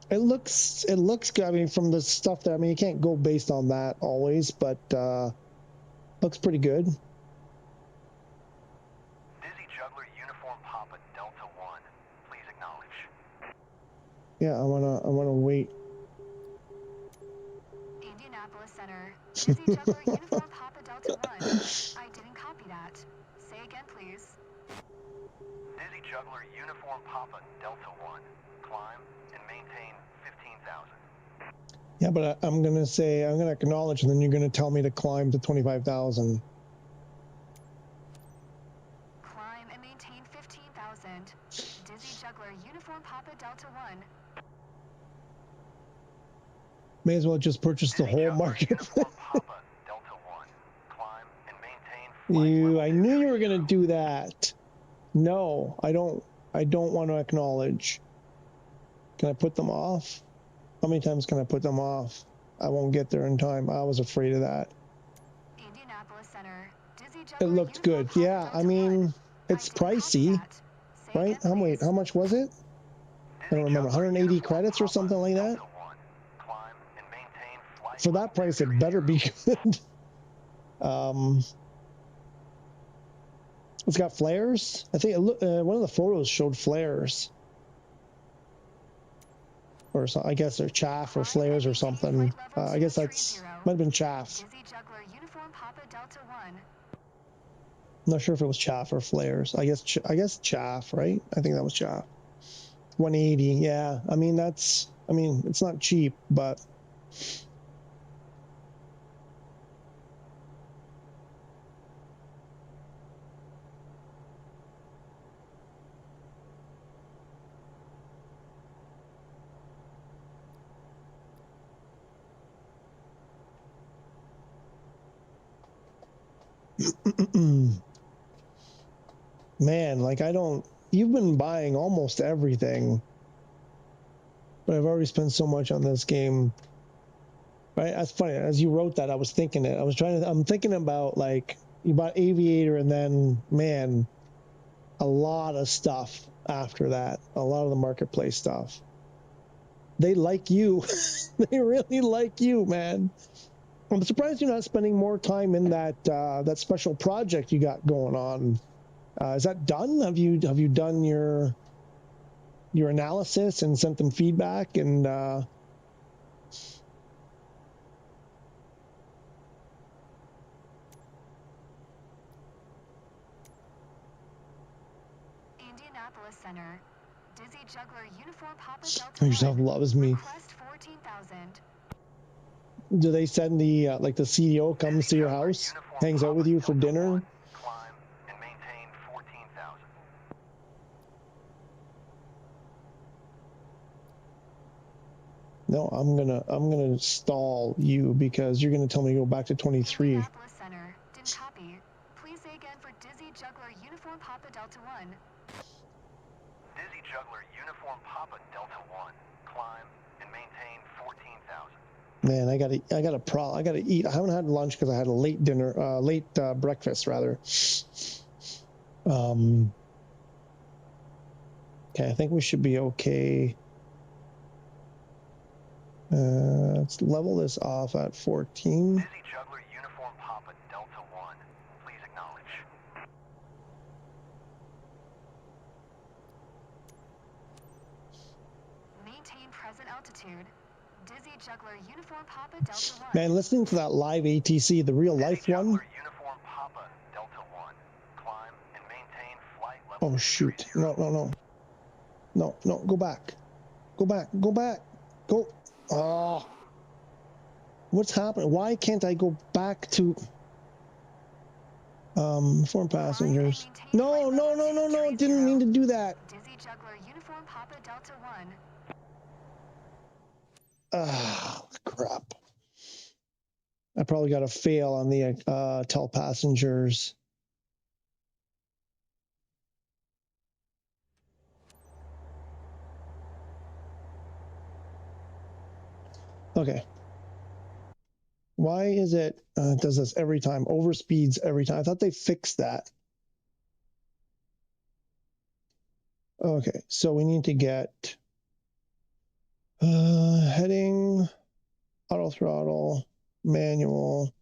It looks good. I mean, from the stuff that, I mean, you can't go based on that always, but looks pretty good. Dizzy Juggler Uniform Papa Delta 1. Please acknowledge. Yeah, I wanna wait. Indianapolis Center. Dizzy Juggler Uniform Papa Delta 1. I didn't copy that. Say again, please. Dizzy Juggler Uniform Papa Delta 1. Climb and maintain 15,000. Yeah, but I'm gonna acknowledge, and then you're gonna tell me to climb to 25,000. Climb and maintain 15,000. Dizzy Juggler Uniform Papa Delta 1. May as well just purchase the whole market. Uniform Papa Delta 1. Climb and maintain flight I knew you were gonna do that. No, I don't want to acknowledge. Can I put them off? How many times can I put them off? I won't get there in time. I was afraid of that. Indianapolis Center. Dizzy It Juggler looked Uniform good. Papa Yeah, Delta I mean, 1. it's I didn't copy pricey, that. Say right? again, please. How much was it? I don't remember. 180 credits or something like that. Climb and maintain flight For that price, it better be good. It's got flares. I think one of the photos showed flares, or so, I guess they're chaff or flares or something. I guess that's might have been chaff. Dizzy Juggler Uniform Papa Delta 1. I'm not sure if it was chaff or flares. I guess chaff, right? I think that was chaff. 180. Yeah. I mean, it's not cheap, but man, like you've been buying almost everything, but I've already spent so much on this game. Right? That's funny. As you wrote that, I was thinking it. I'm thinking about, like, you bought Aviator and then, man, a lot of stuff after that. A lot of the marketplace stuff. They like you. They really like you, man. I'm surprised you're not spending more time in that special project you got going on. Is that done? Have you done your analysis and sent them feedback and Indianapolis Center. Dizzy Juggler Uniform Papa Delta yourself 1. loves me? Request 14,000. Do they send the like the CDO comes to your house, hangs out with you for dinner? Climb and maintain 14,000. No, I'm gonna stall you because you're gonna tell me to go back to 23. Indianapolis Center. Didn't copy. Please say again for Dizzy Juggler Uniform Papa Delta 1. Dizzy Juggler Uniform Papa Delta 1. Climb and maintain 14,000. Man, I gotta eat. I haven't had lunch because I had a late dinner, late breakfast rather. Okay, I think we should be okay. Let's level this off at 14. Dizzy Juggler Uniform Papa Delta 1. Please acknowledge. Maintain present altitude. Dizzy Juggler Uniform Papa Delta 1. Man, listening to that live ATC, the real life Dizzy one. Juggler Uniform Papa Delta 1. Climb and maintain flight level. Oh shoot! No! Go back! Go back! Go! Oh, what's happening? Why can't I go back to foreign passengers? No! Didn't mean to do that. Dizzy Juggler Uniform Papa Delta 1. Ah, crap. I probably got a fail on the tell passengers. Okay. Why is it does this every time? Overspeeds every time. I thought they fixed that. Okay, so we need to get Heading, auto throttle, manual.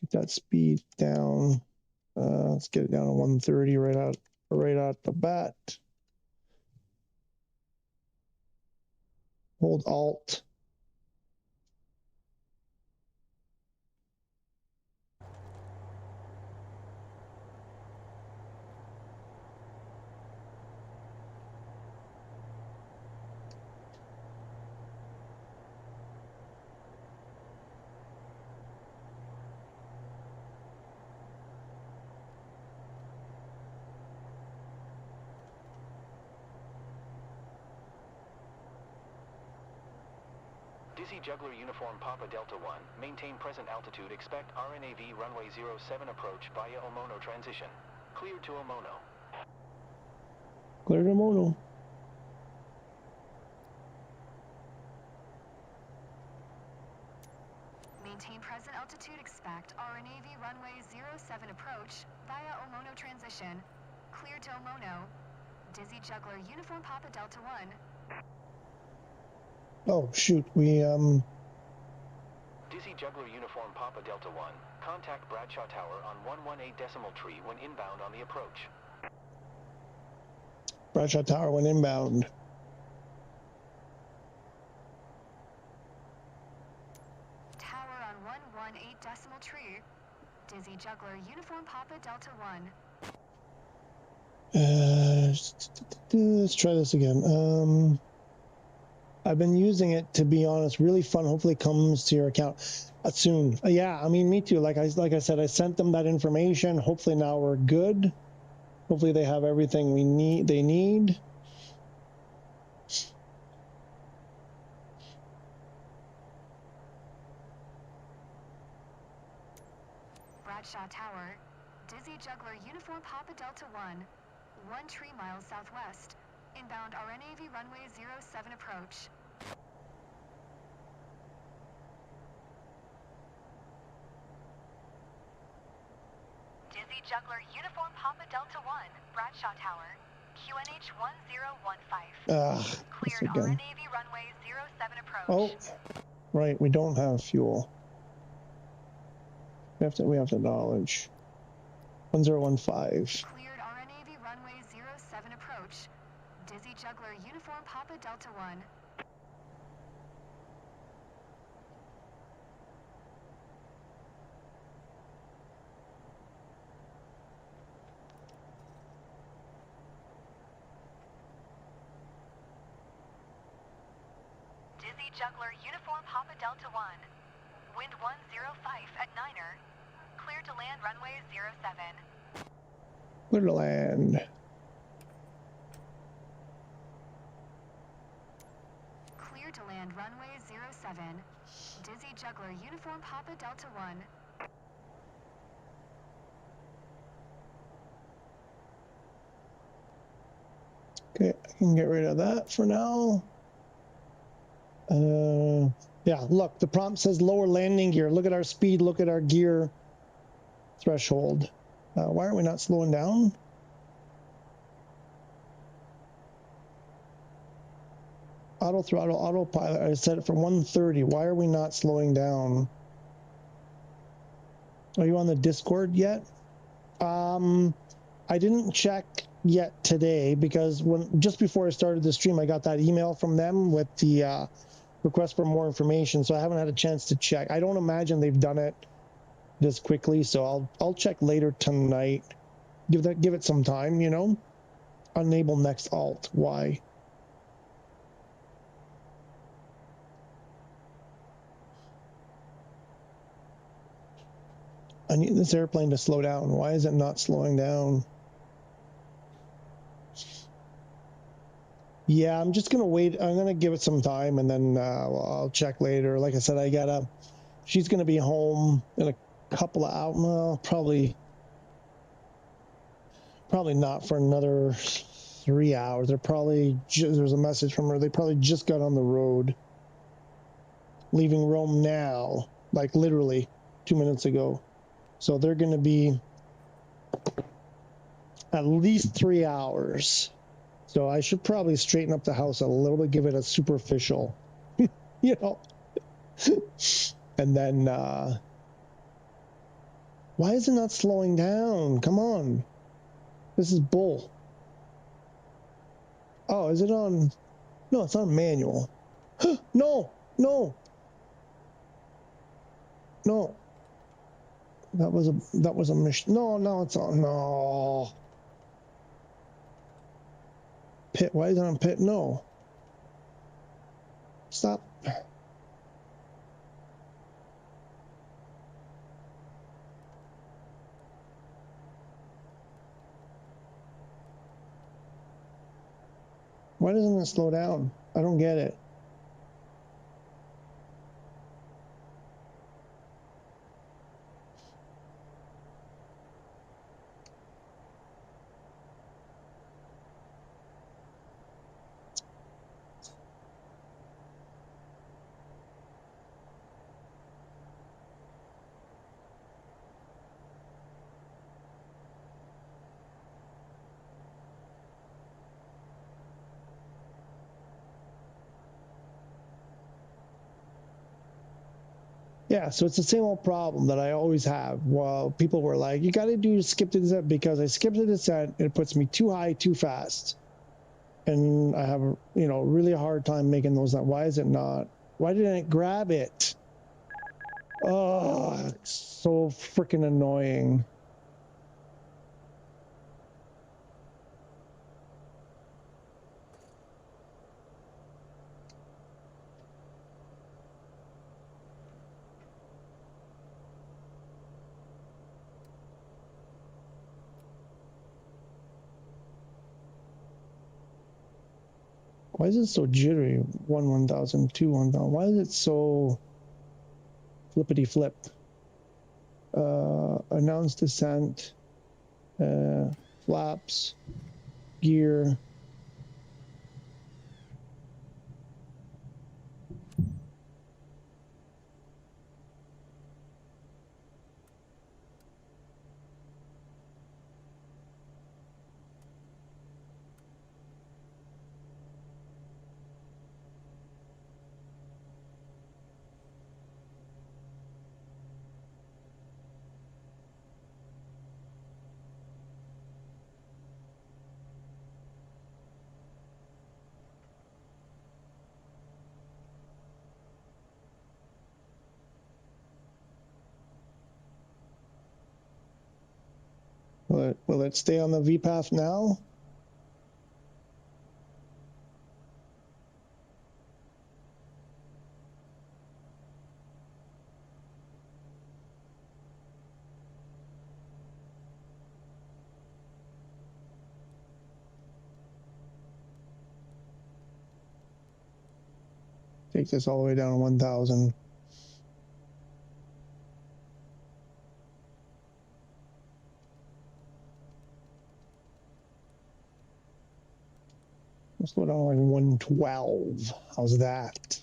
Get that speed down. Let's get it down to 130 right out the bat. Hold Alt. Dizzy Juggler Uniform Papa Delta 1. Maintain present altitude. Expect RNAV runway 07 approach via Omono transition. Cleared to Omono. Clear to Mono. Maintain present altitude. Expect RNAV runway 07 approach via Omono transition. Cleared to Omono. Dizzy Juggler Uniform Papa Delta 1. Oh shoot, we Dizzy Juggler Uniform Papa Delta 1. Contact Bradshaw Tower on 118 decimal tree when inbound on the approach. Bradshaw Tower went inbound. Tower on 118 decimal tree. Dizzy Juggler Uniform Papa Delta 1. Let's try this again. I've been using it, to be honest, really fun. Hopefully it comes to your account soon. Yeah, I mean, me too. Like I said, I sent them that information. Hopefully now we're good. Hopefully they have everything they need. Bradshaw Tower. Dizzy Juggler Uniform Papa Delta 1. 1 tree miles southwest. Inbound RNAV runway 07 approach. Dizzy Juggler Uniform Papa Delta 1, Bradshaw Tower. QNH 1015. Cleared again. RNAV runway 07 approach. Oh, right, we don't have fuel. We have to acknowledge. 1015. Cleared RNAV runway 07 approach. Dizzy Juggler Uniform Papa Delta 1. Dizzy Juggler Uniform Papa Delta 1. Wind 105 at Niner. Clear to land runway 07. Clear to land. Clear to land runway 07. Dizzy Juggler Uniform Papa Delta 1. Okay, I can get rid of that for now. Yeah, look, the prompt says lower landing gear. Look at our speed, look at our gear threshold. Why are we not slowing down? Auto throttle, autopilot, I set it for 130. Why are we not slowing down? Are you on the Discord yet? I didn't check yet today because just before I started the stream, I got that email from them with the request for more information, so I haven't had a chance to check. I don't imagine they've done it this quickly, so I'll check later tonight. Give it some time, you know. Enable next alt. Why? I need this airplane to slow down. Why is it not slowing down? Yeah, I'm just gonna wait. I'm gonna give it some time, and then I'll check later. Like I said, she's gonna be home in a couple of hours. Well, probably not for another 3 hours. There's a message from her. They probably just got on the road, leaving Rome now, like literally 2 minutes ago. So they're gonna be at least 3 hours. So I should probably straighten up the house a little bit, give it a superficial. you know. And then, why is it not slowing down? Come on. This is bull. Oh, is it on? No, it's on manual. No, no, no. That was a mission. No, no, it's on. No. Pit. Why is it on pit? No. Stop. Why doesn't it slow down? I don't get it. Yeah, so it's the same old problem that I always have. Well, people were like, you got to do skip the descent because I skipped the descent. It puts me too high, too fast. And I have, really a hard time making those. Why is it not? Why didn't it grab it? Oh, it's so freaking annoying. Why is it so jittery? 1,000, 2, 1,000. Why is it so flippity flip? Announce descent, flaps, gear. Will it stay on the V path now? Take this all the way down to 1,000. Let's go down to like 112. How's that?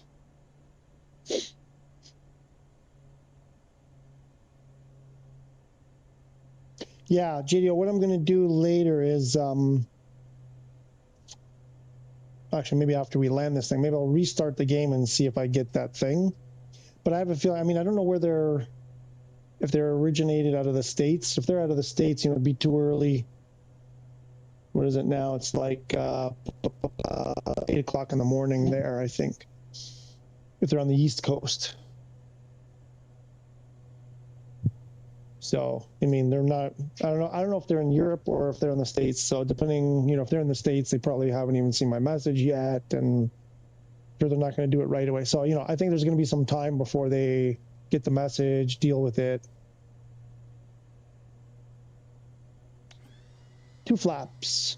Yeah, JDO, what I'm going to do later is, actually, maybe after we land this thing, maybe I'll restart the game and see if I get that thing. But I have a feeling, I mean, I don't know where if they're originated out of the States. If they're out of the States, it'd be too early. What is it now? It's like 8 o'clock in the morning there, I think, if they're on the East Coast. So, I mean, they're not, I don't know if they're in Europe or if they're in the States. So depending, if they're in the States, they probably haven't even seen my message yet. And sure, they're not going to do it right away. So, I think there's going to be some time before they get the message, deal with it. 2 flaps.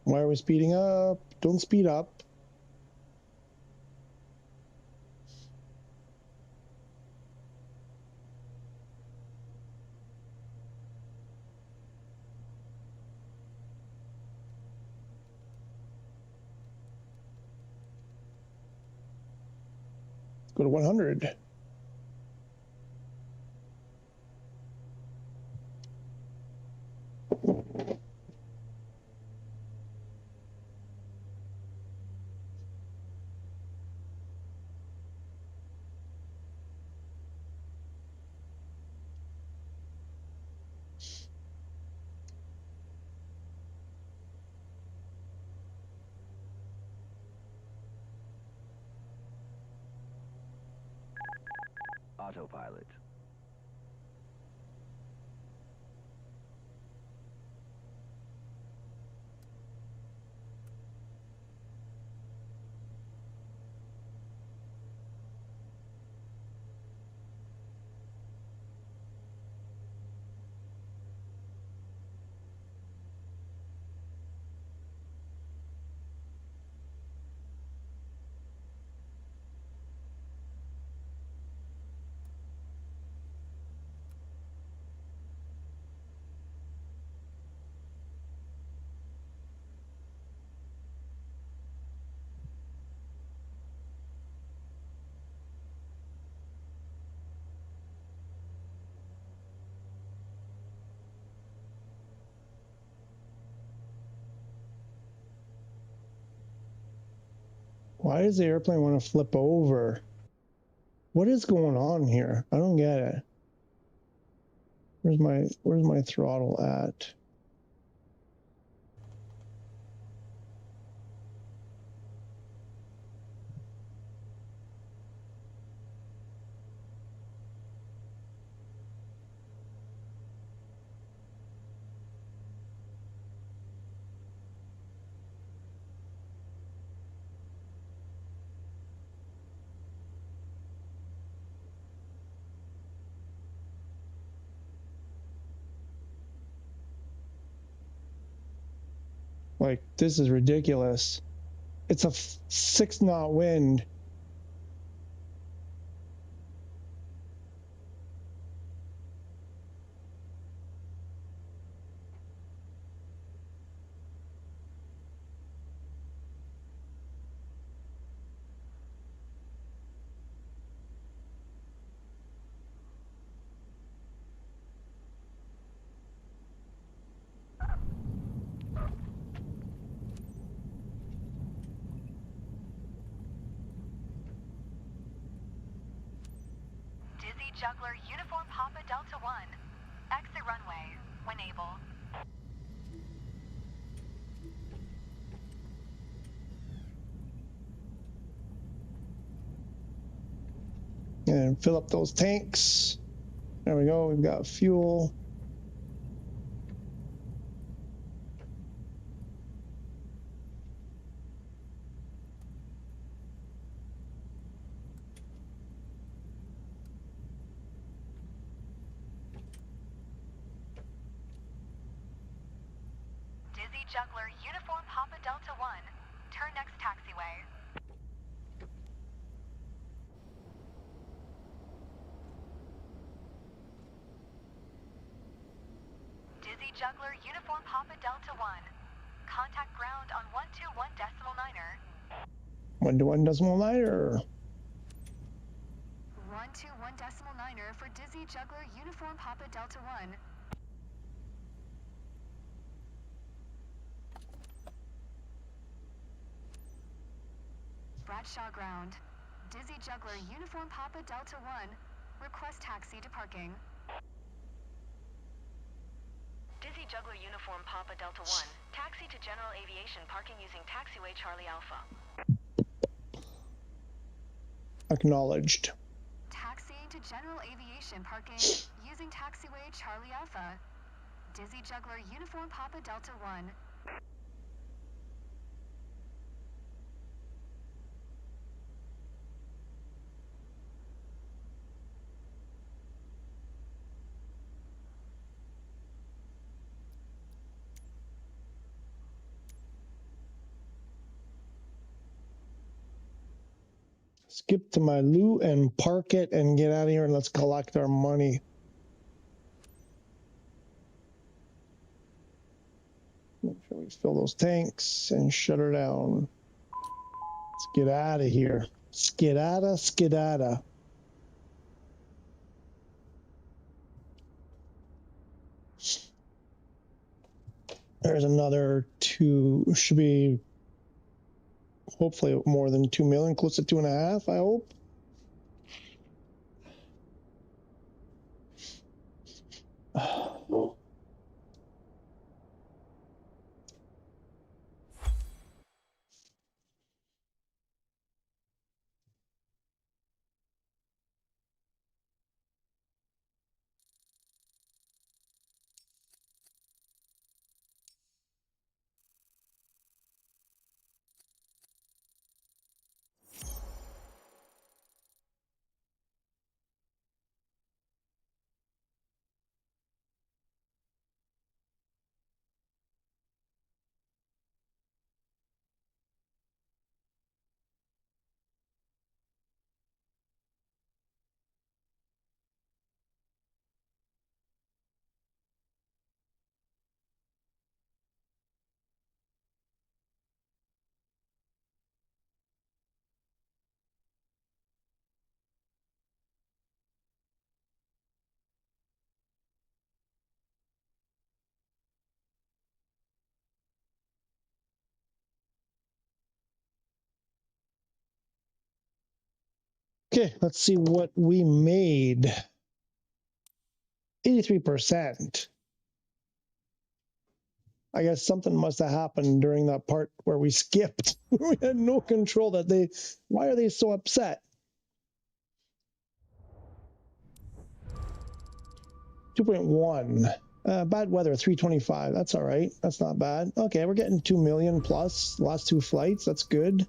Why are we speeding up? Don't speed up. Go to 100. Autopilot. Why does the airplane want to flip over? What is going on here? I don't get it. Where's my throttle at? Like, this is ridiculous. It's a 6-knot wind. Dizzy Juggler Uniform Papa Delta 1. Exit runway, when able. And fill up those tanks. There we go. We've got fuel. Dizzy Juggler Uniform Papa Delta 1. Turn next taxiway. Dizzy Juggler Uniform Papa Delta 1. Contact ground on 121.9er. 121.9er. 121.9er for Dizzy Juggler Uniform Papa Delta 1. Bradshaw ground. Dizzy Juggler Uniform Papa Delta 1. Request taxi to parking. Dizzy Juggler Uniform Papa Delta 1. Taxi to General Aviation parking using taxiway Charlie Alpha. Acknowledged. Taxiing to General Aviation parking using taxiway Charlie Alpha. Dizzy Juggler Uniform Papa Delta 1. Skip to my loot and park it and get out of here and let's collect our money. Make sure we fill those tanks and shut her down. Let's get out of here. Skidada, skidada. There's another two, should be hopefully more than 2 million, close to 2.5, I hope. Okay, let's see what we made. 83%. I guess something must have happened during that part where we skipped. We had no control that they, why are they so upset? 2.1. Bad weather, 325. That's all right. That's not bad. Okay, we're getting 2 million plus last two flights. That's good.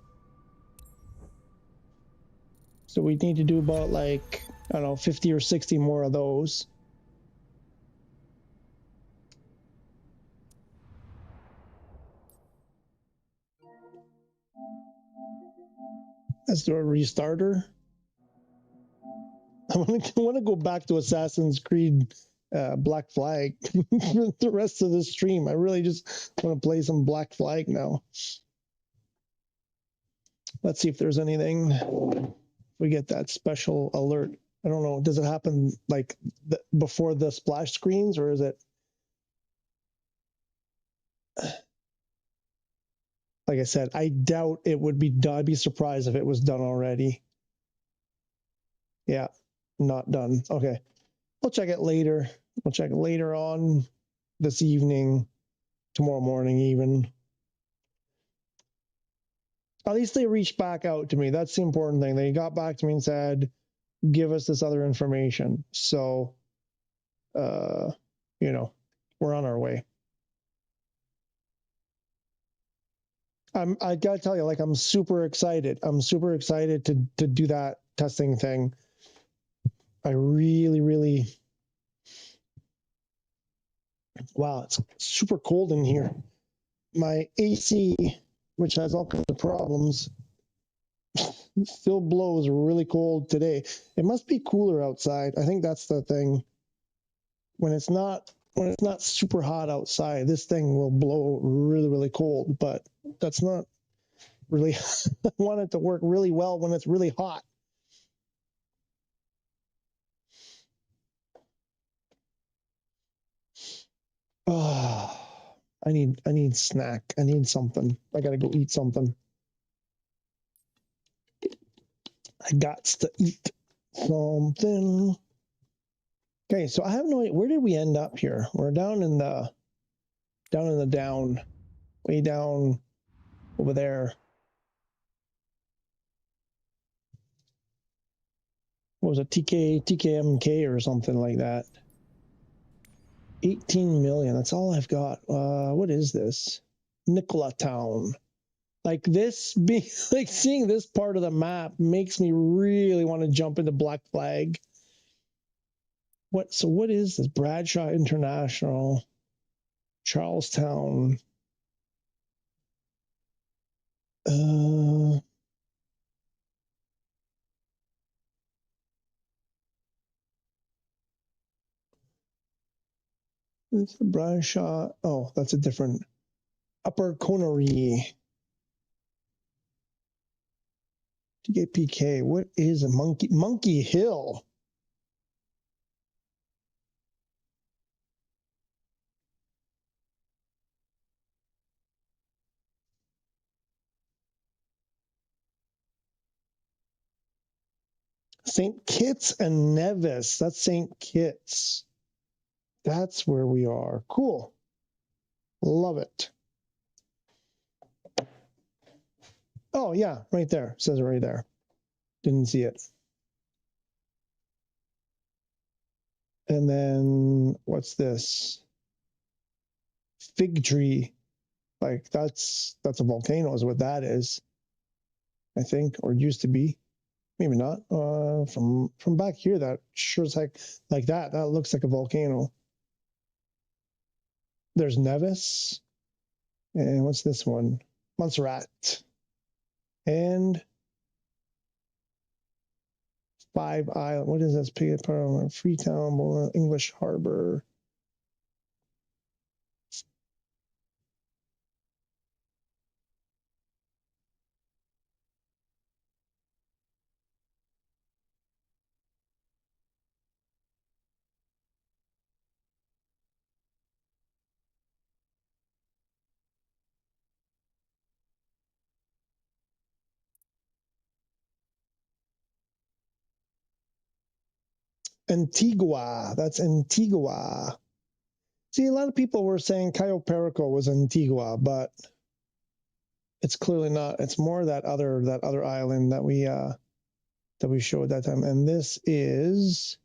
So we need to do about like, I don't know, 50 or 60 more of those. Let's do a restarter. I want to go back to Assassin's Creed Black Flag for the rest of the stream. I really just want to play some Black Flag now. Let's see if there's anything. We get that special alert. I don't know. Does it happen like before the splash screens, or is it? Like I said, I doubt it would be done. I'd be surprised if it was done already. Yeah, not done. Okay. We'll check it later. We'll check it later on this evening, tomorrow morning even. At least they reached back out to me. That's the important thing. They got back to me and said, give us this other information. So, you know, we're on our way. I gotta tell you, like, I'm super excited. I'm super excited to do that testing thing. I really, wow, it's super cold in here. My AC, which has all kinds of problems, still blows really cold today. It must be cooler outside. I think that's the thing. When it's not super hot outside, this thing will blow really cold, but that's not really I want it to work really well when it's really hot. Oh, I need snack. I need something. I gotta go eat something. I got to eat something. Okay, so I have no idea. Where did we end up here? We're down in the way down over there. What was it, TKMK or something like that? 18 million. That's all I've got. What is this? Nicola Town. Like this, like seeing this part of the map makes me really want to jump into Black Flag. So what is this? Bradshaw International, Charlestown. It's Bradshaw. Oh, that's a different. Upper Connery. TKPK. What is a Monkey Hill? St. Kitts and Nevis. That's St. Kitts. That's where we are. Cool. Love it. Oh, yeah, right there. It says it right there. Didn't see it. And then what's this? Fig tree. Like that's a volcano is what that is. I think, or used to be. Maybe not. From back here, that sure as heck like that. That looks like a volcano. There's Nevis. And what's this one? Montserrat. And Five Island. What is this? Freetown, English Harbor. Antigua. That's Antigua. See, a lot of people were saying Cayo Perico was Antigua, but it's clearly not. It's more that other island that we showed that time. And this is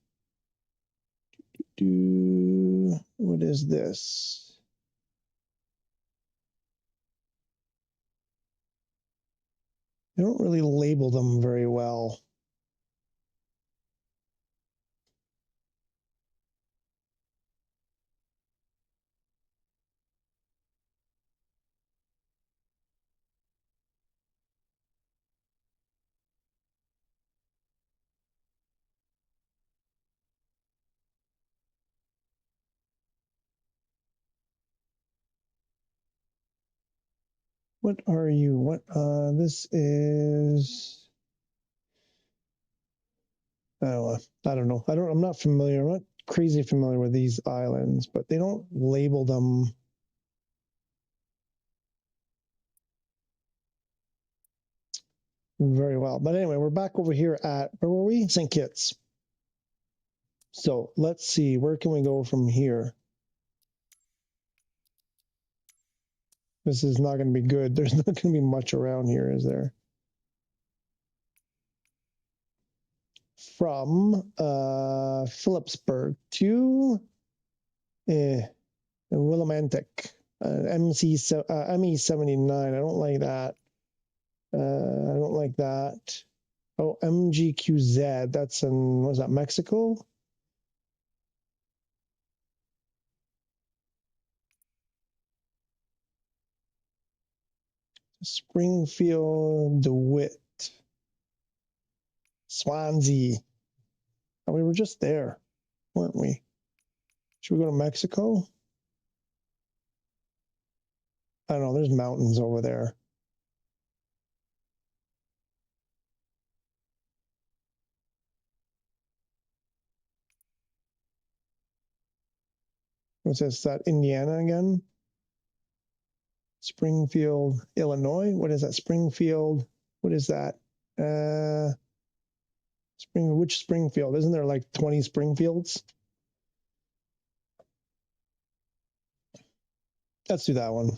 what is this? They don't really label them very well. What are you? What this is I don't know. I'm not familiar. I'm not crazy familiar with these islands, but they don't label them very well. But anyway, we're back over here at, where were we? St. Kitts. So let's see, where can we go from here? This is not going to be good. There's not going to be much around here, is there? From Phillipsburg to Willimantic, ME79. I don't like that. I don't like that. Oh, MGQZ. That's in, what is that, Mexico? Springfield, DeWitt, Swansea. Oh, we were just there, weren't we? Should we go to Mexico? I don't know. There's mountains over there. What's this? That Indiana again? Springfield, Illinois. What is that? Springfield. What is that? Which Springfield? Isn't there like 20 Springfields? Let's do that one.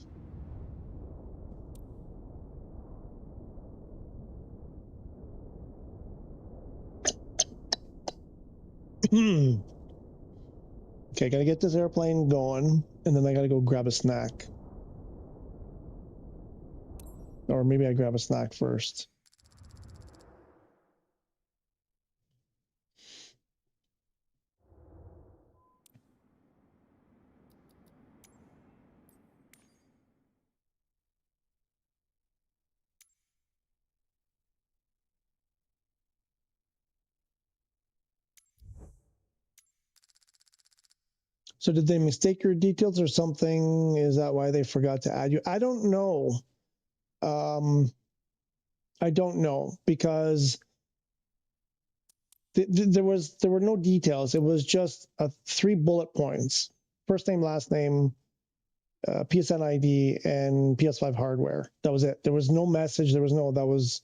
Okay, gotta get this airplane going, and then I gotta go grab a snack. Or maybe I grab a snack first. So did they mistake your details or something? Is that why they forgot to add you? I don't know. I don't know, because there were no details. It was just 3 bullet points: first name, last name, PSN ID, and PS5 hardware. That was it. There was no message. There was no. That was.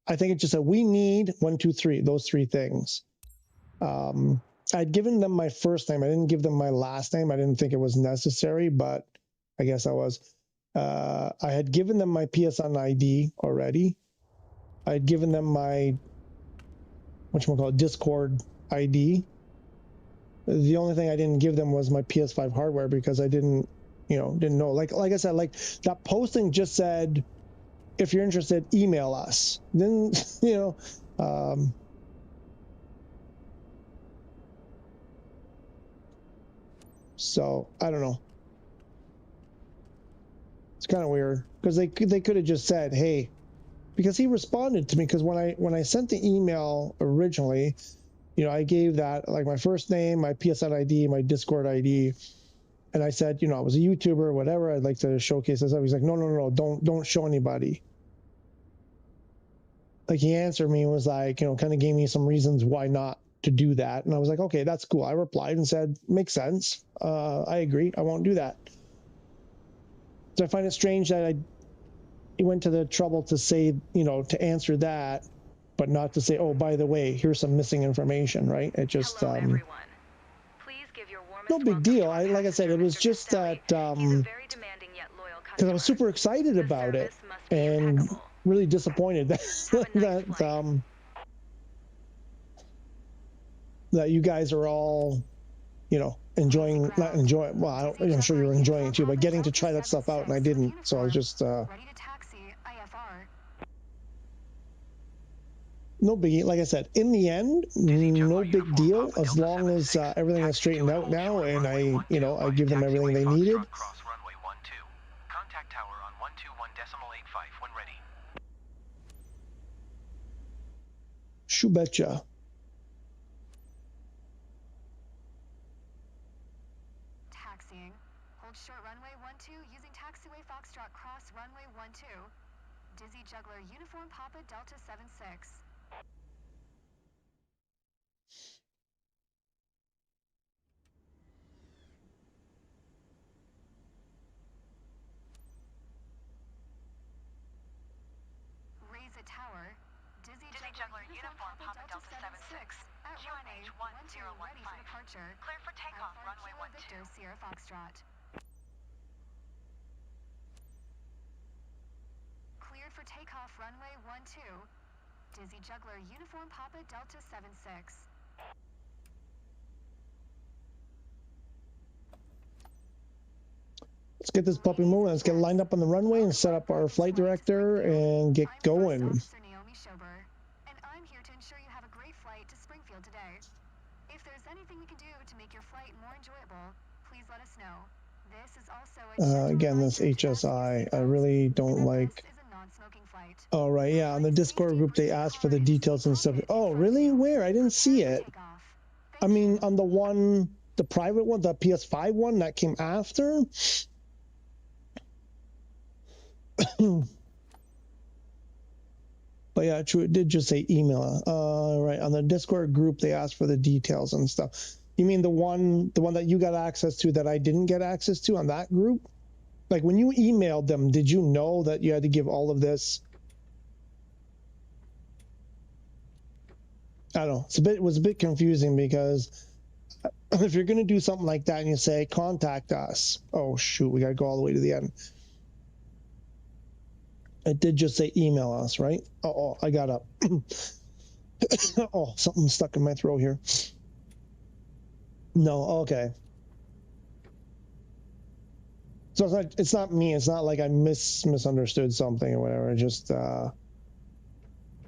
I think it just said we need 1, 2, 3. Those 3 things. I'd given them my first name. I didn't give them my last name. I didn't think it was necessary, but I guess I was. I had given them my PSN ID already. I'd given them my Discord ID. The only thing I didn't give them was my PS5 hardware, because I didn't know. Like I said, like that posting just said, if you're interested, email us. Then so I don't know. It's kind of weird, because they could have just said, hey, because he responded to me, because when I sent the email originally, I gave that, like, my first name, my PSN ID, my Discord ID, and I said, I was a YouTuber, whatever, I'd like to showcase this. He's like, no, don't show anybody. Like, he answered me and was like, kind of gave me some reasons why not to do that, and I was like, okay, that's cool. I replied and said, makes sense. I agree. I won't do that. So I find it strange that he went to the trouble to say, to answer that, but not to say, oh, by the way, here's some missing information, right? It just, Hello, everyone. Please give your warmest no big welcome deal. to our Like I said, it passenger, was Mr. just Castelli. that, He's a very demanding yet loyal because I was customer. super excited The about it, service must be and impeccable. really disappointed that Have a nice flight. that you guys are all, enjoying, not enjoying. Well, I'm sure you're enjoying it too, but getting to try that stuff out, and I didn't. So I was just, Ready to taxi, IFR. no biggie. Like I said, in the end, no big deal, as long as everything is straightened out now, and I give them everything they needed. Cross runway 12. Contact tower on 121.85 when ready. Shoo betcha. Taxiing. Hold short runway 12 using taxiway Foxtrot cross runway 12. Dizzy Juggler Uniform Papa Delta 76. Raise a tower. Dizzy Juggler Uniform Papa Delta 76. At QNH runway 12 ready for 1015. departure. Clear for takeoff, Alpha runway Kilo 12. Victor Sierra Foxtrot. Cleared for takeoff runway 12. Dizzy Juggler Uniform Papa Delta 76. Let's get this puppy moving. Let's get lined up on the runway and set up our flight director and get going. I'm First Officer Naomi Schober, and I'm here to ensure you have a great flight to Springfield today. If there's anything we can do to make your flight more enjoyable, please let us know. This is also a Again, this HSI, I really don't like. This is a non-smoking flight. Oh, right, yeah, on the Discord group, they asked for the details and stuff. Oh, really? Where? I didn't see it. I mean, on the one, the private one, the PS5 one that came after. But yeah, true, it did just say email. Right, on the Discord group, they asked for the details and stuff. You mean the one that you got access to that I didn't get access to on that group? Like, when you emailed them, did you know that you had to give all of this? I don't know. It was a bit confusing, because if you're going to do something like that and you say, contact us. Oh, shoot, we got to go all the way to the end. It did just say email us, right? Oh, I got up. Oh, something stuck in my throat here. No, okay. So it's not me. It's not like I misunderstood something or whatever. Just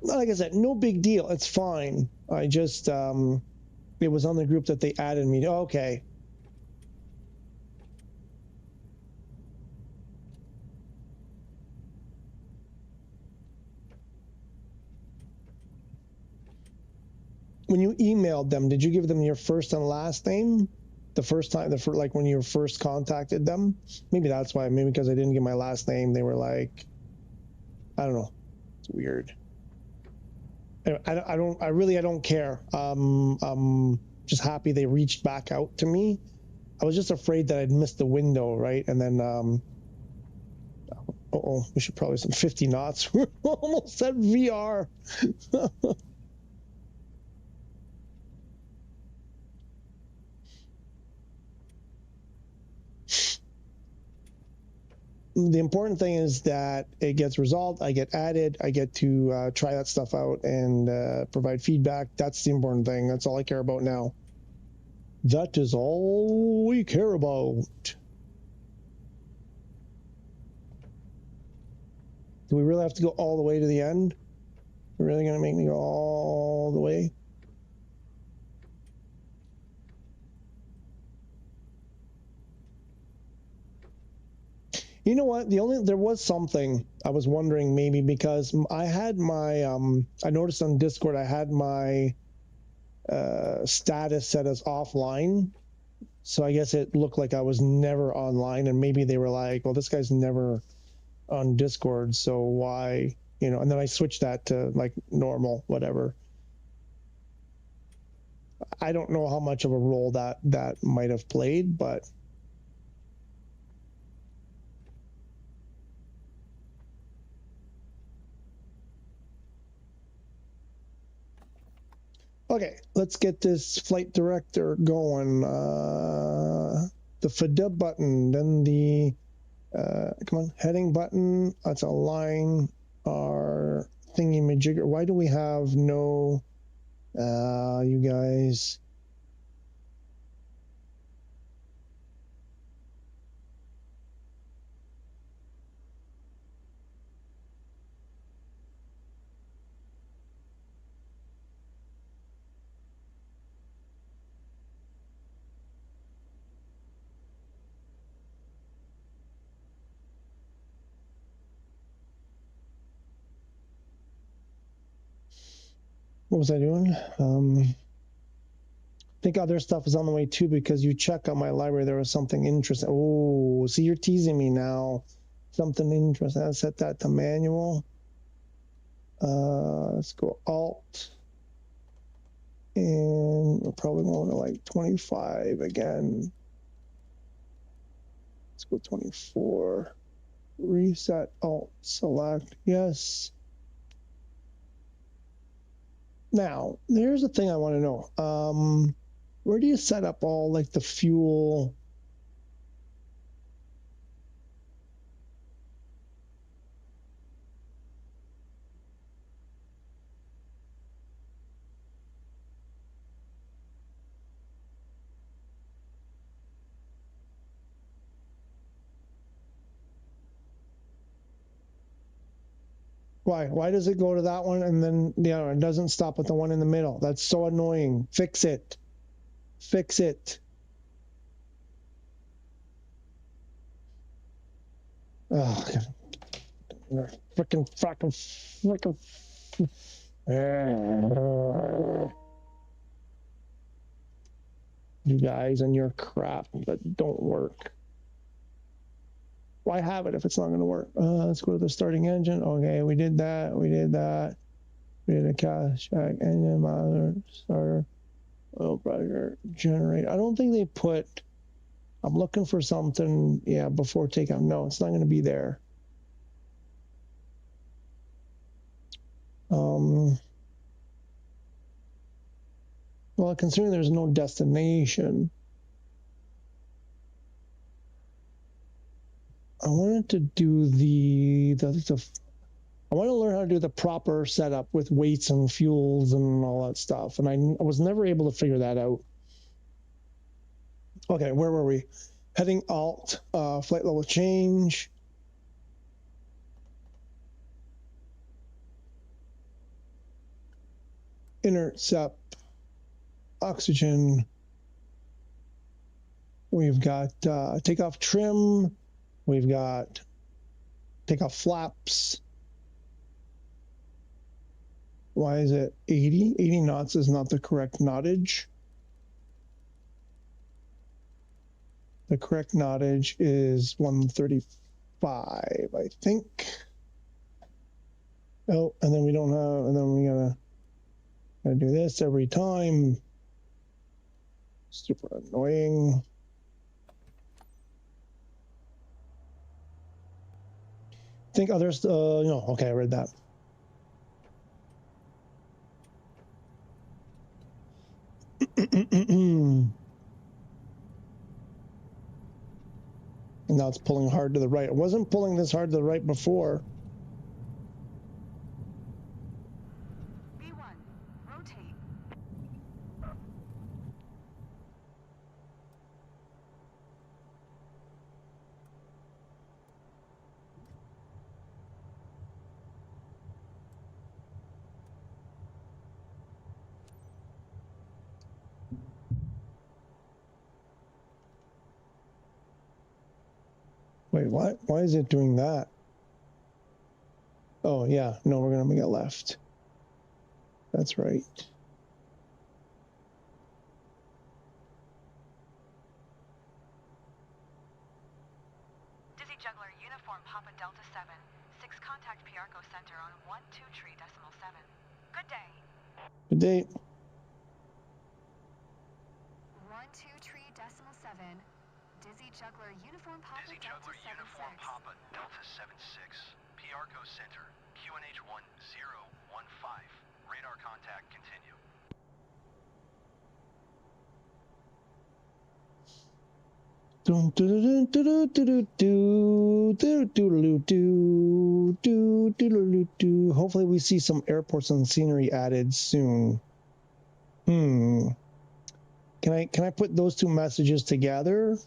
like I said, no big deal. It's fine. I just it was on the group that they added me to. Okay. When you emailed them, did you give them your first and last name? The first time, like when you first contacted them? Maybe that's why. Maybe because I didn't give my last name, they were like, I don't know. It's weird. I really don't care. Just happy they reached back out to me. I was just afraid that I'd missed the window, right? And then, we should probably some 50 knots. We're almost at VR. The important thing is that it gets resolved. I get added. I get to try that stuff out and provide feedback. That's the important thing. That's all I care about now. That is all we care about. Do we really have to go all the way to the end? You're really going to make me go all the way? You know what? There was something I was wondering, maybe because I had my I noticed on Discord I had my status set as offline, so I guess it looked like I was never online, and maybe they were like, well, this guy's never on Discord, so why, you know? And then I switched that to like normal, whatever. I don't know how much of a role that might have played, but okay, let's get this flight director going. The FDUB button, then the come on, heading button. Let's align our thingy majigger. Why do we have no you guys? What was I doing? I think other stuff is on the way too, because you check on my library, there was something interesting. Oh, see, you're teasing me now. Something interesting. I set that to manual. Let's go Alt. And we're probably going to like 25 again. Let's go 24. Reset, Alt, select. Yes. Now, there's a thing I want to know. Where do you set up all like the fuel? Why? Why does it go to that one and then the other one? It doesn't stop at the one in the middle. That's so annoying. Fix it. Fix it. Oh, freaking. You guys and your crap that don't work. Why have it if it's not going to work? Let's go to the starting engine. Okay, we did that. We did that. We did a cash check, engine monitor, starter, oil pressure, generate. I don't think they put. I'm looking for something. Yeah, before takeoff. No, it's not going to be there. Well, considering there's no destination, I wanted to do I want to learn how to do the proper setup with weights and fuels and all that stuff, and I was never able to figure that out. Okay, where were we? Heading Alt, flight level change. Intercept, oxygen. We've got takeoff trim. We've got takeoff flaps. Why is it 80? 80 knots is not the correct knottage. The correct knottage is 135, I think. Oh, and then we don't have, and then we gotta do this every time. Super annoying. Think others, no, okay, I read that. And now it's pulling hard to the right. It wasn't pulling this hard to the right before. B1, rotate. Wait, what? Why is it doing that? Oh, yeah. No, we're going to make it left. That's right. Dizzy Juggler, Uniform Papa Delta 7. 6 contact Piarco Center on 123.7. Good day. Good day. 123.7. Dizzy Juggler, Uniform Papa Dizzy Delta Juggler 76. Uniform Papa Delta 76. Piarco Center. QNH 1015. Radar contact continue. Hopefully we see some airports and scenery added soon. Can I put those two messages together?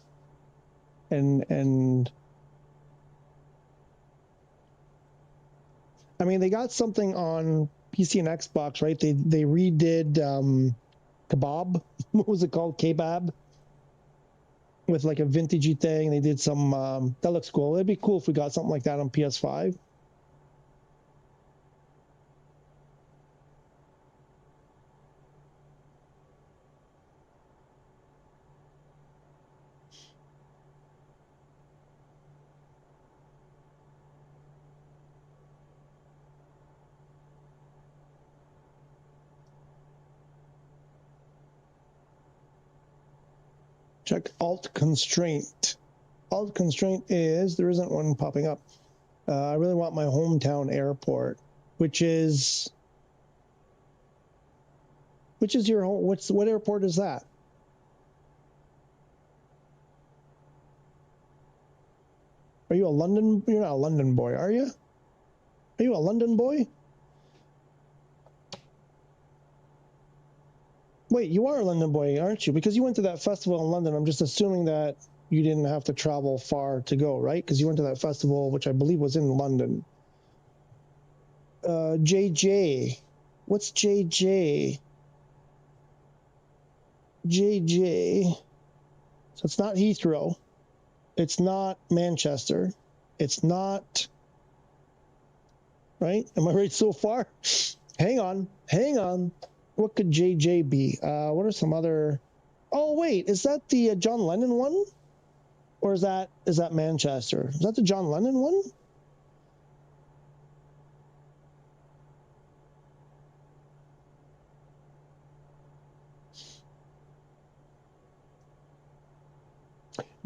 And I mean, they got something on PC and Xbox, right? They redid Kebab. What was it called? Kebab? With like a vintagey thing. They did some that looks cool. It'd be cool if we got something like that on PS5. Check Alt Constraint. Alt Constraint is, there isn't one popping up. I really want my hometown airport, which is your home, what airport is that? Are you a London? You're not a London boy, are you? Are you a London boy? Wait, you are a London boy, aren't you? Because you went to that festival in London. I'm just assuming that you didn't have to travel far to go, right? Because you went to that festival, which I believe was in London. JJ. What's JJ? JJ. So it's not Heathrow. It's not Manchester. It's not... Right? Am I right so far? Hang on. What could JJ be? What are some other... Oh, wait. Is that the John Lennon one? Or is that Manchester? Is that the John Lennon one?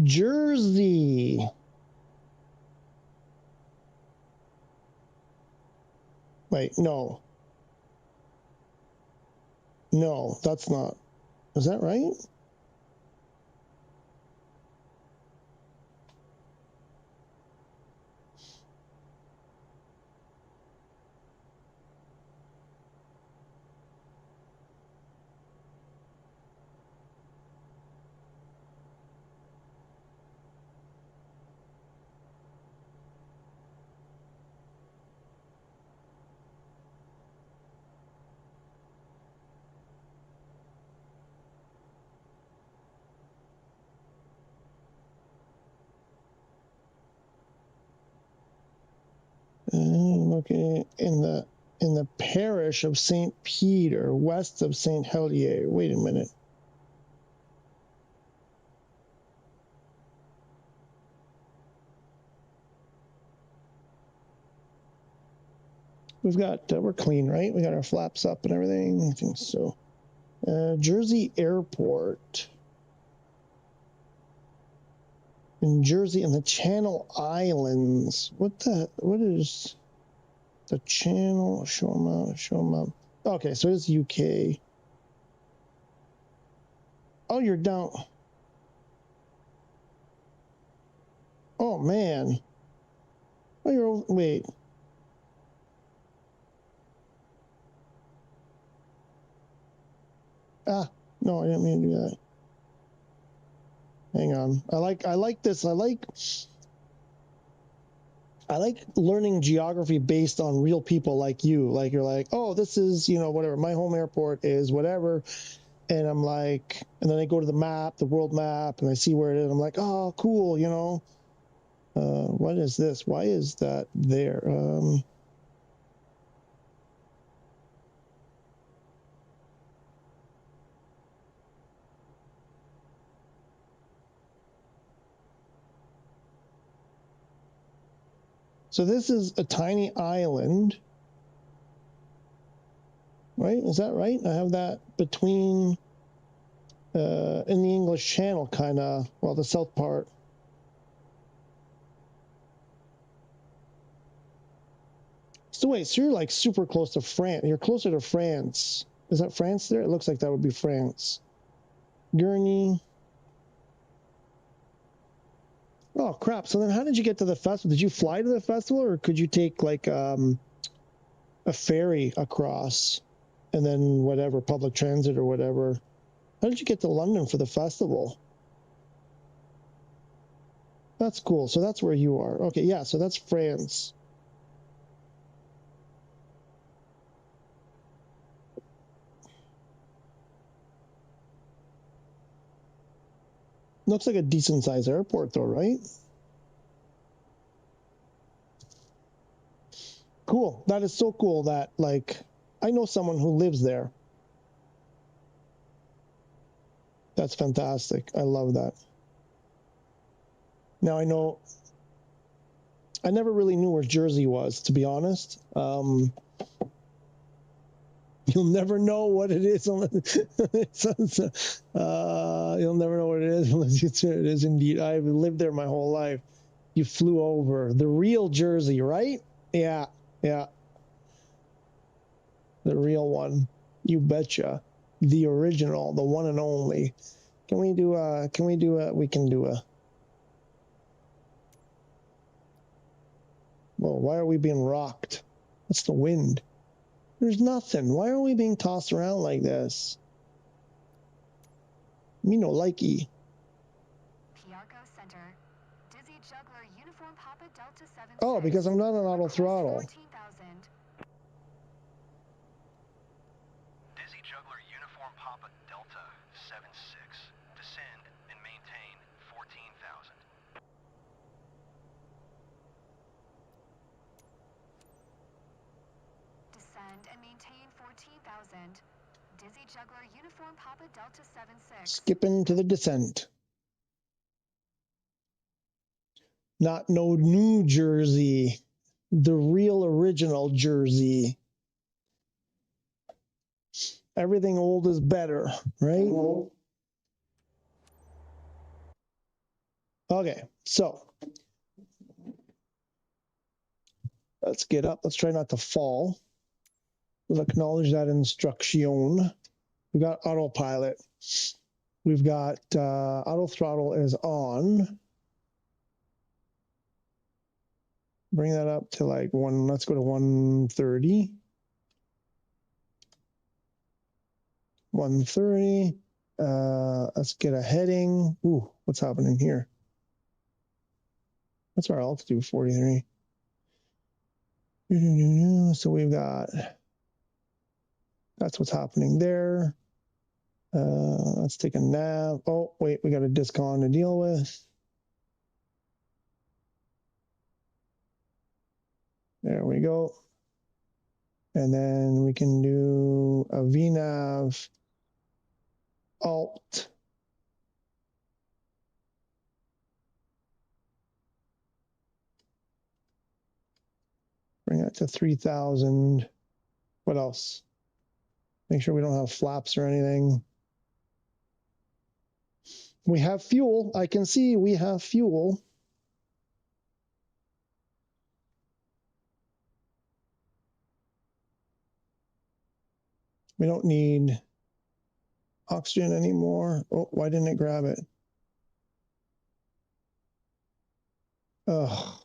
Jersey. Wait, no. No, that's not. Is that right? Okay, in the parish of St. Peter, west of St. Helier. Wait a minute. We've got, we're clean, right? We got our flaps up and everything. I think so. Jersey Airport. In Jersey and the Channel Islands. What is the channel? Show them out. Okay, so it's UK. Oh, you're down. Oh, man. Oh, you're over, wait. Ah, no, I didn't mean to do that. Hang on. I like this. I like learning geography based on real people like you. Like you're like, oh, this is, you know, whatever. My home airport is whatever. And I'm like, and then I go to the map, the world map, and I see where it is. I'm like, oh, cool, you know. What is this? Why is that there? So this is a tiny island, right? Is that right? I have that between, in the English Channel, kind of, well, the south part. So wait, so you're like super close to France. You're closer to France. Is that France there? It looks like that would be France. Gurney. Oh, crap. So then how did you get to the festival? Did you fly to the festival, or could you take like a ferry across and then whatever, public transit or whatever? How did you get to London for the festival? That's cool. So that's where you are. Okay, yeah, so that's France. Looks like a decent sized airport though, right? Cool. That is so cool that, like, I know someone who lives there. That's fantastic. I love that. Now I know, I never really knew where Jersey was, to be honest. You'll never know what it is. You'll never know what it is unless you say it is indeed. I've lived there my whole life. You flew over. The real Jersey, right? Yeah, yeah. The real one. You betcha. The original, the one and only. We can do a, well, why are we being rocked? What's the wind? There's nothing. Why are we being tossed around like this? Me no likey. Piarco Center. Dizzy Juggler Uniform Papa Delta 76. Oh, because I'm not on auto throttle. 14,000. Dizzy Juggler Uniform Papa Delta 76. Descend and maintain 14,000. Descend and maintain 14,000. Dizzy Juggler Uniform Papa Delta 76. Skipping to the descent. Not no New Jersey. The real original Jersey. Everything old is better, right? Okay, so let's get up. Let's try not to fall. We'll acknowledge that instruction. We got autopilot. We've got auto throttle is on. Bring that up to like one. Let's go to 130. 130. Let's get a heading. Ooh, what's happening here? What's our altitude? 43. So we've got, that's what's happening there. Let's take a nav. Oh, wait, we got a discon to deal with. There we go. And then we can do a VNav alt. Bring that that to 3,000. What else? Make sure we don't have flaps or anything. We have fuel. I can see we have fuel. We don't need oxygen anymore. Oh, why didn't it grab it? Ugh.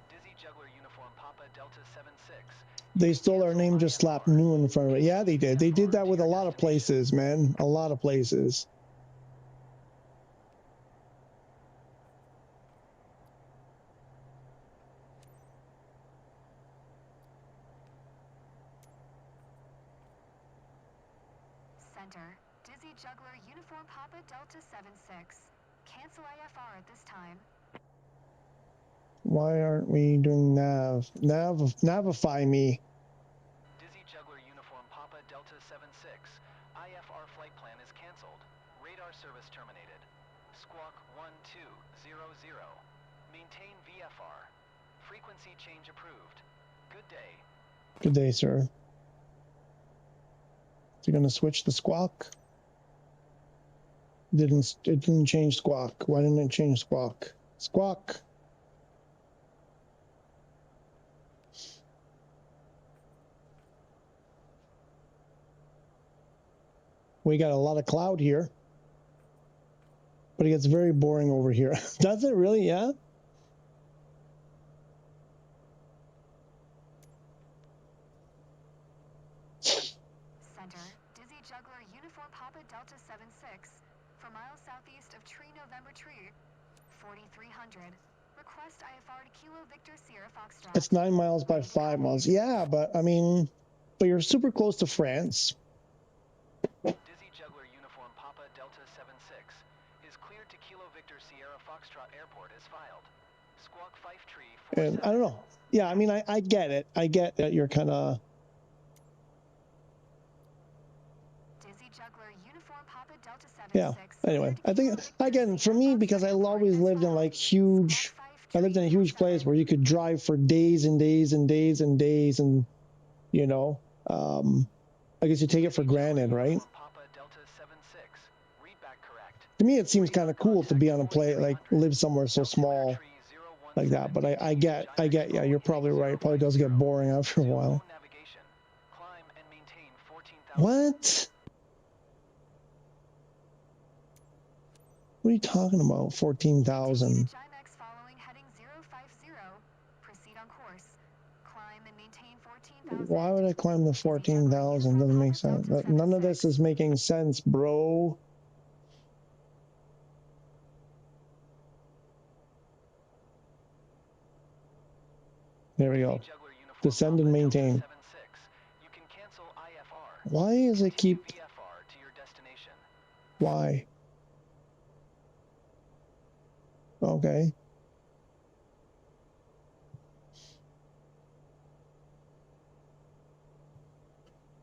Dizzy Juggler Uniform Papa Delta 76. They stole our name, just slapped new in front of it. Yeah, they did. They did that with a lot of places, man. A lot of places. Center, Dizzy Juggler Uniform Papa Delta 76. Cancel IFR at this time. Why aren't we doing nav? Navify me. Dizzy Juggler Uniform Papa Delta 76. IFR flight plan is canceled. Radar service terminated. Squawk 1200. Maintain VFR. Frequency change approved. Good day. Good day, sir. Is he gonna switch the squawk? It didn't change squawk. Why didn't it change squawk? Squawk. We got a lot of cloud here, but it gets very boring over here. Does it really? Yeah. Center, Dizzy Juggler Uniform Papa Delta 76. For miles southeast of Tree November Tree. 4300. Request IFR to Kilo Victor Sierra Foxtrot. It's 9 miles by 5 miles. Yeah, but I mean, but you're super close to France. Dizzy Juggler Uniform Papa Delta 76 is cleared to Kilo Victor Sierra Foxtrot Airport as filed. Squawk 5 Tree 47. And I don't know. Yeah, I mean, I get it. I get that you're kind of. Dizzy Juggler Uniform Papa Delta 76. Yeah. Anyway, I think again for me, because I always lived in like huge. I lived in a huge place where you could drive for days and days and days and days, and you know, I guess you take it for granted, right? Papa Delta 76. Read back correct. To me, it seems kind of cool to be on a plane, like live somewhere so small like that. But I get, yeah, you're probably right. It probably does get boring after a while. Navigation. Climb and maintain 14,000. What? What are you talking about? 14,000. Jimex following heading 050. Proceed on course. Climb and maintain 14,000. Why would I climb the 14,000? Doesn't make sense. None of this is making sense, bro. There we go. Descend and maintain. You can cancel IFR. Why is it keep... VFR to your destination. Why? Okay.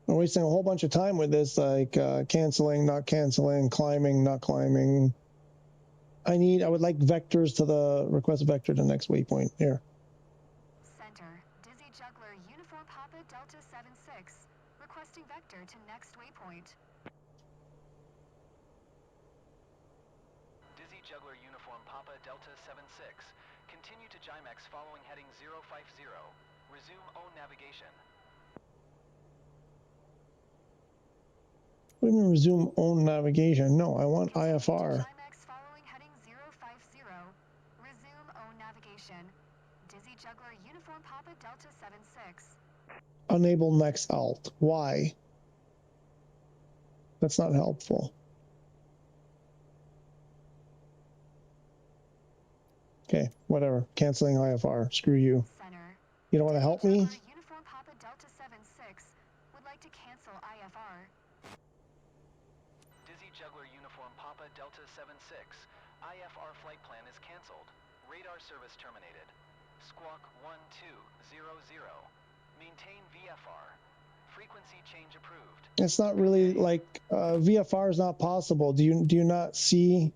I'm wasting a whole bunch of time with this, like canceling, not canceling, climbing, not climbing. I would like vectors to the request vector to next waypoint here. Center, Dizzy Juggler Uniform Papa Delta 76. Requesting vector to next waypoint. Dizzy Juggler Uniform Papa Delta 76. Continue to Jimex following heading 050. Resume own navigation. What do you mean resume own navigation? No, I want IFR. Jimex following heading 050. Resume own navigation. Dizzy Juggler Uniform Papa Delta 76. Enable next alt. Why? That's not helpful. Okay, whatever. Canceling IFR. Screw you. Center. You don't want to help me? Uniform Papa Delta 76 would like to cancel IFR. Dizzy Juggler Uniform Papa Delta 76. IFR flight plan is canceled. Radar service terminated. Squawk 1200. Maintain VFR. Frequency change approved. It's not really like VFR is not possible. Do you not see?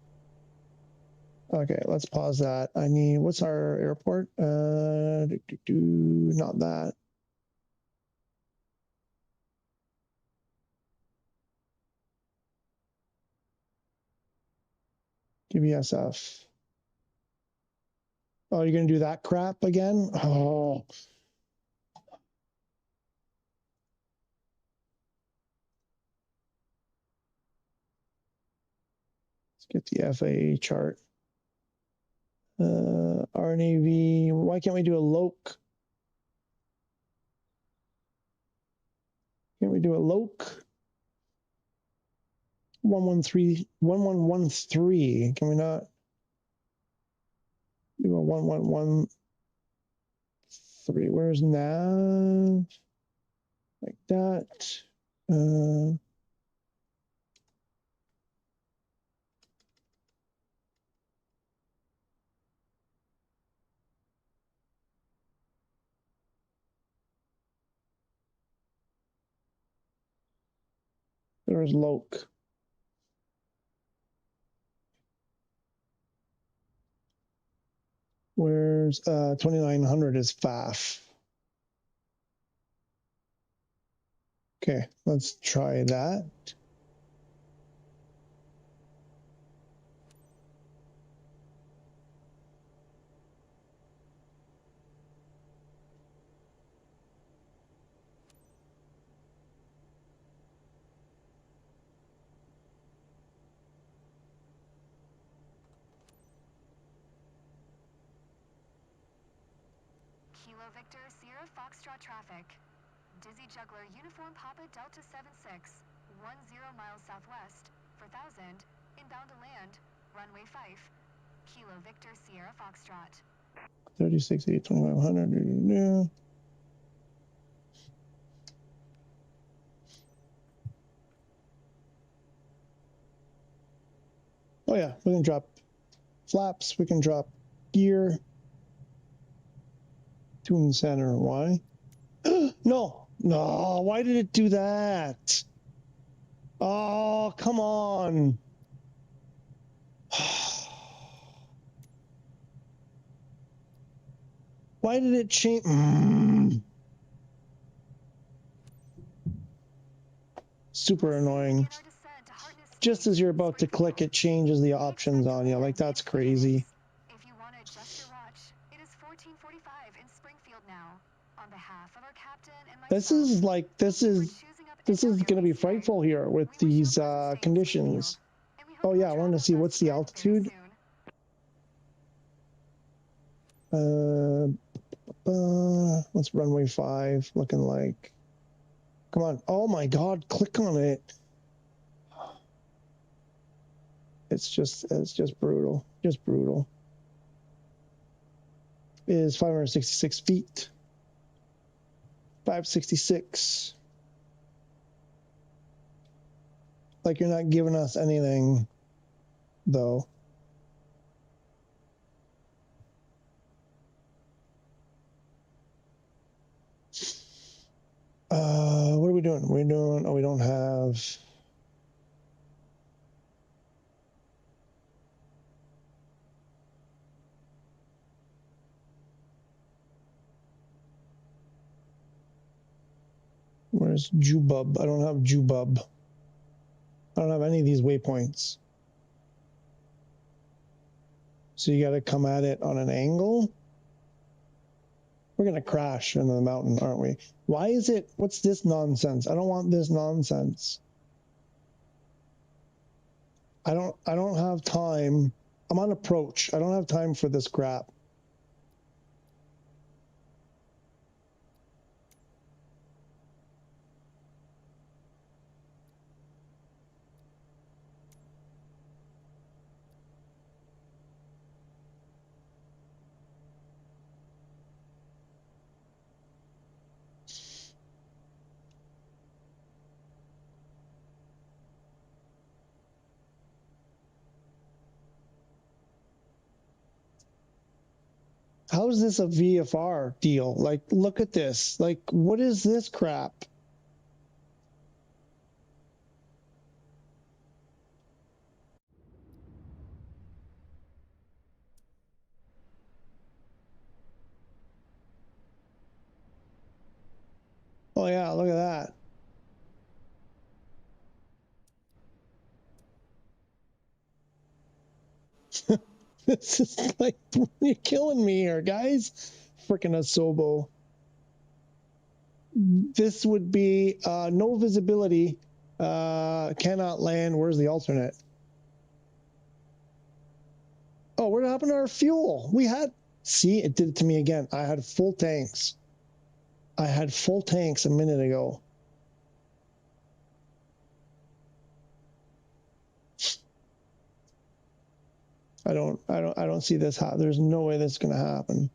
Okay, let's pause that. I need, what's our airport? Not that. GBSF. Oh, you're gonna do that crap again? Oh. Let's get the FAA chart. RNAV. Why can't we do a LOC? Can't we do a LOC? 1113. Can we not do a 1113? Where's nav? Like that. There's LOC. Where's 2900 is FAF. Okay, let's try that. Kilo Victor Sierra Foxtrot traffic. Dizzy Juggler Uniform Papa Delta 76, 10 miles southwest, 4000, inbound to land, runway 5. Kilo Victor Sierra Foxtrot. 36, 8, 2500. Oh yeah, we can drop flaps, we can drop gear. Tune center, why? No, why did it do that? Oh, come on. Why did it change? Super annoying. Just as you're about to click, it changes the options on you. Like, that's crazy. If you want to adjust your watch, it is 14:45 in Springfield now. On behalf of our captain and myself, This is like, this is going to be frightful here with these conditions. Oh yeah, I want to see what's the altitude. What's runway 5 looking like? Come on. Oh my God, click on it. It's just brutal. Just brutal. It is 566 feet. 566. Like, you're not giving us anything, though. What are we doing? We're doing, oh, we don't have. Where's Jubub? I don't have Jubub. I don't have any of these waypoints. So you got to come at it on an angle. We're going to crash into the mountain, aren't we? Why is it, what's this nonsense? I don't want this nonsense. I don't have time. I'm on approach. I don't have time for this crap. How is this a VFR deal? Like, look at this. Like, what is this crap? Oh yeah, look at that. This is like, you're killing me here, guys. Freaking Asobo. This would be no visibility, cannot land. Where's the alternate? Oh, what happened to our fuel? We had, see, it did it to me again. I had full tanks. I had full tanks a minute ago. I don't see this. There's no way this is going to happen.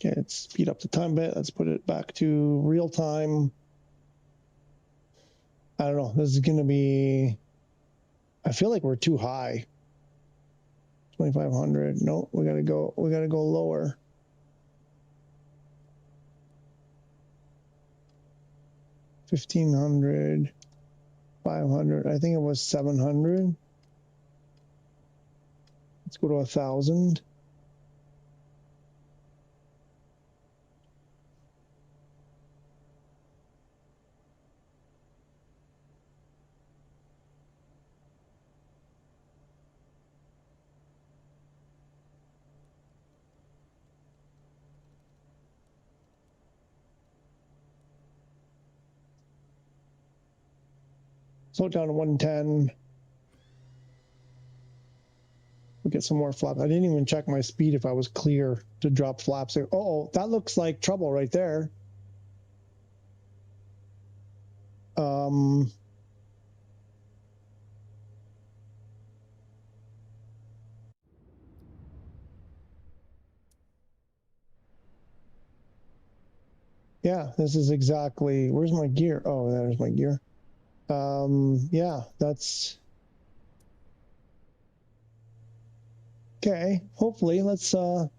Okay, let's speed up the time a bit. Let's put it back to real time. I don't know. This is going to be, I feel like we're too high. 2,500. No, we got to go lower. 1,500, 500. I think it was 700. Let's go to 1,000. Slow it down to 110. We'll get some more flaps. I didn't even check my speed if I was clear to drop flaps. Oh, that looks like trouble right there. Yeah, this is exactly, where's my gear? Oh, there's my gear. Yeah, that's okay. Hopefully, let's slow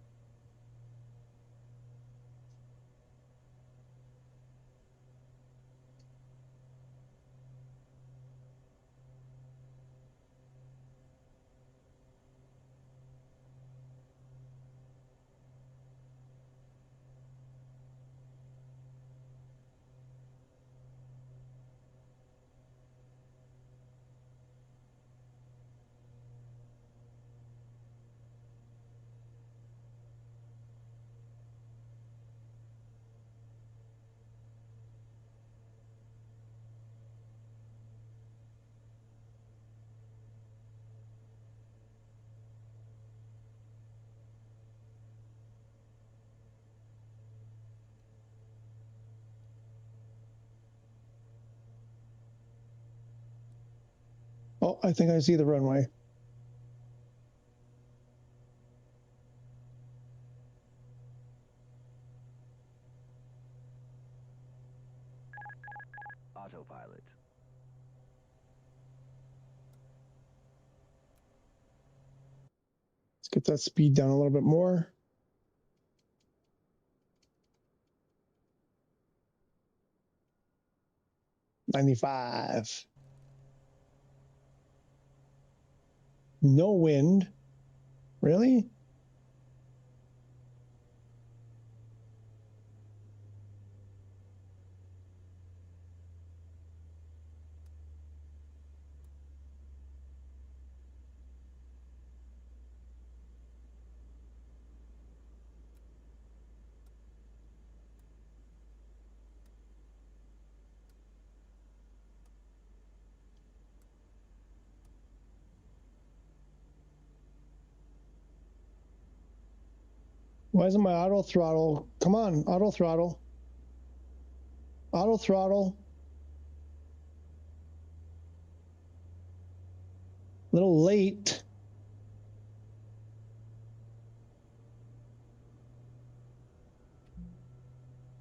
Oh, I think I see the runway. Autopilot. Let's get that speed down a little bit more. $95. No wind. Really? Why isn't my auto throttle? Come on, auto throttle. Auto throttle. A little late.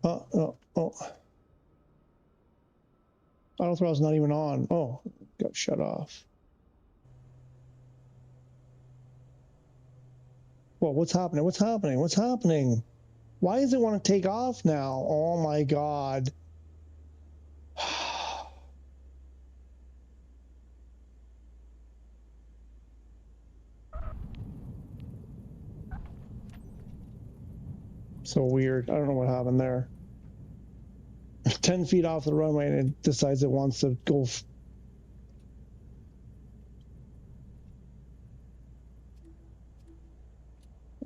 Oh. Auto throttle's not even on. Oh, got shut off. Well, what's happening? What's happening? What's happening? Why does it want to take off now? Oh my God. So weird. I don't know what happened there. 10 feet off the runway and it decides it wants to go.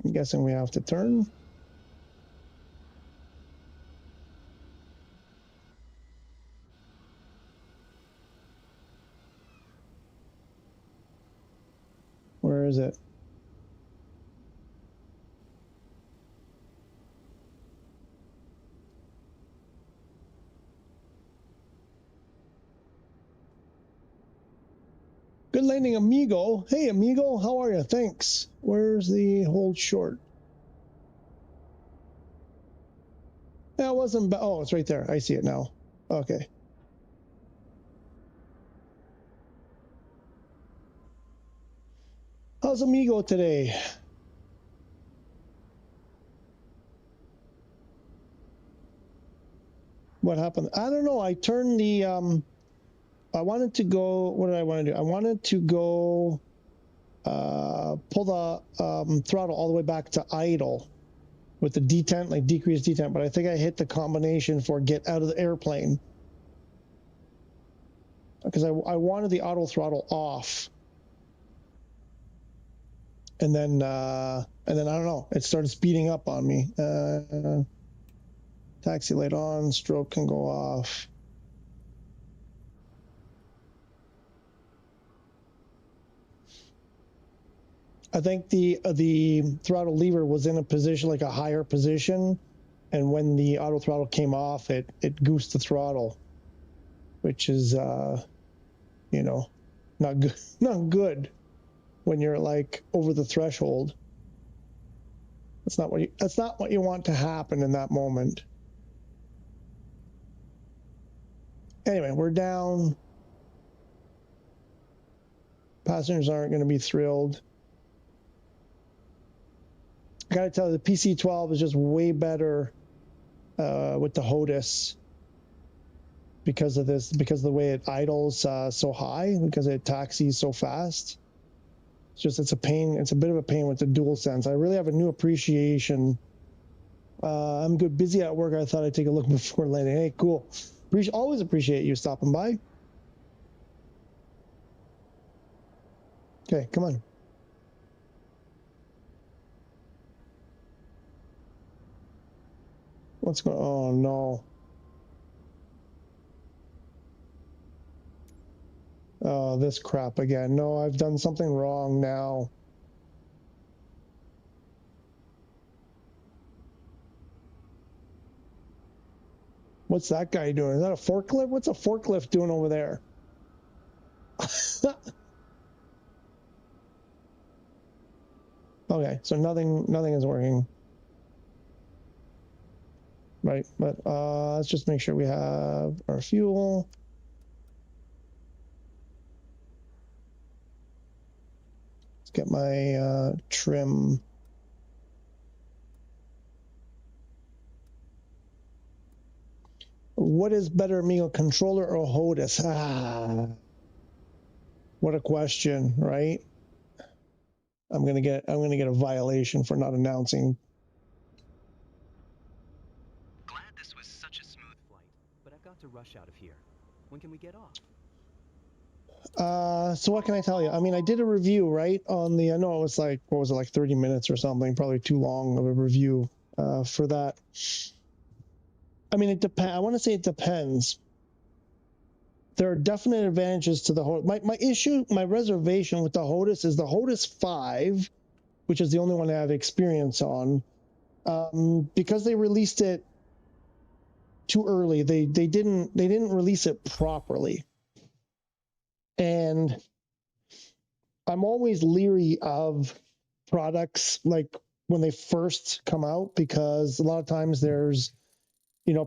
I'm guessing we have to turn. Where is it? Good landing, amigo. Hey, amigo, how are you? Thanks. Where's the hold short? That wasn't bad. Oh, it's right there. I see it now. Okay. How's amigo today? What happened? I don't know. I turned the I wanted to go. What did I want to do? I wanted to go pull the throttle all the way back to idle with the detent, like decrease detent, but I think I hit the combination for get out of the airplane because I wanted the auto throttle off, and then I don't know, it started speeding up on me. Taxi light on, strobe can go off. I think the throttle lever was in a position, like a higher position, and when the auto throttle came off, it goosed the throttle, which is you know, not good. Not good when you're like over the threshold. That's not what you want to happen in that moment. Anyway, we're down. Passengers aren't going to be thrilled. I gotta tell you, the PC-12 is just way better with the HOTUS because of this, because of the way it idles so high, because it taxis so fast. It's a pain. It's a bit of a pain with the DualSense. I really have a new appreciation. I'm good, busy at work. I thought I'd take a look before landing. Hey, cool. Always appreciate you stopping by. Okay, come on. What's going on? Oh, no. Oh, this crap again. No, I've done something wrong now. What's that guy doing? Is that a forklift? What's a forklift doing over there? Okay, so nothing is working. Right, but let's just make sure we have our fuel. Let's get my trim. What is better, amigo, controller or HOTUS? What a question, right? I'm gonna get a violation for not announcing. Glad this was such a smooth flight, but I've got to rush out of here. When can we get off? So what can I tell you? I mean, I did a review, right, on the, I know it was like, what was it, like 30 minutes or something, probably too long of a review for that. I mean, it depends. I want to say it depends. There are definite advantages to the HOTUS. My issue, my reservation with the HOTUS is the HOTUS 5, which is the only one I have experience on. because they released it too early. They didn't release it properly, and I'm always leery of products like when they first come out, because a lot of times there's,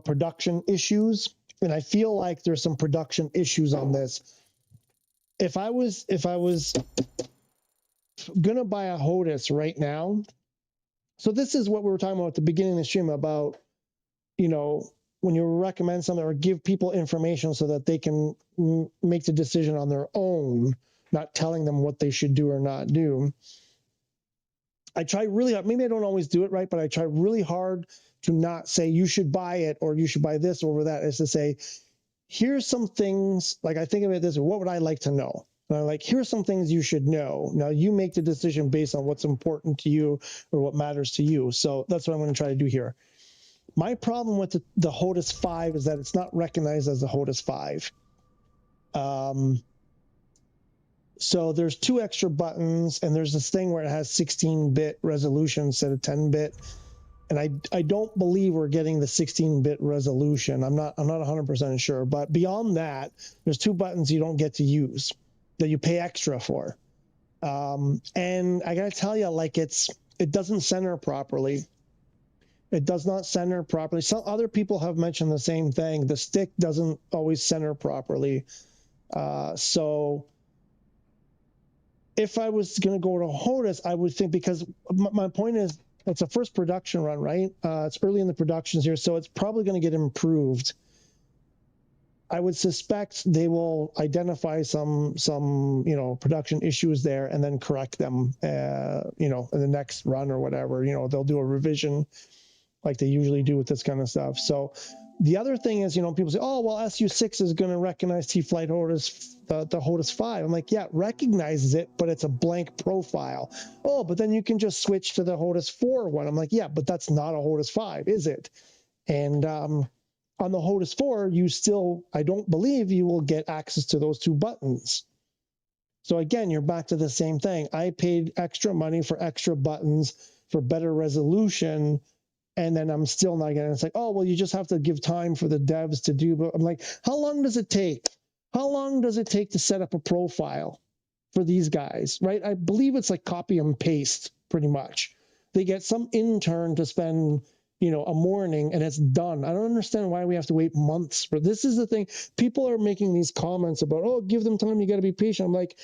production issues, and I feel like there's some production issues on this. If I was gonna buy a HOTAS right now, so this is what we were talking about at the beginning of the stream about, when you recommend something or give people information so that they can make the decision on their own, not telling them what they should do or not do. I try really hard. Maybe I don't always do it right, but I try really hard to not say you should buy it or you should buy this over that. Is to say, here's some things, like I think of it this way, what would I like to know? And I'm like, here's some things you should know. Now you make the decision based on what's important to you or what matters to you. So that's what I'm going to try to do here. My problem with the HOTAS 5 is that it's not recognized as the HOTAS 5. So there's 2 extra buttons, and there's this thing where it has 16-bit resolution instead of 10-bit. And I don't believe we're getting the 16-bit resolution. I'm not 100% sure. But beyond that, there's 2 buttons you don't get to use that you pay extra for. And I got to tell you, like it doesn't center properly. It does not center properly. Some other people have mentioned the same thing. The stick doesn't always center properly. So if I was going to go to HOTAS, I would think, because my point is, it's a first production run, right? It's early in the productions here, so it's probably going to get improved. I would suspect they will identify some production issues there and then correct them, in the next run or whatever. They'll do a revision like they usually do with this kind of stuff. So the other thing is, people say, oh, well, SU6 is going to recognize T-Flight HOTAS, the HOTAS 5. I'm like, yeah, it recognizes it, but it's a blank profile. Oh, but then you can just switch to the HOTAS 4 one. I'm like, yeah, but that's not a HOTAS 5, is it? And on the HOTAS 4, I don't believe you will get access to those 2 buttons. So again, you're back to the same thing. I paid extra money for extra buttons for better resolution, and then I'm still not getting it. It's like, oh, well, you just have to give time for the devs to do. But I'm like, how long does it take? How long does it take to set up a profile for these guys, right? I believe it's like copy and paste pretty much. They get some intern to spend, a morning and it's done. I don't understand why we have to wait months for this. Is the thing. People are making these comments about, oh, give them time. You got to be patient. I'm like,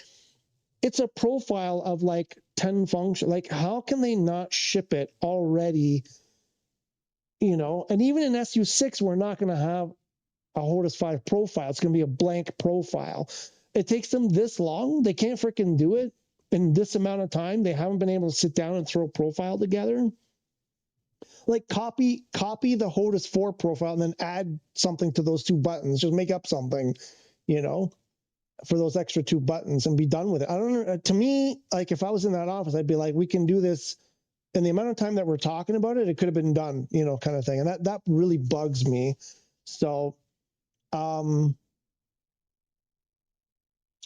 it's a profile of like 10 functions. Like, how can they not ship it already? And even in SU6, we're not going to have a HOTAS 5 profile. It's going to be a blank profile. It takes them this long. They can't freaking do it in this amount of time. They haven't been able to sit down and throw a profile together. Like copy the HOTAS 4 profile and then add something to those 2 buttons. Just make up something, for those extra 2 buttons and be done with it. I don't know. To me, like if I was in that office, I'd be like, we can do this. And the amount of time that we're talking about it, it could have been done, kind of thing. And that really bugs me. So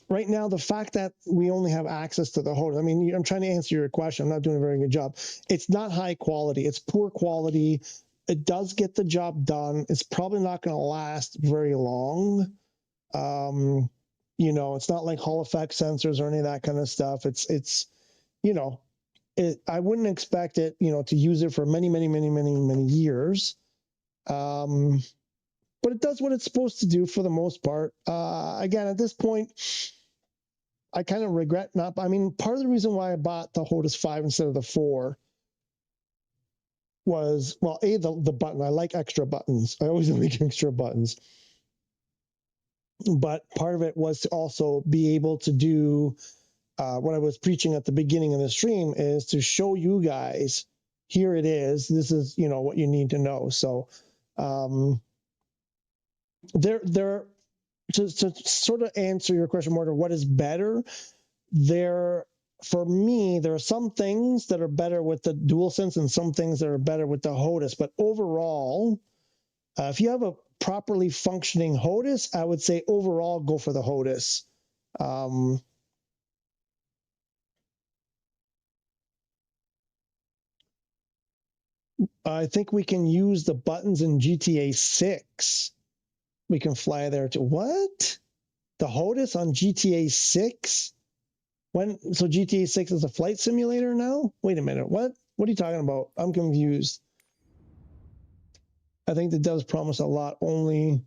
right now, the fact that we only have access to the HOTAS, I mean, I'm trying to answer your question. I'm not doing a very good job. It's not high quality. It's poor quality. It does get the job done. It's probably not going to last very long. It's not like Hall effect sensors or any of that kind of stuff. It's I wouldn't expect it, to use it for many, many, many, many, many years. But it does what it's supposed to do for the most part. Again, at this point, I kind of regret not. I mean, part of the reason why I bought the HOTAS 5 instead of the 4 was, well, the button. I like extra buttons. I always like extra buttons. But part of it was to also be able to do what I was preaching at the beginning of the stream, is to show you guys, here it is. This is, what you need to know. So to sort of answer your question more to what is better, for me, there are some things that are better with the DualSense and some things that are better with the HOTAS. But overall, if you have a properly functioning HOTAS, I would say overall go for the HOTAS. I think we can use the buttons in GTA 6. We can fly there to what? The HOTAS on GTA 6? When? So GTA 6 is a flight simulator now? Wait a minute. What? What are you talking about? I'm confused. I think that does promise a lot only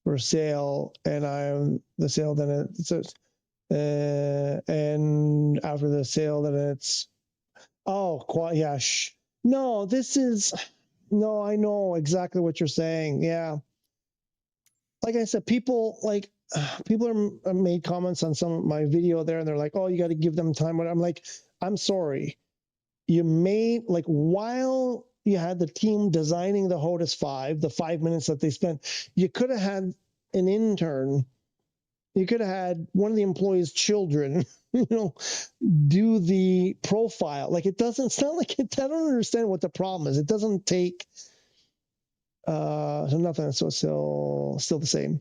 for sale, and I'm the sale then it says, and after the sale then it's yeah. No, this is no. I know exactly what you're saying. Yeah, like I said, people are made comments on some of my video there, and they're like, "Oh, you got to give them time." But I'm like, I'm sorry. You made like while you had the team designing the HOTAS 5, the 5 minutes that they spent, you could have had an intern. You could have had one of the employees' children, do the profile. Like it doesn't sound like it. I don't understand what the problem is. It doesn't take. So nothing. So still the same.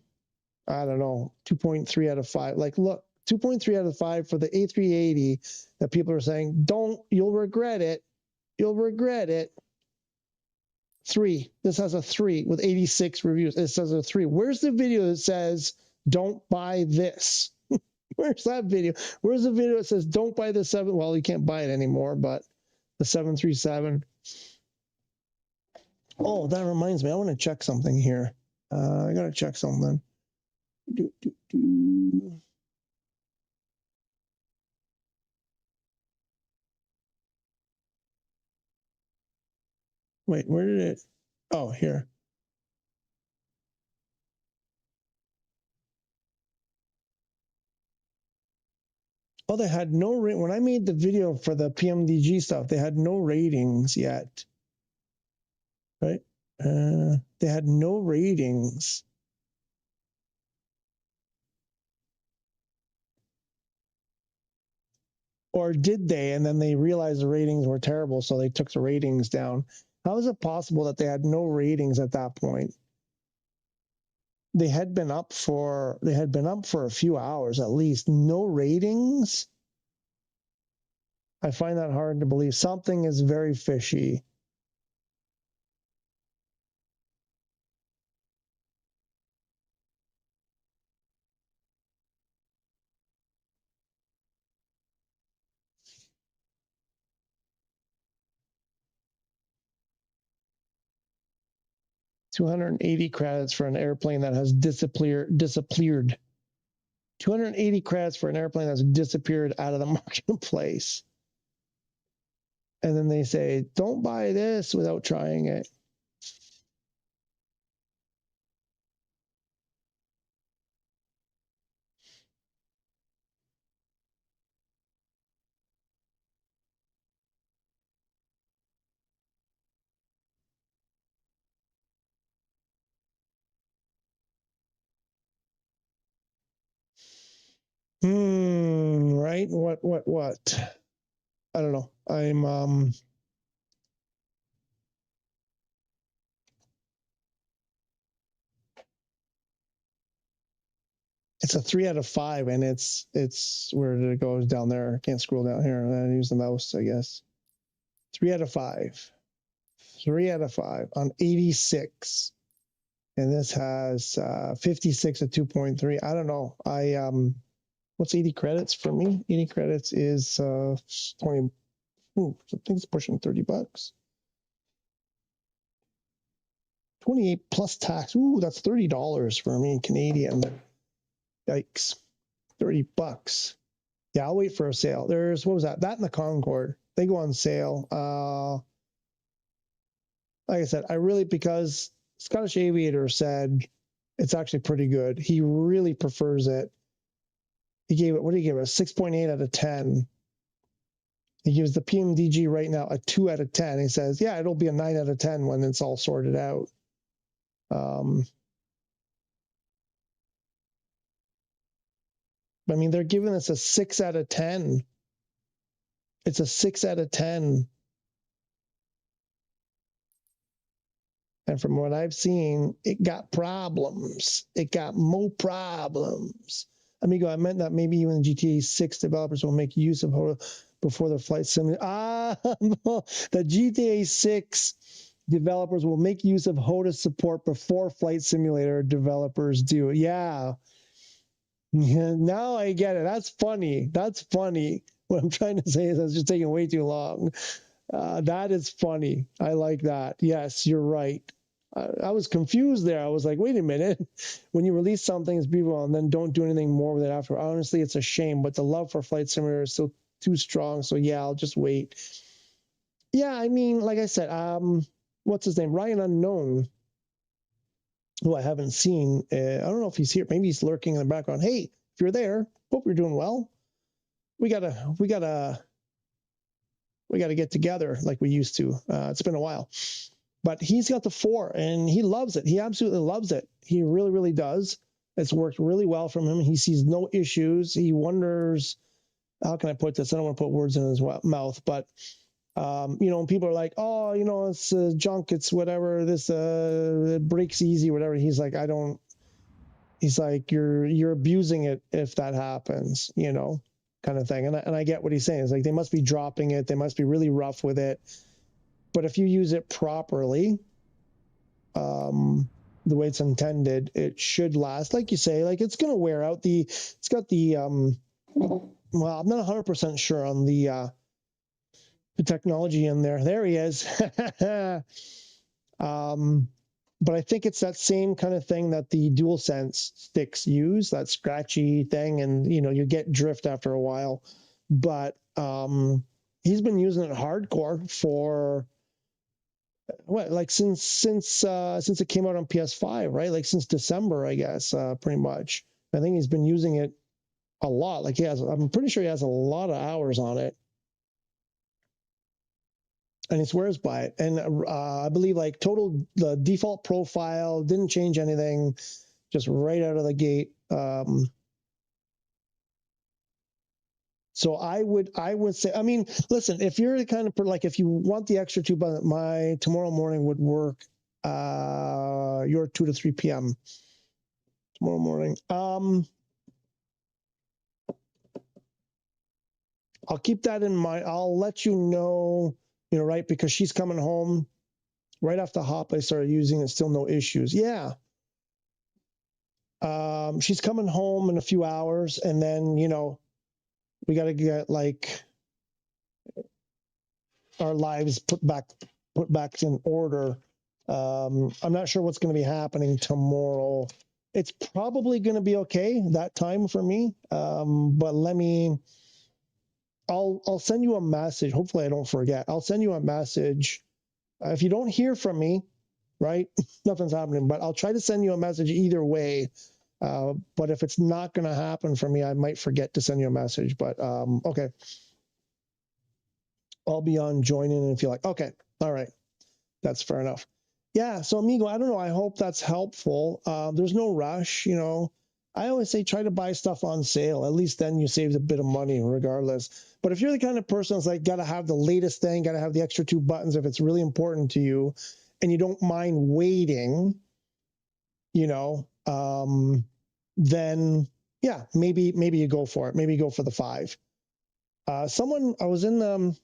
I don't know. 2.3 out of 5. Like look, 2.3 out of 5 for the A380 that people are saying. You'll regret it. You'll regret it. 3. This has a 3 with 86 reviews. It says a 3. Where's the video that says don't buy this? Where's that video? Where's the video that says don't buy the 7? Well, you can't buy it anymore, but the 737. Oh, that reminds me. I want to check something here. I got to check something. Wait, where did it? Oh, here. Oh, they had no rate. When I made the video for the PMDG stuff, they had no ratings yet. Right? They had no ratings. Or did they? And then they realized the ratings were terrible, so they took the ratings down. How is it possible that they had no ratings at that point? They had been up for a few hours at least. No ratings? I find that hard to believe. Something is very fishy. $280 credits for an airplane that has disappeared. 280 credits for an airplane that's disappeared out of the marketplace. And then they say, don't buy this without trying it. Right? What? I don't know. It's a 3 out of 5, and it's where did it go? Down there. I can't scroll down here. I use the mouse, I guess. 3 out of 5. 3 out of 5 on 86. And this has 56 at 2.3. I don't know. What's 80 credits for me? 80 credits is 20. I think it's pushing $30. 28 plus tax. Ooh, that's $30 for me, Canadian. Yikes. $30. Yeah, I'll wait for a sale. There's, what was that? That and the Concorde. They go on sale. Like I said, because Scottish Aviator said it's actually pretty good. He really prefers it. He gave it, what did he give it? A 6.8 out of 10. He gives the PMDG right now a 2 out of 10. He says, yeah, it'll be a 9 out of 10 when it's all sorted out. I mean, they're giving us a 6 out of 10. It's a 6 out of 10. And from what I've seen, it got problems. It got more problems. Amigo, I meant that maybe even GTA 6 developers will make use of HOTAS before their flight simulator. The GTA 6 developers will make use of HOTAS support before flight simulator developers do. Yeah. Now I get it. That's funny. That's funny. What I'm trying to say is that's just taking way too long. That is funny. I like that. Yes, you're right. I was confused there. I was like, wait a minute. When you release something, it's beautiful, and then don't do anything more with it after. Honestly, it's a shame, but the love for Flight Simulator is still too strong. So yeah, I'll just wait. Yeah, I mean, like I said, what's his name? Ryan Unknown, who I haven't seen. I don't know if he's here. Maybe he's lurking in the background. Hey, if you're there, hope you're doing well. We gotta get together like we used to. It's been a while. But he's got the 4, and he loves it. He absolutely loves it. He really, really does. It's worked really well from him. He sees no issues. He wonders, how can I put this? I don't want to put words in his mouth, but when people are like, oh, it's junk, it's whatever, this it breaks easy, whatever. He's like, he's like, you're abusing it if that happens, kind of thing. And I get what he's saying. It's like they must be dropping it. They must be really rough with it. But if you use it properly, the way it's intended, it should last. Like you say, like it's going to wear out. It's got the, well, I'm not 100% sure on the technology in there. There he is. But I think it's that same kind of thing that the DualSense sticks use, that scratchy thing, and you get drift after a while. But he's been using it hardcore for what, like since it came out on PS5, right? Like since December, I guess, pretty much. I think he's been using it a lot. Like I'm pretty sure he has a lot of hours on it. And he swears by it. And I believe like the default profile didn't change anything, just right out of the gate. So I would say, I mean, listen, if you're the kind of like, if you want the extra 2 buttons, my tomorrow morning would work. Your 2 to 3 p.m. tomorrow morning. I'll keep that in mind. I'll let you know, right? Because she's coming home right after hop. I started using it, still no issues. Yeah. She's coming home in a few hours, and then, we got to get like our lives put back in order. I'm not sure what's going to be happening tomorrow. It's probably going to be okay that time for me. But I'll send you a message. Hopefully I don't forget. I'll send you a message. If you don't hear from me, right, nothing's happening, but I'll try to send you a message either way. But if it's not going to happen for me, I might forget to send you a message. But okay. I'll be on joining if you like. Okay. All right. That's fair enough. Yeah. So Amigo, I don't know. I hope that's helpful. There's no rush, I always say try to buy stuff on sale. At least then you save a bit of money regardless. But if you're the kind of person that's like, got to have the latest thing, got to have the extra 2 buttons if it's really important to you, and you don't mind waiting, then yeah, maybe you go for it. Maybe you go for the 5. I was in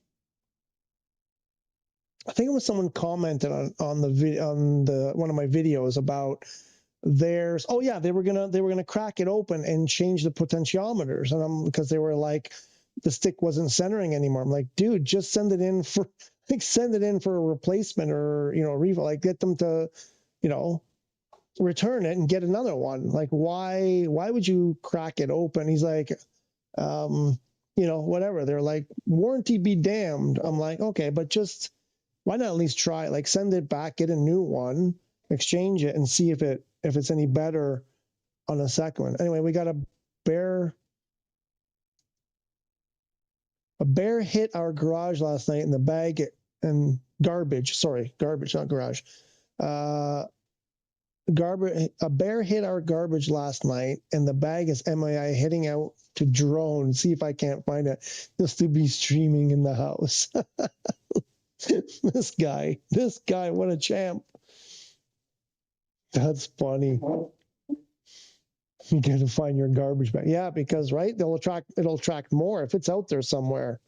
I think it was someone commented on the one of my videos about they were gonna crack it open and change the potentiometers, and because they were like the stick wasn't centering anymore. I'm like, dude, just send it in for a replacement or like get them to return it and get another one. Like why would you crack it open? He's like, whatever. They're like, warranty be damned. I'm like, okay, but just why not at least try it? Like send it back, get a new one, exchange it, and see if it's any better on the second one. Anyway, we got a bear hit our garage last night in the bag and garbage, not garage. A bear hit our garbage last night, and the bag is MIA, heading out to drone, see if I can't find it, just to be streaming in the house. This guy, what a champ. That's funny. You gotta find your garbage bag. Yeah, because right, it'll attract more if it's out there somewhere.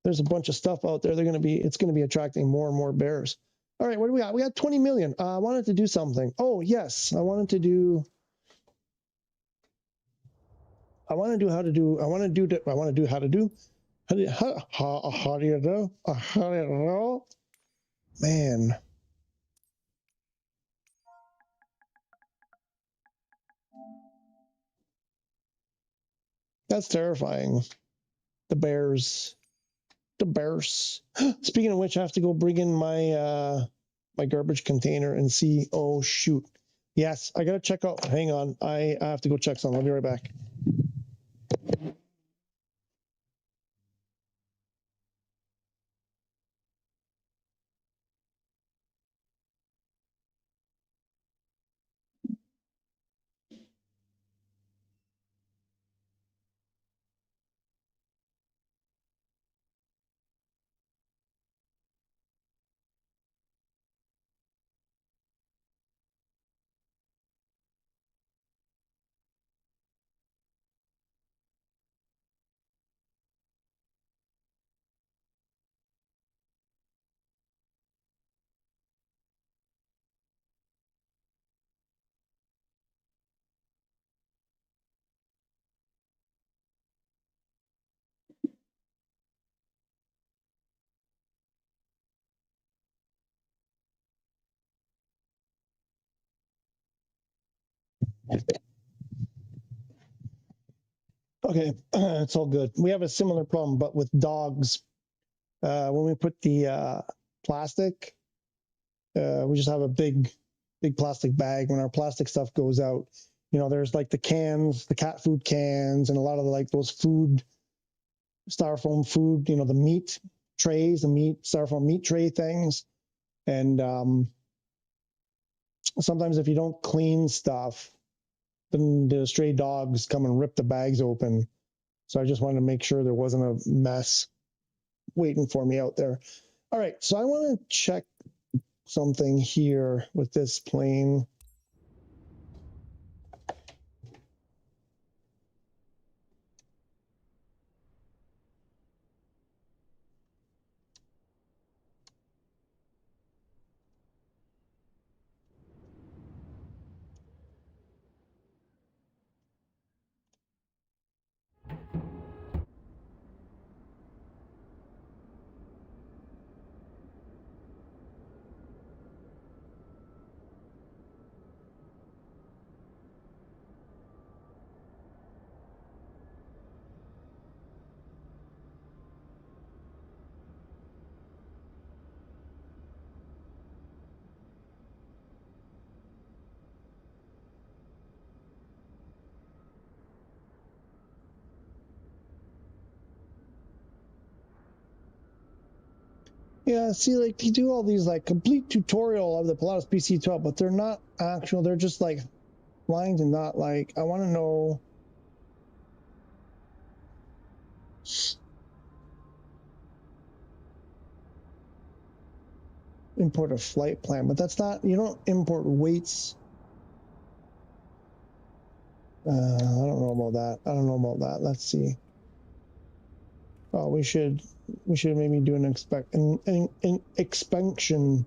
there's a bunch of stuff out there. It's going to be attracting more and more bears. All right, what do we got? We got 20 million. I wanted to do something. Oh yes, I want to do how to do. How do you know? Man, that's terrifying. The bears. The bears. Speaking of which, I have to go bring in my my garbage container and see. Oh shoot. Yes, I gotta check out. Hang on, I have to go check something. I'll be right back. Okay, it's all good. We have a similar problem, but with dogs. When we put the plastic, we just have a big plastic bag. When our plastic stuff goes out, you know, there's like the cans, the cat food cans, and a lot of like those styrofoam food, you know, the meat trays, styrofoam meat tray things. And sometimes if you don't clean stuff, then the stray dogs come and rip the bags open. So I just wanted to make sure there wasn't a mess waiting for me out there. All right, so I want to check something here with this plane. Yeah, see, like you do all these like complete tutorial of the Pilatus PC-12, but they're not actual. They're just like lines and not like. I want to know. Import a flight plan, but that's not. You don't import weights. I don't know about that. I don't know about that. Let's see. Oh, we should maybe do an expansion.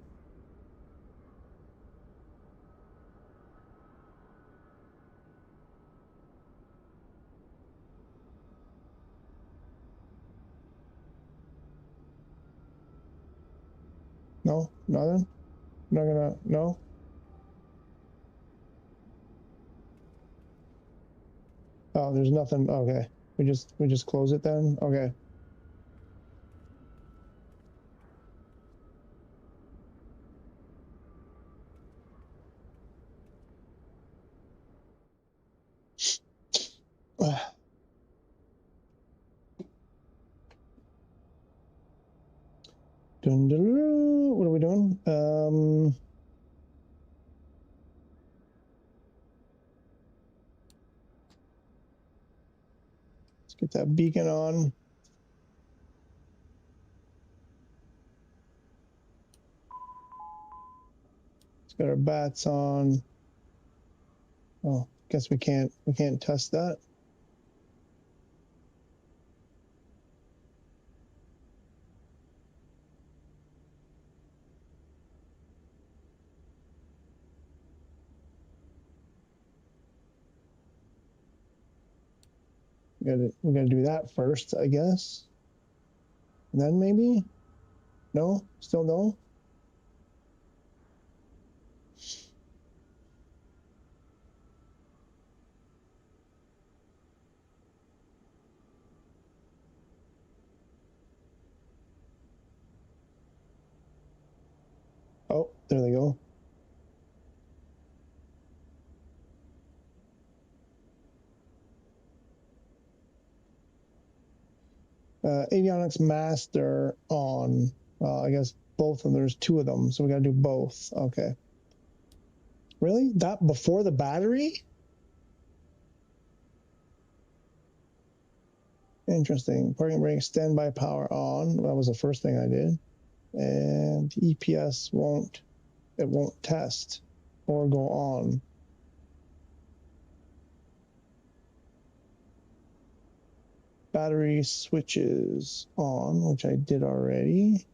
No, nothing. Not gonna. No. Oh, there's nothing. Okay, we just close it then. Okay. Dun, dun, dun, what are we doing? Let's get that beacon on. Let's get our bats on. Oh, guess we can't test that. We gotta do that first, I guess. And then maybe? No? Still no? Oh, there they go. Avionics master on. I guess both of them. There's two of them, so we gotta do both. Okay. Really? That before the battery? Interesting. Parking brake standby power on. That was the first thing I did. And EPS won't test or go on. Battery switches on, which I did already.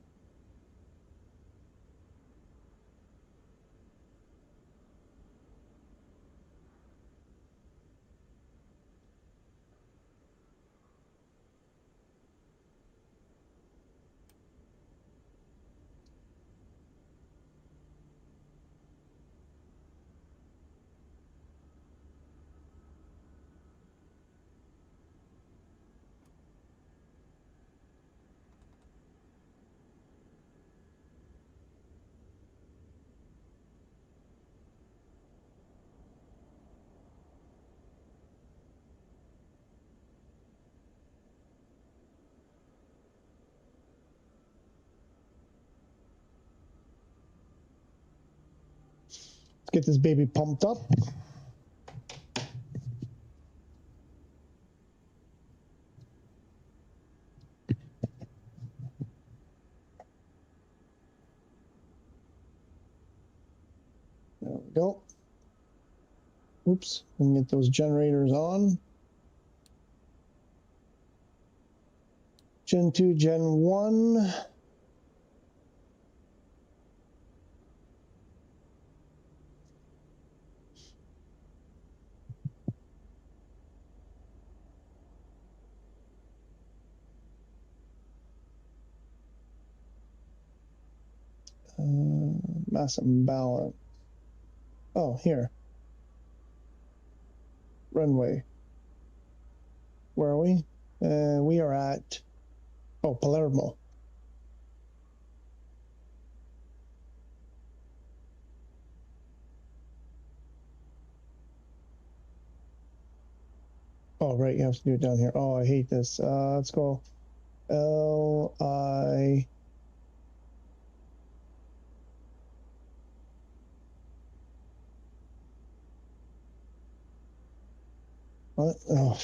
Let's get this baby pumped up. There we go. Oops, we can get those generators on. Gen 2, Gen 1. Mass imbalance. Oh, here. Runway. Where are we? We are at, Palermo. Oh, right, you have to do it down here. Oh, I hate this. Let's go. L-I... What? Oh.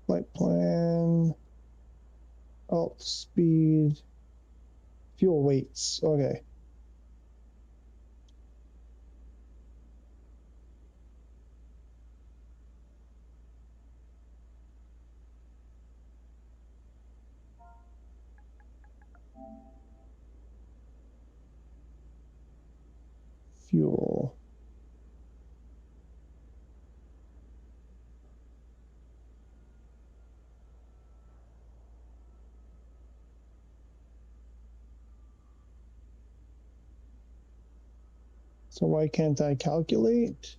Flight plan. Alt speed. Fuel weights. Okay. Fuel. So why can't I calculate?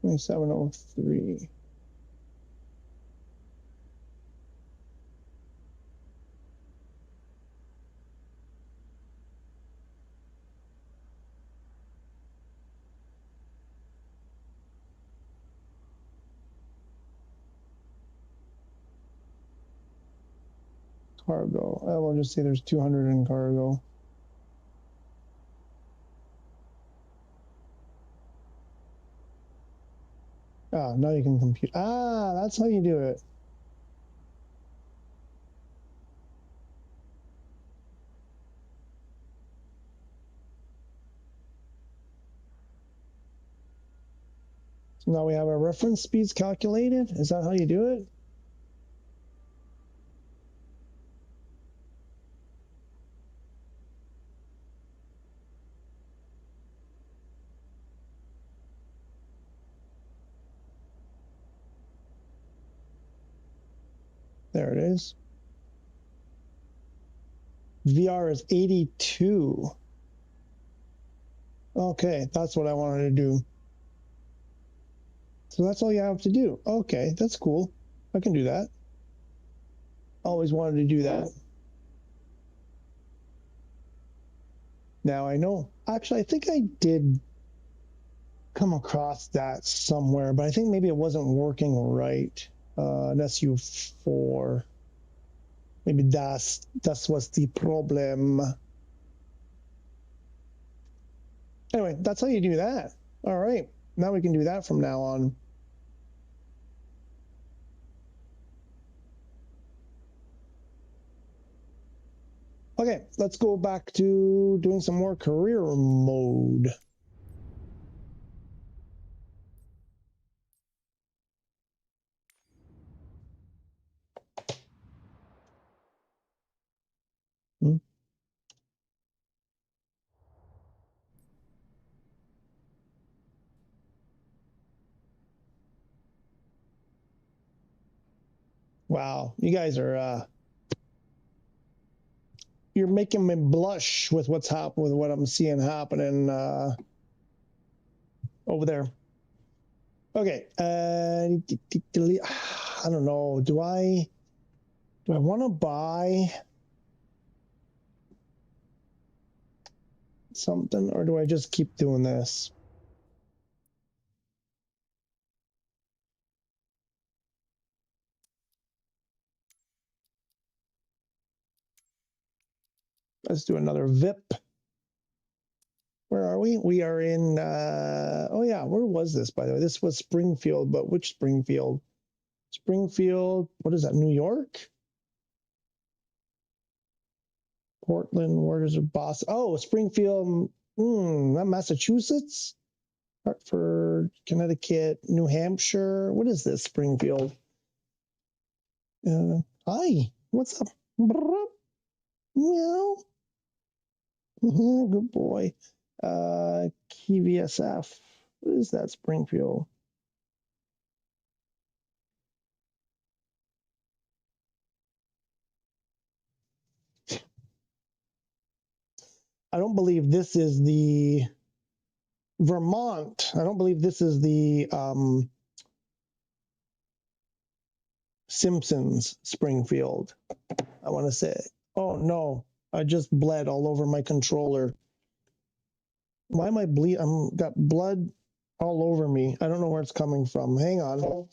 $27.03. Cargo. I will just say there's 200 in cargo. Ah, now you can compute. Ah, that's how you do it. So now we have our reference speeds calculated. Is that how you do it? There it is. VR is 82. Okay, that's what I wanted to do. So that's all you have to do. Okay, that's cool. I can do that. Always wanted to do that. Now I know. Actually, I think I did come across that somewhere, but I think maybe it wasn't working right. An SU4. Maybe that's what's the problem. Anyway, that's how you do that. All right, now we can do that from now on. Okay, let's go back to doing some more career mode. Wow, you guys are you're making me blush with what's happening, with what I'm seeing happening over there. Okay, I don't know. Do I want to buy something, or do I just keep doing this? Let's do another VIP. Where are we? We are in, oh yeah, where was this, by the way? This was Springfield, but which Springfield? Springfield, what is that, New York? Portland, where is it, Boston? Oh, Springfield, that Massachusetts? Hartford, Connecticut, New Hampshire. What is this, Springfield? Hi, what's up? Meow. Good boy. KVSF. What is that, Springfield? I don't believe this is the Vermont. I don't believe this is the Simpsons Springfield. I want to say. Oh no, I just bled all over my controller. Why am I bleed? I'm got blood all over me. I don't know where it's coming from. Hang on.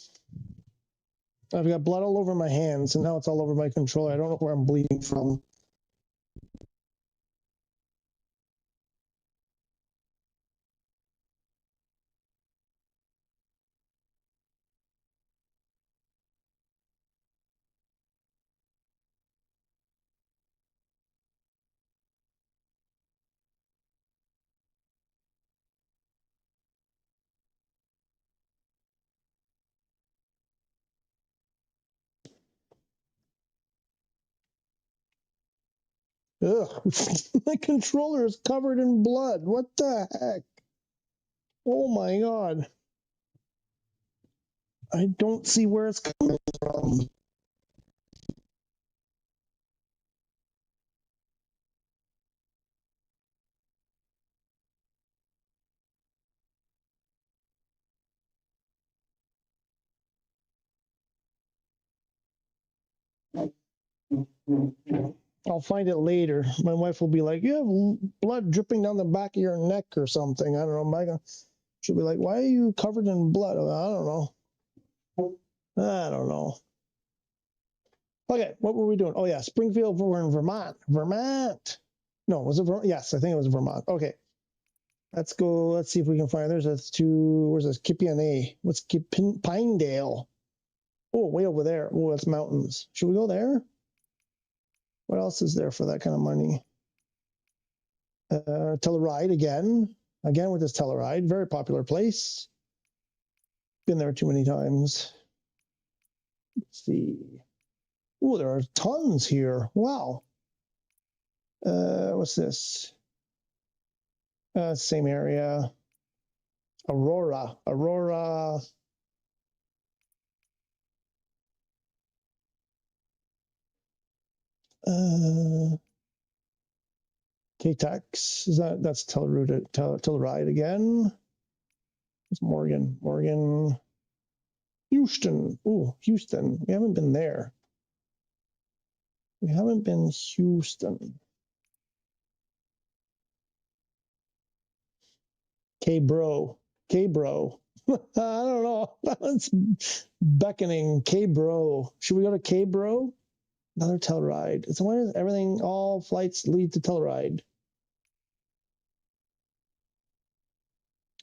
I've got blood all over my hands, and now it's all over my controller. I don't know where I'm bleeding from. Ugh, my controller is covered in blood. What the heck? Oh my god. I don't see where it's coming from. I'll find it later. My wife will be like, "You have blood dripping down the back of your neck or something." I don't know. Megan, she'll be like, "Why are you covered in blood?" I don't know. I don't know. Okay, what were we doing? Oh yeah, Springfield. We're in Vermont. Vermont. No, was it Vermont? Yes, I think it was Vermont. Okay, let's go. Let's see if we can find. There's a two. Where's this? Kipiana. What's Pinedale? Oh, way over there. Oh, that's mountains. Should we go there? What else is there for that kind of money? Telluride again. Again with this Telluride. Very popular place. Been there too many times. Let's see. Oh, there are tons here. Wow. What's this? Same area. Aurora. K-Tex. Is that's Telluride again? It's Morgan. Houston. Ooh, Houston. We haven't been there. We haven't been Houston. K-Bro. I don't know. That one's beckoning. K-Bro. Should we go to K-Bro? Another Telluride. It's when is everything, all flights lead to Telluride.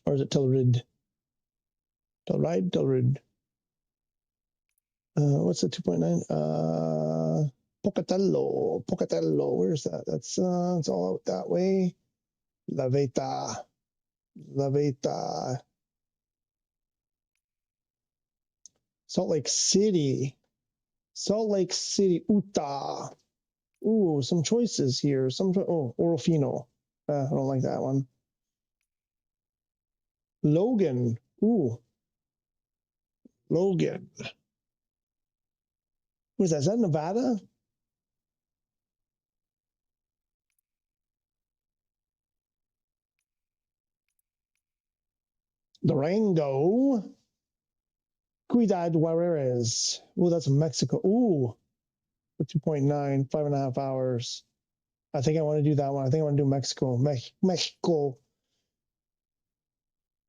Or is it Telluride? Telluride. What's the 2.9? Pocatello. Where's that? That's it's all out that way. La Veta. Salt Lake City, Utah. Ooh, some choices here. Orofino. I don't like that one. Logan. Ooh. Logan. What is that? Is that Nevada? Durango. Ciudad Juarez. Ooh, that's Mexico. Ooh. For 2.9, 5.5 hours. I think I want to do that one. I think I want to do Mexico. Mexico.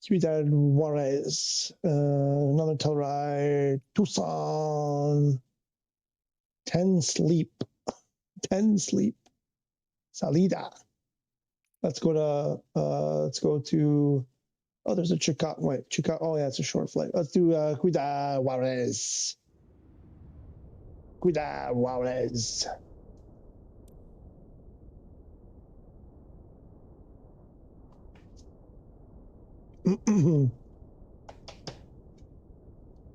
Ciudad Juarez. Another Telluride. Tucson. 10 sleep. Salida. Let's go to, oh, there's a Chicago. Wait, Chicago. Oh, yeah, it's a short flight. Let's do Ciudad Juarez.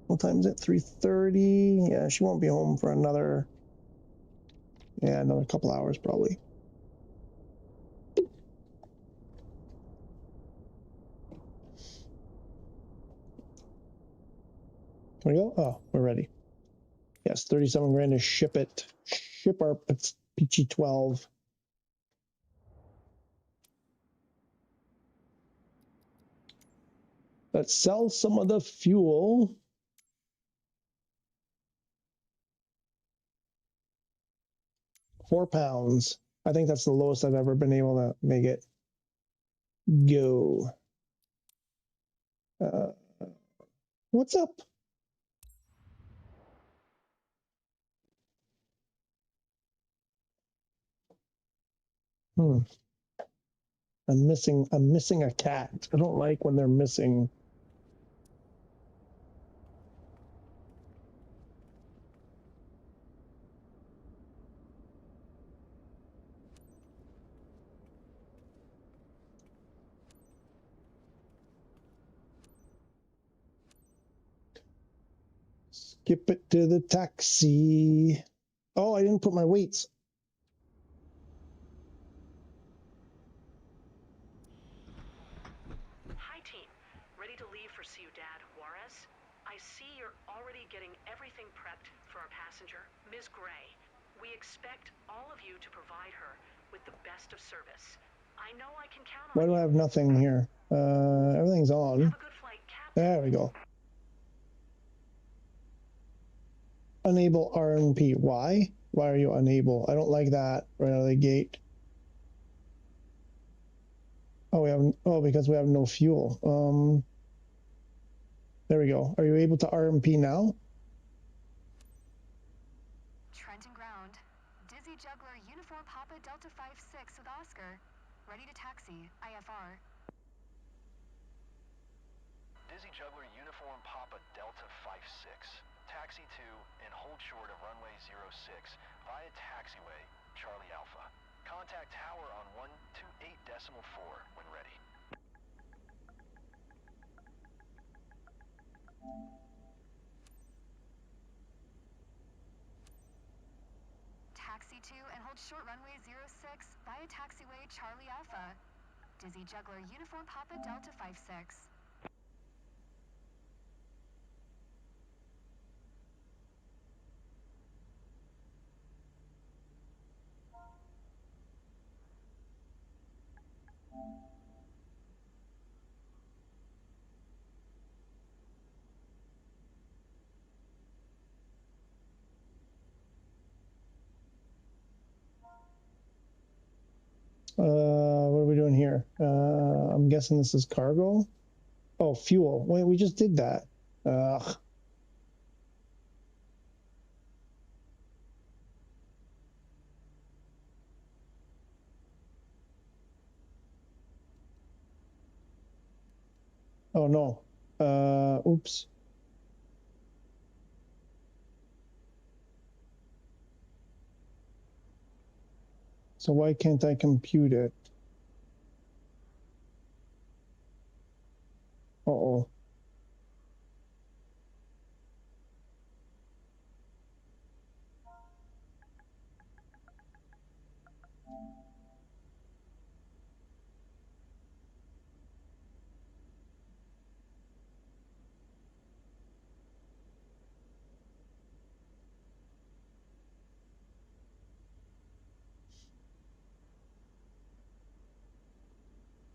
What time is it? 3:30. Yeah, she won't be home for another couple hours probably. Can we go? Oh, we're ready. Yes, 37 grand to ship it. Ship our PG-12. Let's sell some of the fuel. £4. I think that's the lowest I've ever been able to make it. Go. What's up? I'm missing a cat. I don't like when they're missing. Skip it to the taxi. Oh, I didn't put my weights. Hi, team. Ready to leave for Ciudad Juarez? I see you're already getting everything prepped for our passenger, Ms. Gray. We expect all of you to provide her with the best of service. I know I can count on Why do I have nothing here? Everything's on. Have a good flight, Captain. There we go. Unable RNP. Why? Why are you unable? I don't like that right out of the gate. Oh, because we have no fuel. There we go. Are you able to RMP now? Trench Delta 56 with Oscar. Ready to taxi, IFR. Dizzy Juggler Uniform Papa Delta 56. Taxi to and hold short of runway 06 via taxiway Charlie Alpha. Contact tower on 128.4 when ready. Taxi to and hold short runway 06 via taxiway Charlie Alpha. Dizzy Juggler Uniform Papa Delta 56. What are we doing here? I'm guessing this is cargo. Oh, fuel. Wait, we just did that. Ugh. Oh no. Oops. So why can't I compute it? Uh-oh.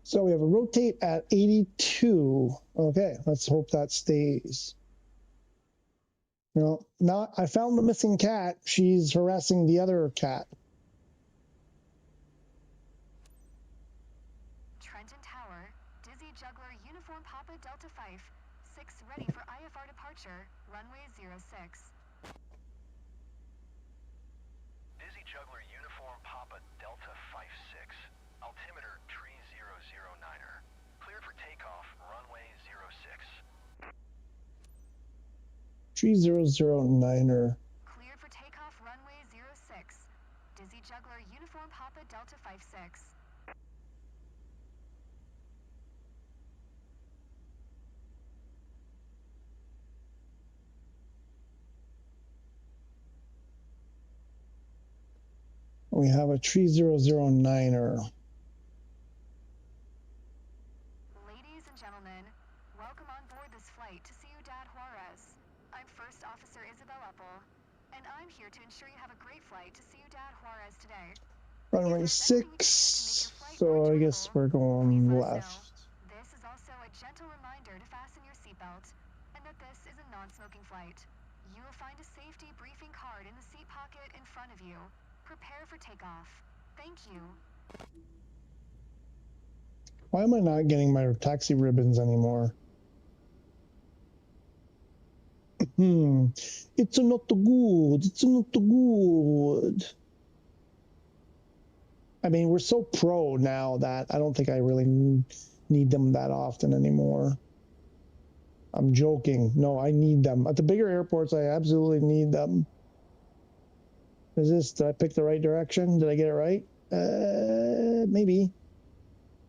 So we have a rotate at 82. Okay, let's hope that stays. You know, now I found the missing cat. She's harassing the other cat. Trenton Tower, Dizzy Juggler Uniform Papa Delta 56 ready for IFR departure, runway 06. Dizzy Juggler Uniform Papa Delta 56. Altimeter 3009er. Cleared for takeoff, runway 06. 3009er. Cleared for takeoff, runway 06. Dizzy Juggler Uniform Papa Delta 56. We have a 3009er. Ladies and gentlemen, welcome on board this flight to Ciudad Juarez. I'm First Officer Isabel Apple, and I'm here to ensure you have a great flight to Ciudad Juarez today. Runway 6. So I guess we're going left. This is also a gentle reminder to fasten your seatbelt, and that this is a non-smoking flight. You will find a safety briefing card in the seat pocket in front of you. Prepare for takeoff. Thank you. Why am I not getting my taxi ribbons anymore? It's not good. It's not good. I mean, we're so pro now that I don't think I really need them that often anymore. I'm joking. No, I need them. At the bigger airports, I absolutely need them. Did I pick the right direction? Did I get it right? Maybe.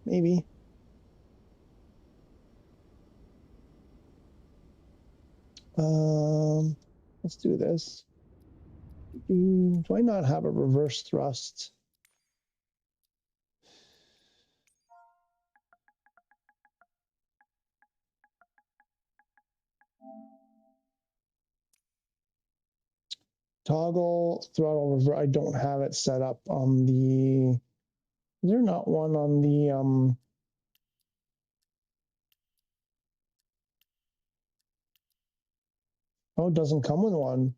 Maybe. Let's do this. Do I not have a reverse thrust? Toggle throttle reverse. I don't have it set up on the. Is there not one on the Oh, it doesn't come with one.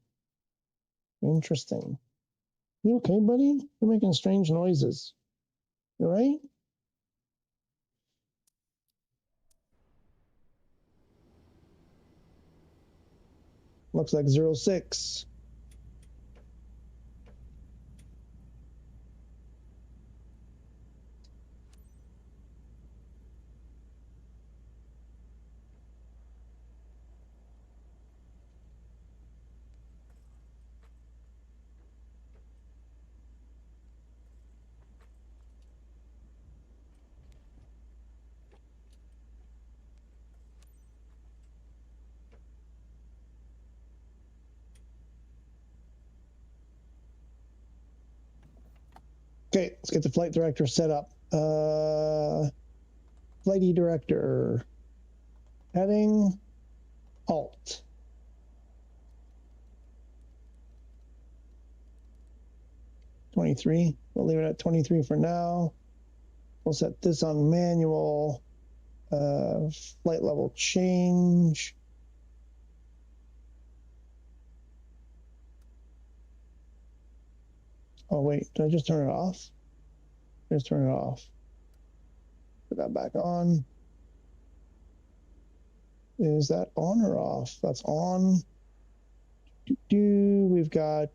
Interesting. You okay, buddy? You're making strange noises. You all right? Looks like 06. Okay, let's get the flight director set up. Flighty director. Heading Alt. $23. We'll leave it at 23 for now. We'll set this on manual. Flight level change. Oh wait, did I just turn it off? Just turn it off. Put that back on. Is that on or off? That's on. We've got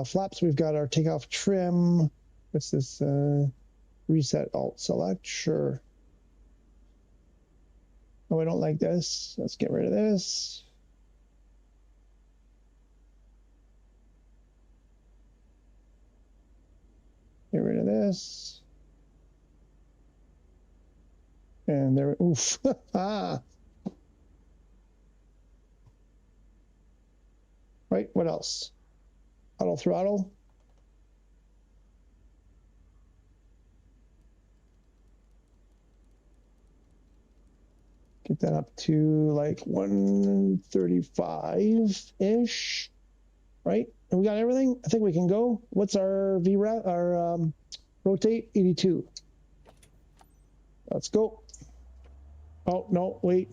flaps. We've got our takeoff trim. What's this? Reset Alt select. Sure. Oh, I don't like this. Let's get rid of this. Get rid of this. And there. Oof. Ah. Right. What else? Auto throttle. Get that up to like 135-ish, right? And we got everything. I think we can go. What's our VRAP? Our rotate 82. Let's go. Oh no, wait.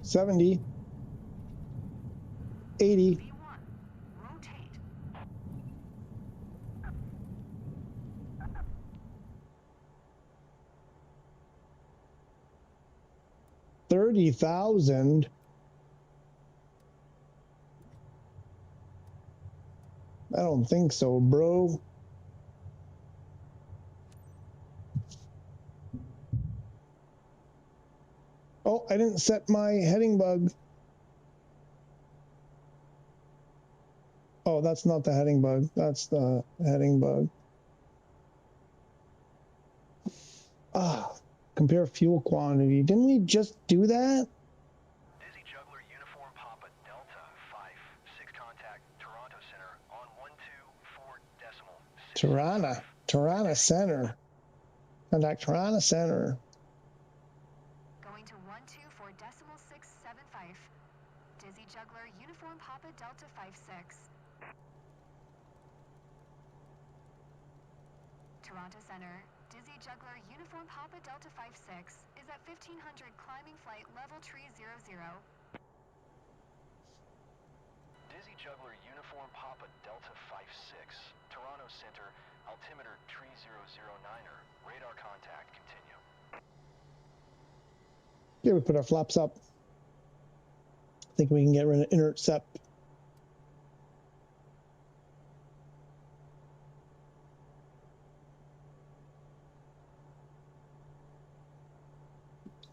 $70, $80. V1, rotate. $30,000. I don't think so, bro. Oh, I didn't set my heading bug. Oh, that's not the heading bug. That's the heading bug. Ah, compare fuel quantity. Didn't we just do that? Dizzy Juggler Uniform Papa Delta 5, 6 contact Toronto Center on 124.6. Tirana Center. Contact Tirana Center. Going to 124.675. Dizzy Juggler Uniform Papa Delta 56. Toronto Center. Dizzy Juggler Uniform Papa Delta 56 is at 1500 climbing flight level tree 00. Dizzy Juggler Uniform Papa Delta 56, Toronto Center, altimeter tree 009er, radar contact, continue. Yeah, we put our flaps up. I think we can get rid of intercept.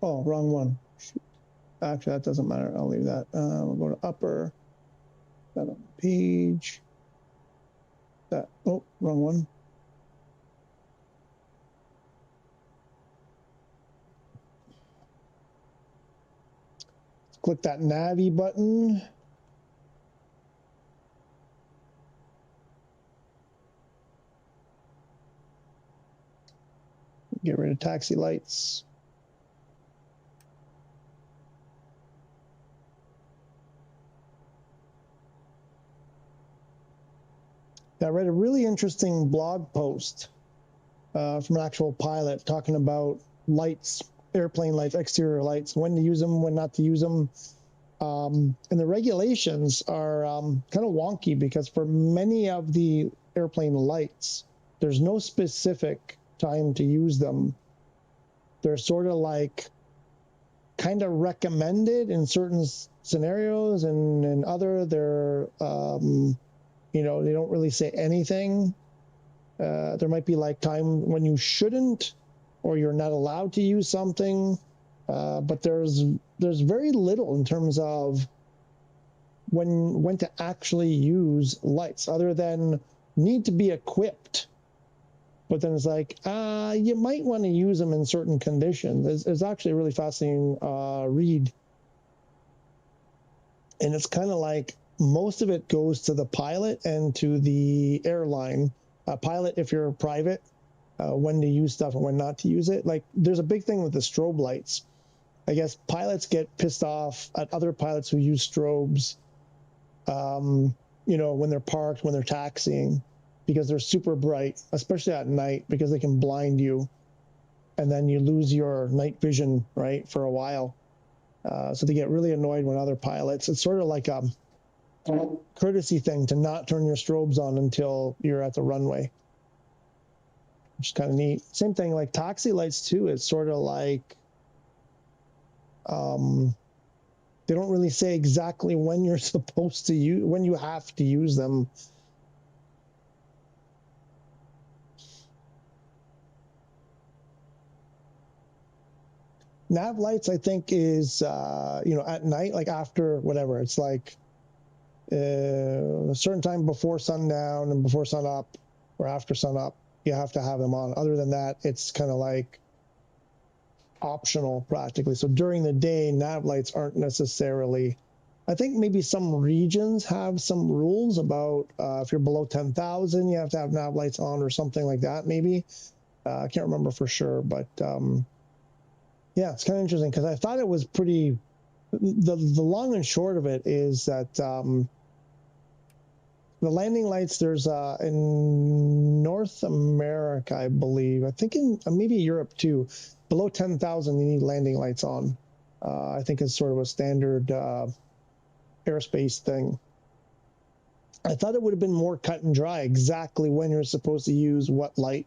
Oh, wrong one. Shoot. Actually, that doesn't matter. I'll leave that. We'll go to upper. That on the page. That. Oh, wrong one. Click that Navi button. Get rid of taxi lights. I read a really interesting blog post from an actual pilot talking about lights, airplane lights, exterior lights, when to use them, when not to use them. And the regulations are kind of wonky because for many of the airplane lights, there's no specific time to use them. They're sort of like kind of recommended in certain scenarios, and in other they're you know, they don't really say anything. There might be like time when you shouldn't, or you're not allowed to use something. But there's very little in terms of when to actually use lights, other than need to be equipped. But then it's like, you might want to use them in certain conditions. It's actually a really fascinating read. And it's kind of like most of it goes to the pilot and to the airline. Pilot, if you're private, when to use stuff and when not to use it. Like, there's a big thing with the strobe lights. I guess pilots get pissed off at other pilots who use strobes, you know, when they're parked, when they're taxiing, because they're super bright, especially at night, because they can blind you. And then you lose your night vision, right, for a while. So they get really annoyed when other pilots, it's sort of like a courtesy thing to not turn your strobes on until you're at the runway, which is kind of neat. Same thing like taxi lights too. It's sort of like, they don't really say exactly when you're supposed to use, when you have to use them. Nav lights, I think, is, you know, at night, like after whatever, it's like a certain time before sundown and before sunup or after sunup, you have to have them on. Other than that, it's kind of like optional practically. So during the day, nav lights aren't necessarily, I think maybe some regions have some rules about if you're below 10,000, you have to have nav lights on or something like that, maybe. I can't remember for sure, but yeah, it's kind of interesting because I thought it was pretty, the long and short of it is that the landing lights, there's in North America, I believe, I think in maybe Europe too, below 10,000 you need landing lights on. I think it's sort of a standard airspace thing. I thought it would have been more cut and dry exactly when you're supposed to use what light,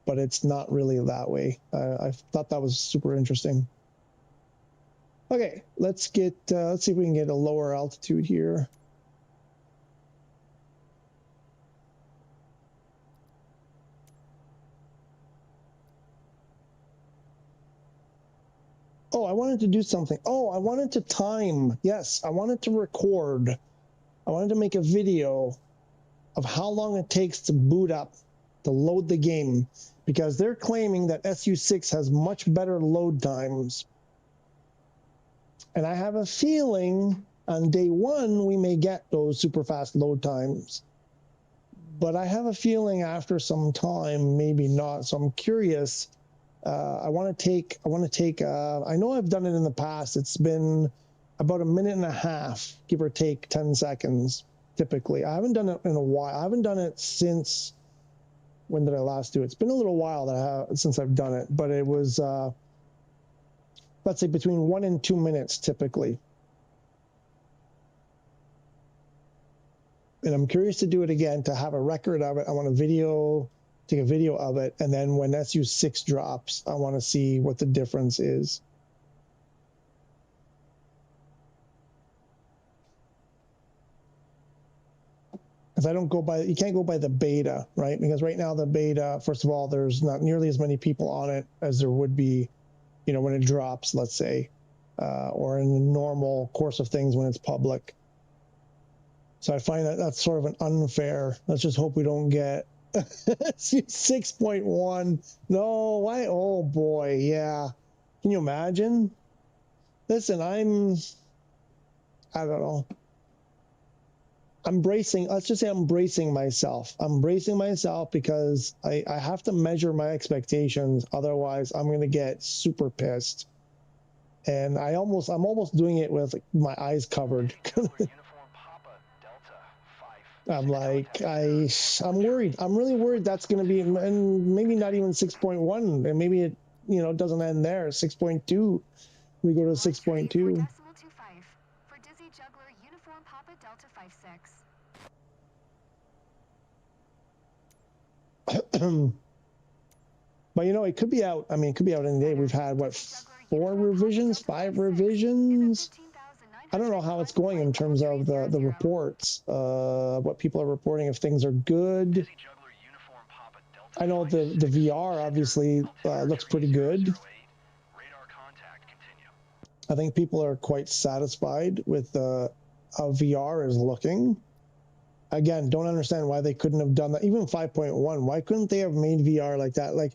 but it's not really that way. I thought that was super interesting. Okay, let's get, let's see if we can get a lower altitude here. Oh, I wanted to do something. Oh, I wanted to time. Yes, I wanted to record. I wanted to make a video of how long it takes to boot up, to load the game, because they're claiming that SU6 has much better load times. And I have a feeling on day one, we may get those super fast load times. But I have a feeling after some time, maybe not. So I'm curious. I want to take, I know I've done it in the past. It's been about 1.5 minutes, give or take 10 seconds, typically. I haven't done it in a while. I haven't done it since, when did I last do it? It's been a little while that since I've done it, but it was, let's say between 1 and 2 minutes, typically. And I'm curious to do it again, to have a record of it. I want a video, take a video of it, and then when SU6 drops, I want to see what the difference is. Because I don't go by, you can't go by the beta, right? Because right now the beta, first of all, there's not nearly as many people on it as there would be, you know, when it drops, let's say, or in the normal course of things when it's public. So I find that that's sort of an unfair. Let's just hope we don't get 6.1. No, why? Oh boy, yeah. Can you imagine? Listen, I don't know. I'm bracing, let's just say I'm bracing myself. I'm bracing myself because I have to measure my expectations. Otherwise, I'm going to get super pissed. And I'm almost doing it with my eyes covered. I'm like, I'm worried. I'm really worried that's going to be, and maybe not even 6.1, and maybe it, you know, doesn't end there. 6.2, we go to 6.2. For Dizzy Juggler Uniform Papa Delta 56. But you know, it could be out. I mean, it could be out any day. We've had what, 4 revisions, 5 revisions. I don't know how it's going in terms of the reports, what people are reporting, if things are good. I know the VR obviously looks pretty good. I think people are quite satisfied with how VR is looking. Again, don't understand why they couldn't have done that. Even 5.1, why couldn't they have made VR like that? Like,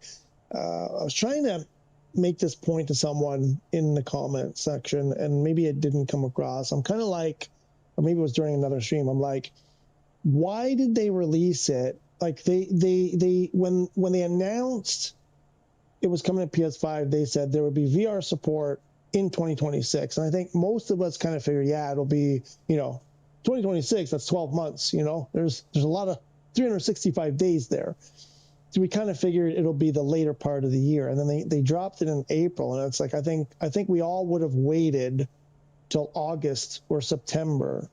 I was trying to make this point to someone in the comment section, and maybe it didn't come across. I'm kind of like, or maybe it was during another stream. I'm like, why did they release it? Like when they announced it was coming to PS5, they said there would be VR support in 2026. And I think most of us kind of figured, yeah, it'll be, 2026, that's 12 months, there's a lot of 365 days there. So we kind of figured it'll be the later part of the year. And then they dropped it in April. And it's like, I think we all would have waited till August or September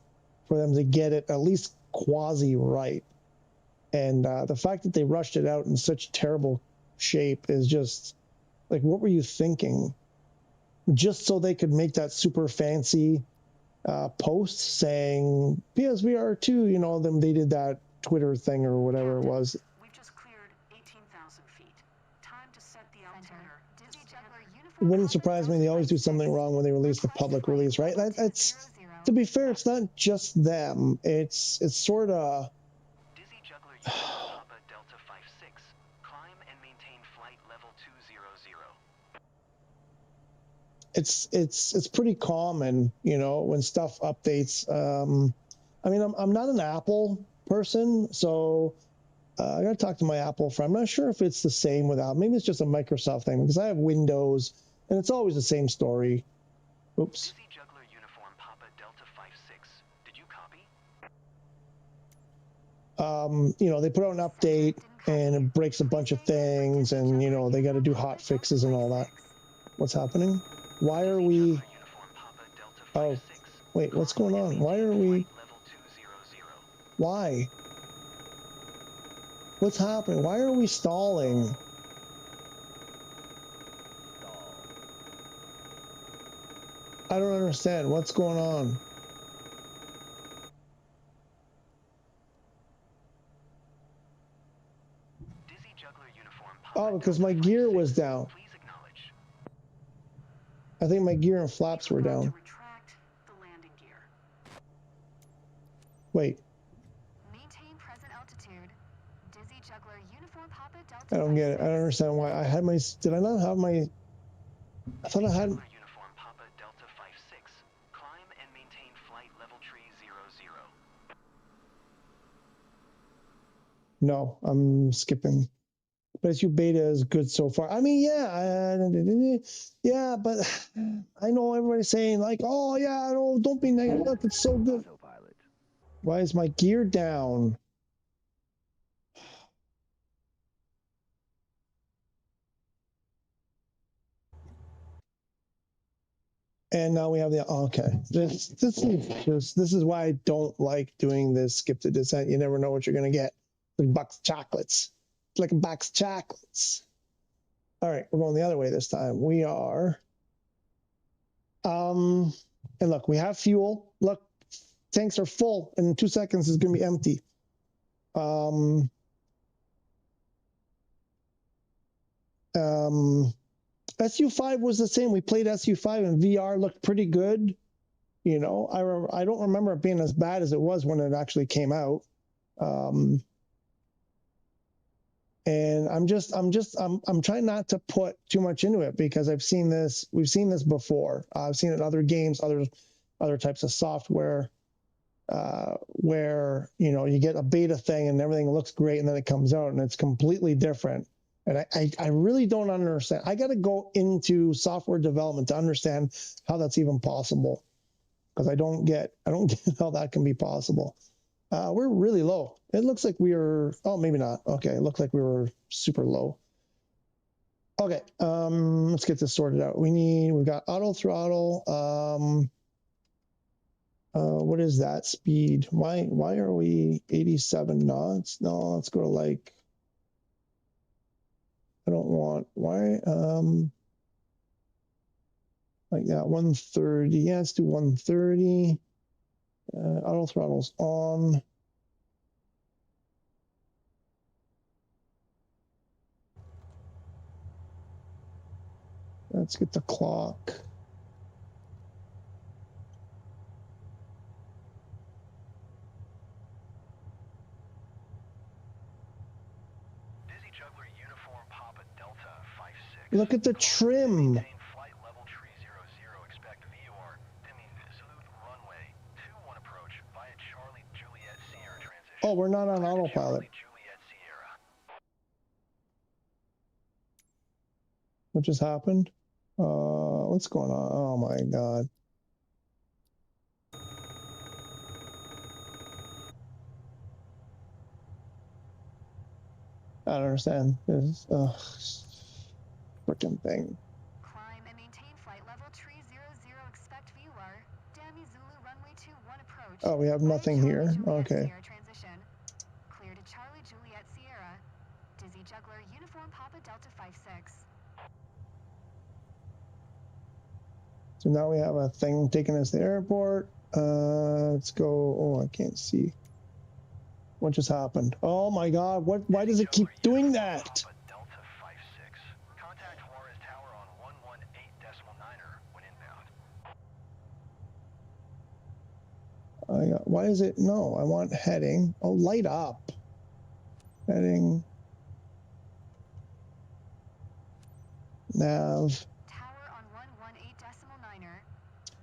for them to get it at least quasi right. And the fact that they rushed it out in such terrible shape is just like, what were you thinking? Just so they could make that super fancy post saying PSVR 2, then they did that Twitter thing or whatever it was. We've just cleared 18,000 feet. Time to set the altimeter. It wouldn't surprise me. They always do something wrong when they release the public release, right? That's, to be fair, it's not just them. It's sort of. Dizzy Juggler Uniform Papa Delta 56. Climb and maintain flight level 200. It's pretty common, when stuff updates. I mean, I'm not an Apple person, so I got to talk to my Apple friend. I'm not sure if it's the same without. Maybe it's just a Microsoft thing because I have Windows, and it's always the same story. Oops. Dizzy Juggler Uniform Papa Delta 56. Did you copy? They put out an update and it breaks a bunch of things, and they got to do hot fixes and all that. What's happening? Why are we? Oh, wait, what's going on? Why are we? Why? What's happening? Why are we stalling? I don't understand. What's going on? Oh, because my gear was down. I think my gear and flaps were down. Wait. Maintain present altitude. Dizzy Juggler Uniform Papa Delta. I don't get it. I don't understand why. I had my. Did I not have my? I thought I had. Uniform Papa Delta 56. Climb and maintain flight level 300. No, I'm skipping. PSU beta is good so far. I mean, yeah, but I know everybody's saying like, oh yeah, no, don't be negative. Look, it's so good. Autopilot. Why is my gear down? And now we have the okay. This is why I don't like doing this skip to descent. You never know what you're gonna get. Like a box of chocolates. It's like a box of chocolates. All right, we're going the other way this time. We are. And look, we have fuel. Look, tanks are full. In 2 seconds, it's gonna be empty. SU5 was the same. We played SU5 and VR looked pretty good. I don't remember it being as bad as it was when it actually came out. And I'm trying not to put too much into it because we've seen this before. I've seen it in other games, other types of software, where you get a beta thing and everything looks great and then it comes out and it's completely different. And I really don't understand. I got to go into software development to understand how that's even possible, because I don't get how that can be possible. We're really low. It looks like we are. Oh, maybe not. Okay, it looked like we were super low. Okay, let's get this sorted out. We've got auto throttle. What is that speed? Why are we 87 knots? No, let's go to like. I don't want why. Like that 130. Yeah, let's do 130. Auto throttle's on. Let's get the clock. Look at the trim. Maintain flight level tree 00. Expect VOR. Dimming Zulu runway 21 approach via Charlie Juliet Sierra transition. Oh, we're not on Clear to autopilot. Charlie Juliet Sierra. What just happened? What's going on? Oh my god. I don't understand this freaking thing. Climb and maintain flight level tree 00. Expect VOR. Dami Zulu runway 21 approach. Oh, we have via nothing Charlie here. Juliet Okay. Sierra transition. Clear to Charlie Juliet Sierra. Dizzy Juggler Uniform Papa Delta 56. So now we have a thing taking us to the airport. Let's go. Oh, I can't see. What just happened? Oh my god, what? Why does it keep doing that? Papa Delta 56. Contact Juarez Tower on 118.9er when inbound. Why is it? No, I want heading. Oh, light up. Heading. Nav. Tower on 118.9er.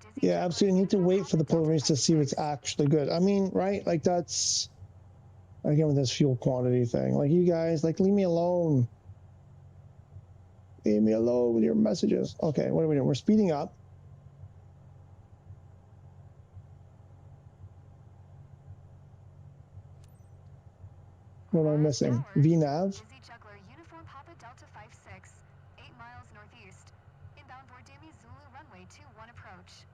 Dizzy Yeah, Juggler absolutely. You need to Uniform wait for the Papa Delta preliminaries to see what's 56. actually good. I mean, right? Like that's again with this fuel quantity thing. Like you guys, like leave me alone. Leave me alone with your messages. Okay, what are we doing? We're speeding up. What am I missing? VNav. Dizzy Juggler Uniform Papa Delta 56. 8 miles northeast. Inbound Bordimi Zulu runway 21 approach.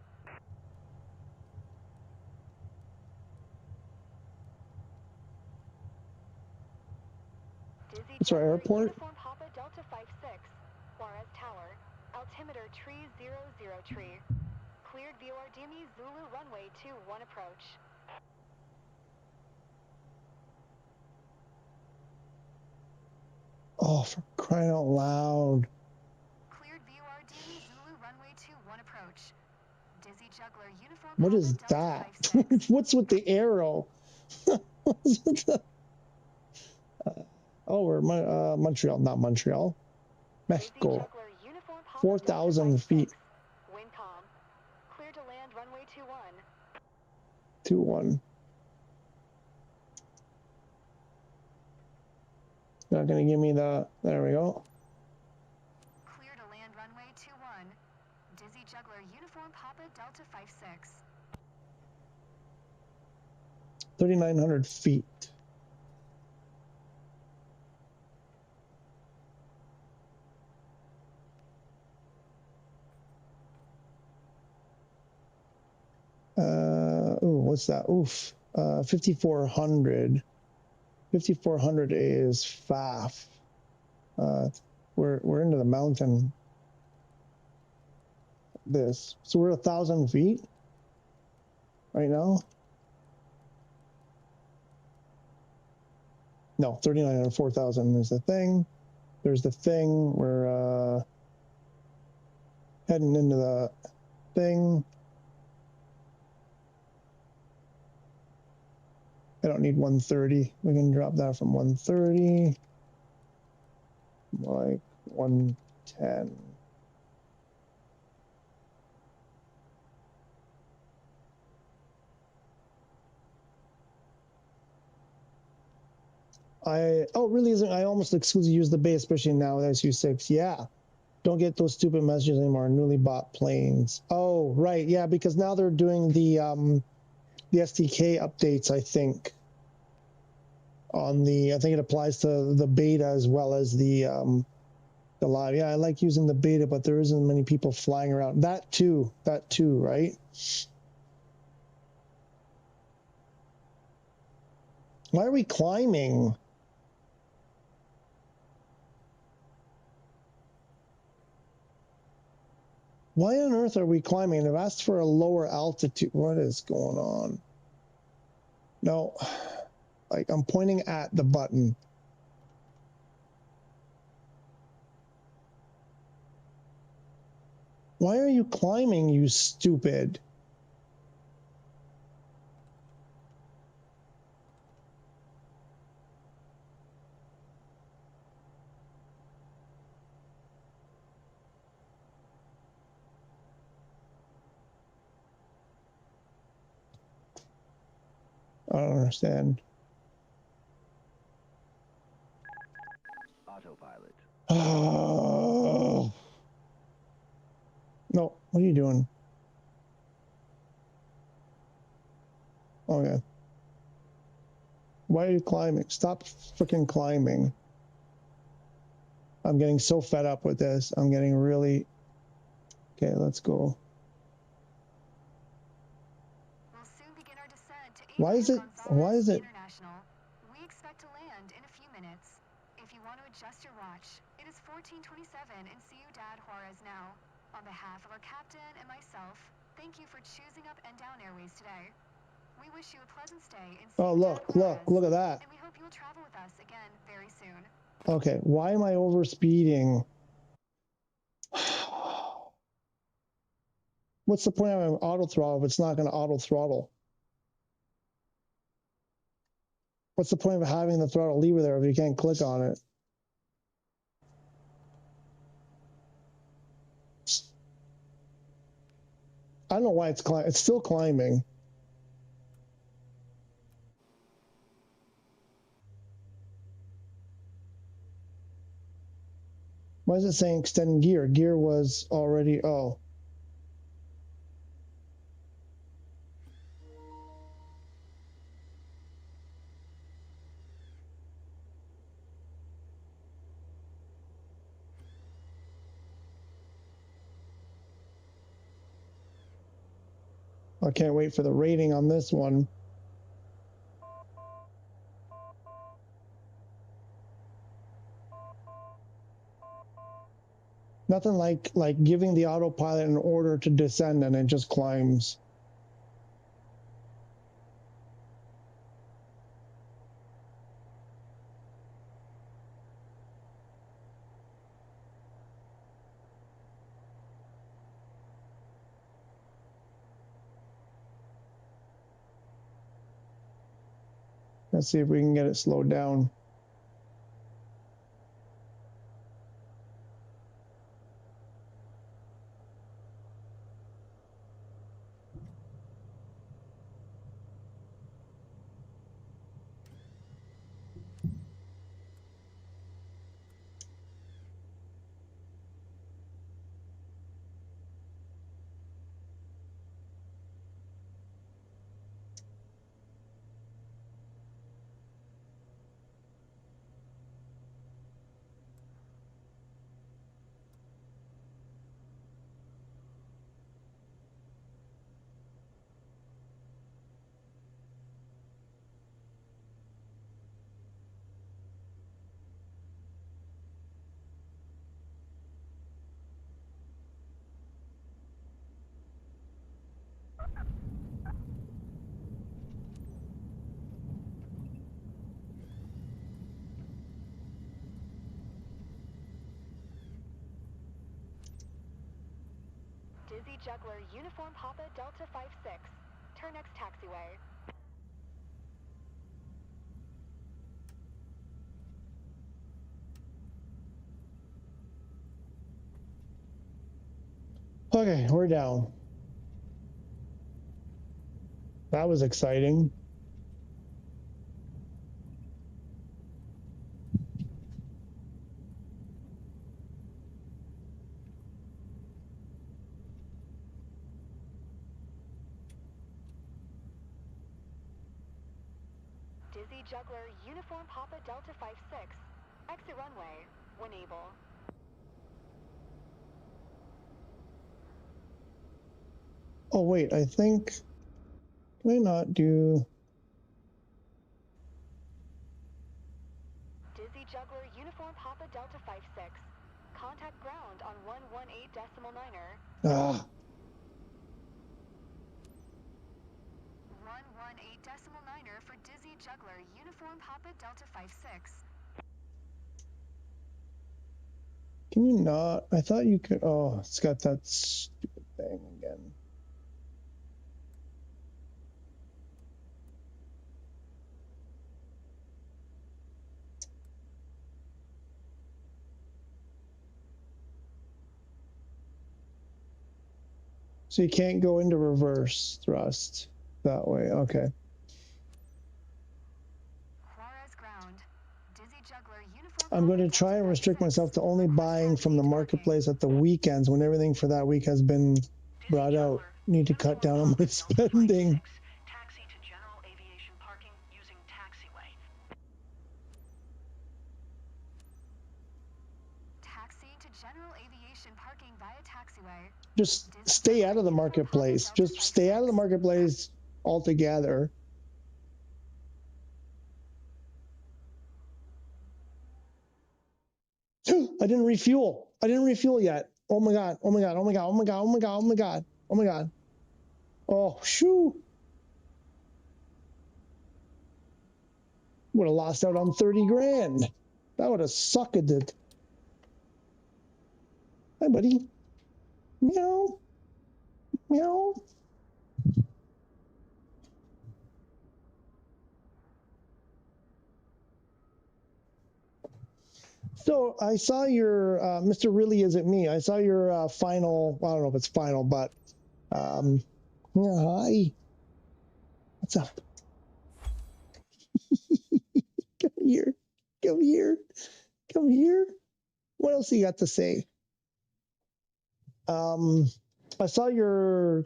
Dizzy It's our Juggler airport. Uniform Papa Delta 56. Juarez Tower. Altimeter tree 00 tree. Cleared VOR Dimi Zulu runway 21 approach. Oh, for crying out loud. Cleared VOR Dimi Zulu runway 21 approach. Dizzy Juggler Uniform What Papa is Delta that? 56. What's with the arrow? What's with the... oh, we're Montreal, not Montreal. Dizzy Mexico. Juggler Uniform Papa 4,000 Delta feet. 56. Wind calm. Clear to land runway 21. 2-1. Not gonna give me the. There we go. Clear to land runway 21. Dizzy Juggler Uniform Papa Delta 56. 3,900 feet. Ooh, what's that? Oof. 5,400. 5,400 is FAF. We're into the mountain. This. So we're 1,000 feet right now. No, 3,900, 4,000 is the thing. There's the thing. We're heading into the thing. I don't need 130. We can drop that from 130. Like 110. Oh, really isn't. I almost exclusively use the base, especially now with SU6. Yeah. Don't get those stupid messages anymore. Newly bought planes. Oh, right. Yeah, because now they're doing the SDK updates, I think. On the, I think it applies to the beta as well as the live. Yeah, I like using the beta, but there isn't many people flying around. That too, right? Why are we climbing? Why on earth are we climbing? I've asked for a lower altitude. What is going on? No, like I'm pointing at the button. Why are you climbing, you stupid? don't understand. Autopilot. Oh. No, what are you doing? Okay. Why are you climbing? Stop freaking climbing. I'm getting so fed up with this. I'm getting really... Okay, let's go. We'll soon begin our descent to Why is it... Why is it... International. We expect to land in a few minutes. If you want to adjust your watch, it is 14:27 in Ciudad Juarez now. On behalf of our captain and myself, thank you for choosing up and down Airways today. We wish you a pleasant stay in Ciudad Oh, look at that. and we hope you'll travel with us again very soon. Okay, why am I overspeeding? What's the point of an auto throttle if it's not going to auto throttle? What's the point of having the throttle lever there if you can't click on it? I don't know why it's climbing. It's still climbing. Why is it saying extend gear? Gear was already... Oh. I can't wait for the rating on this one. Nothing like giving the autopilot an order to descend and it just climbs. Let's see if we can get it slowed down. Dizzy Juggler Uniform Papa Delta 56. Turn next taxiway. Okay, we're down. That was exciting. Dizzy Juggler Uniform Papa Delta 56. Exit runway when able. Oh wait, I think... Can I not do... Dizzy Juggler Uniform Papa Delta 56. Contact ground on 118.9er. Ah. 118.9er for Dizzy Juggler Uniform Papa Delta 56. Can you not? I thought you could... Oh, it's got that stupid thing again. So you can't go into reverse thrust that way. Okay. I'm going to try and restrict myself to only buying from the marketplace at the weekends when everything for that week has been brought out. Need to cut down on my spending. Taxi to general aviation parking using taxiway. Taxi to general aviation parking via taxiway. Just stay out of the marketplace. Just stay out of the marketplace altogether. I didn't refuel. I didn't refuel yet. Oh my god. Oh my god. Oh my god. Oh my god. Oh my god. Oh my god. Oh my god. Oh, shoo. Would have lost out on 30 grand. That would have sucked it. Hi, buddy. Meow. Meow. So I saw your, Mr. Really Is It Me? I saw your final, well, I don't know if it's final, but, yeah, hi. What's up? Come here. Come here. Come here. What else you got to say? I saw your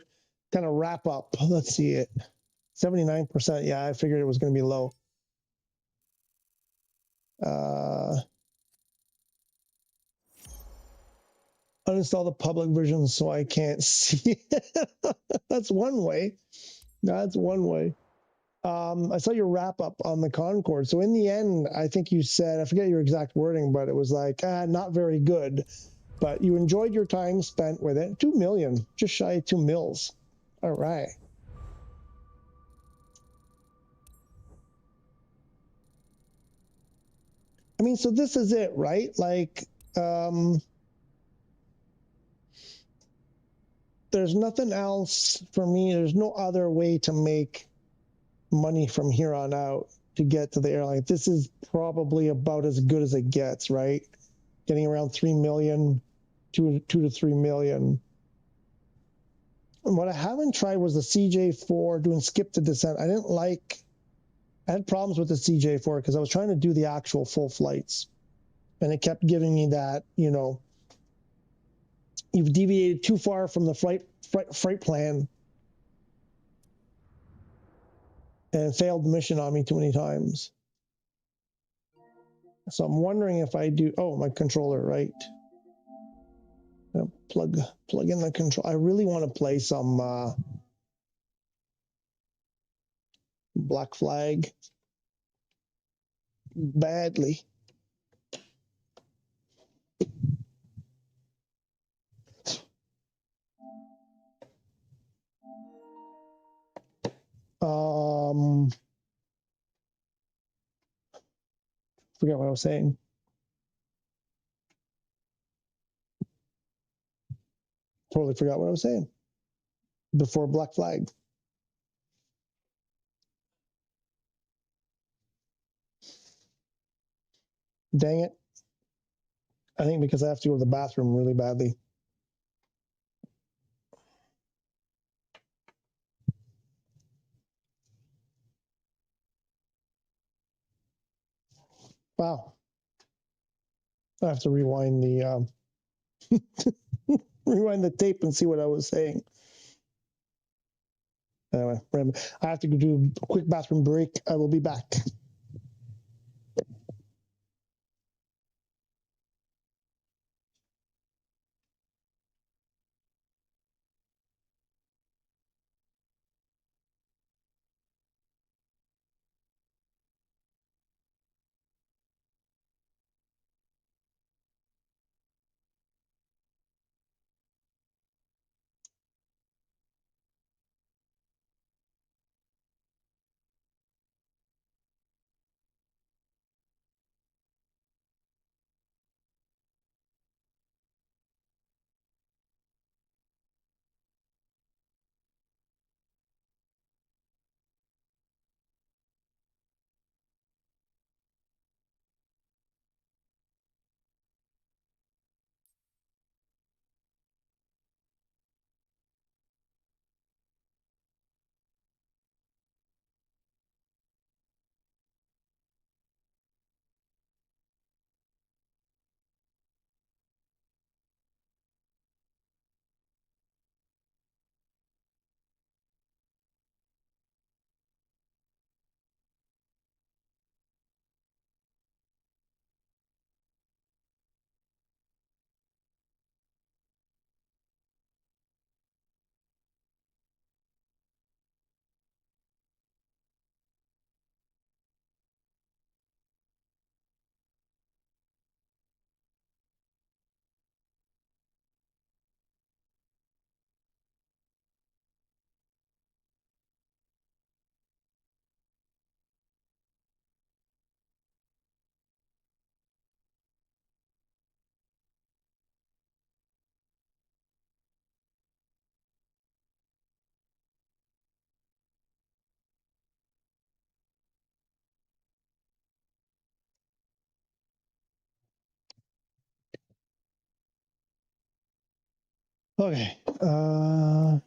kind of wrap up. Let's see it. 79%. Yeah, I figured it was going to be low. Uninstall the public version so I can't see it. That's one way. That's one way. I saw your wrap up on the Concorde. So in the end, I think you said, I forget your exact wording, but it was like, not very good. But you enjoyed your time spent with it. 2 million, just shy of 2 mils. All right. I mean, so this is it, right? Like, there's nothing else for me. There's no other way to make money from here on out to get to the airline. This is probably about as good as it gets, right? Getting around 3 million, 2 to 3 million. And what I haven't tried was the CJ4 doing skip to descent. I had problems with the CJ4 because I was trying to do the actual full flights. And it kept giving me that, you know, you've deviated too far from the flight plan and failed the mission on me too many times. So I'm wondering if I do, oh, my controller, right? Plug in the control. I really want to play some Black Flag badly. Forget what I was saying. Totally forgot what I was saying before Black Flag. Dang it. I think because I have to go to the bathroom really badly. Wow. I have to rewind the rewind the tape and see what I was saying. Anyway, I have to go do a quick bathroom break. I will be back. Okay. What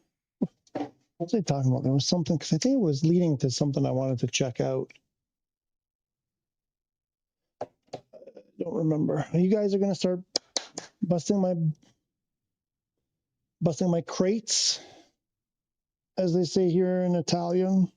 was I talking about? There was something, because I think it was leading to something I wanted to check out. Don't remember. You guys are going to start busting my crates, as they say here in Italian.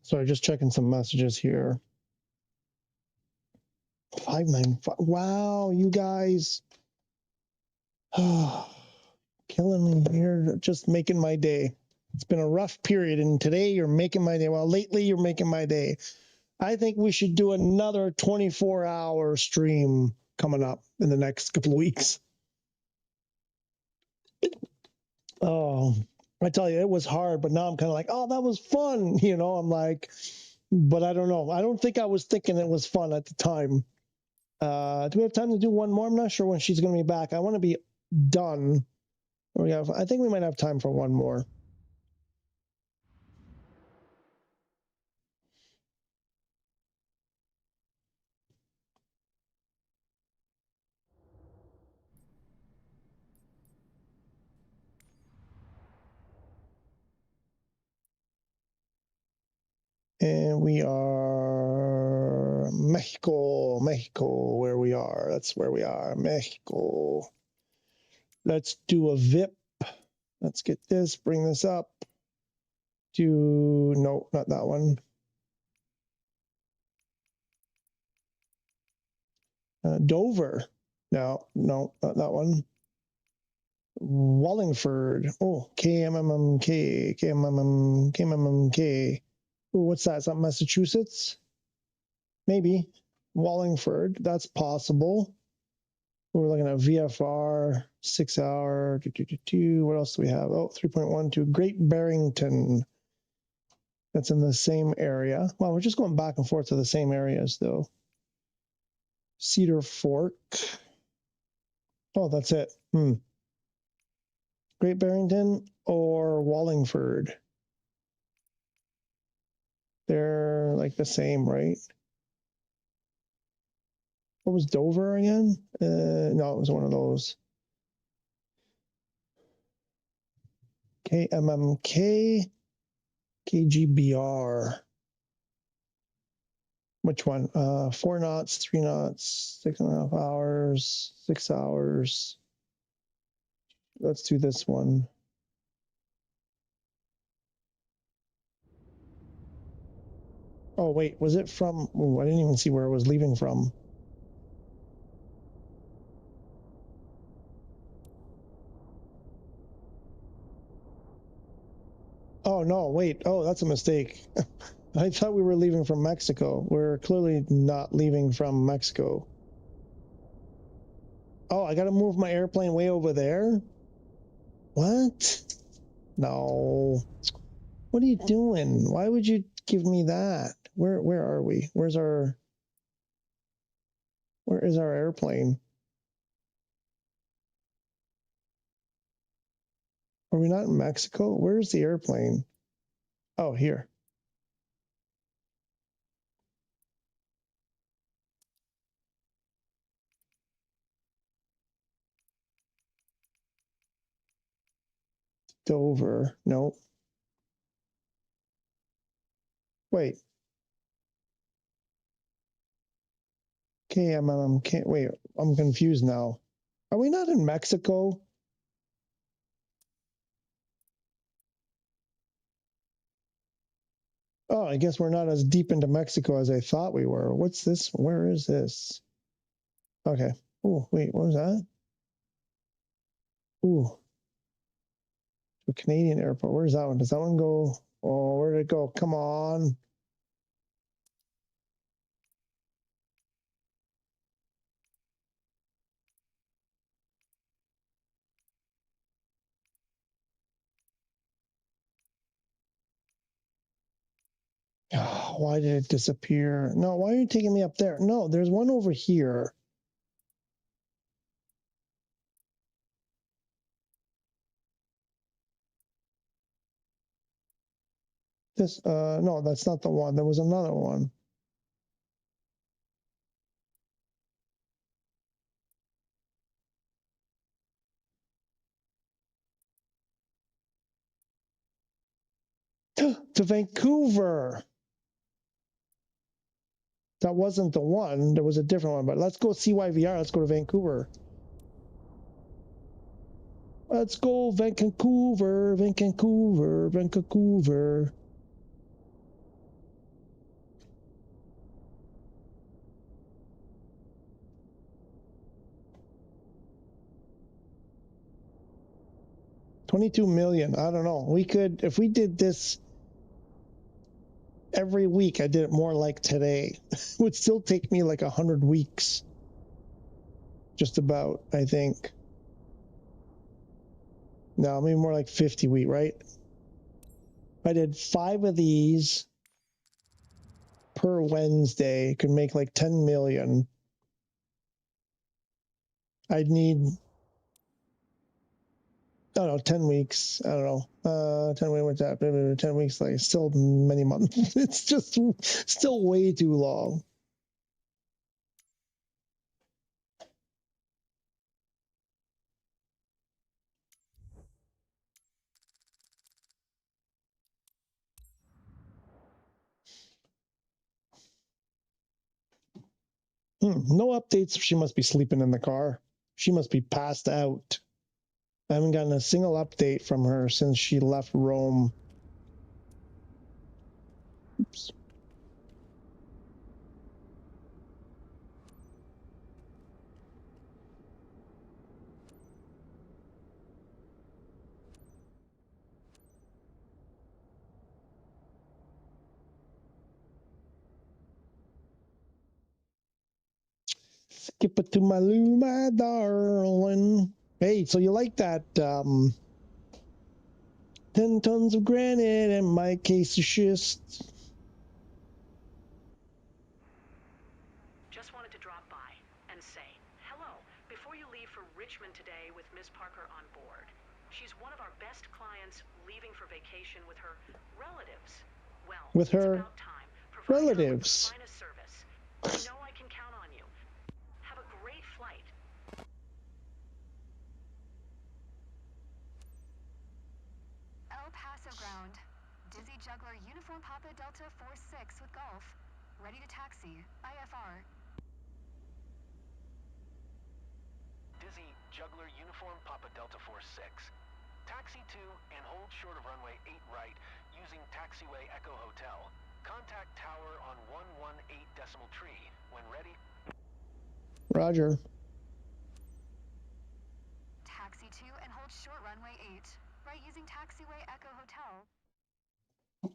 Sorry, just checking some messages here. 595. Wow, you guys. Killing me here, just making my day. It's been a rough period, and today you're making my day. Well, lately you're making my day. I think we should do another 24-hour stream coming up in the next couple of weeks. Oh, I tell you, it was hard, but now I'm kind of like, oh, that was fun. You know, I'm like, but I don't know. I don't think I was thinking it was fun at the time. Do we have time to do one more? I'm not sure when she's going to be back. I want to be done. I think we might have time for one more. And we are Mexico, where we are. That's where we are, Mexico. Let's do a VIP. Let's get this, bring this up. No, not that one. Dover. No, not that one. Wallingford. Oh, KMMK. Oh, what's that? Is that Massachusetts? Maybe. Wallingford. That's possible. We're looking at VFR, 6 hour. What else do we have? Oh, 3.12. Great Barrington. That's in the same area. Well, we're just going back and forth to the same areas, though. Cedar Fork. Oh, that's it. Great Barrington or Wallingford. They're like the same, right? What was Dover again? No, it was one of those. KMMK, KGBR. Which one? 4 knots, 3 knots, 6.5 hours, 6 hours. Let's do this one. Oh, wait, was it from? Ooh, I didn't even see where it was leaving from. Oh, no, wait. Oh, that's a mistake. I thought we were leaving from Mexico. We're clearly not leaving from Mexico. Oh, I gotta move my airplane way over there? What? No. What are you doing? Why would you give me that? Where are we? Where is our airplane? Are we not in Mexico? Where's the airplane? Oh, here. Dover. No. Wait. Okay, wait, I'm confused now. Are we not in Mexico? Oh, I guess we're not as deep into Mexico as I thought we were. What's this? Where is this? Okay. Oh, wait, what was that? Ooh, a Canadian airport. Where's that one? Does that one go? Oh, where did it go? Come on. Oh, why did it disappear? No, why are you taking me up there? No, there's one over here. This, no, that's not the one. There was another one. To Vancouver. That wasn't the one. There was a different one, but let's go CYVR. Let's go to Vancouver. Let's go Vancouver, Vancouver, Vancouver. $22 million. I don't know. We could, if we did this every week, I did it more like today. It would still take me like 100 weeks. Just about, I think. No, maybe more like 50 weeks, right? If I did 5 of these per Wednesday, could make like 10 million. I'd need, I don't know, 10 weeks. I don't know. 10 weeks, what's that? 10 weeks, like still many months. It's just still way too long. No updates. She must be sleeping in the car. She must be passed out. I haven't gotten a single update from her since she left Rome. Oops. Skip it to my Lou, my darling. Hey, so you like that 10 tons of granite and my case of schist? Just wanted to drop by and say hello before you leave for Richmond today with Ms. Parker on board. She's one of our best clients leaving for vacation with her relatives. Well, With her it's about time. Providing her with the relatives. finest service. I know I can count on you. Have a great flight. El Paso ground. Dizzy Juggler Uniform Papa Delta 46 with Golf. Ready to taxi. IFR. Dizzy Juggler Uniform Papa Delta 46. Taxi to and hold short of runway 8 right using taxiway Echo Hotel. Contact tower on 118.3 when ready. Roger. Taxi to and hold short runway 8. Right using taxiway Echo Hotel.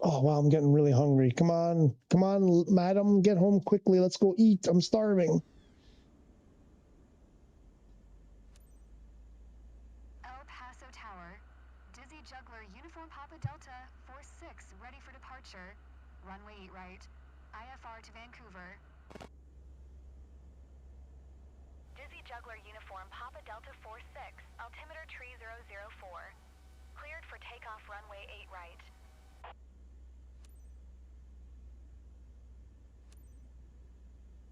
Oh, wow, I'm getting really hungry. Come on, madam, get home quickly. Let's go eat. I'm starving. Dizzy Juggler Uniform Papa Delta 46 ready for departure. Runway 8 right. IFR to Vancouver. Dizzy Juggler Uniform Papa Delta 46, altimeter tree 004. Cleared for takeoff runway 8 right.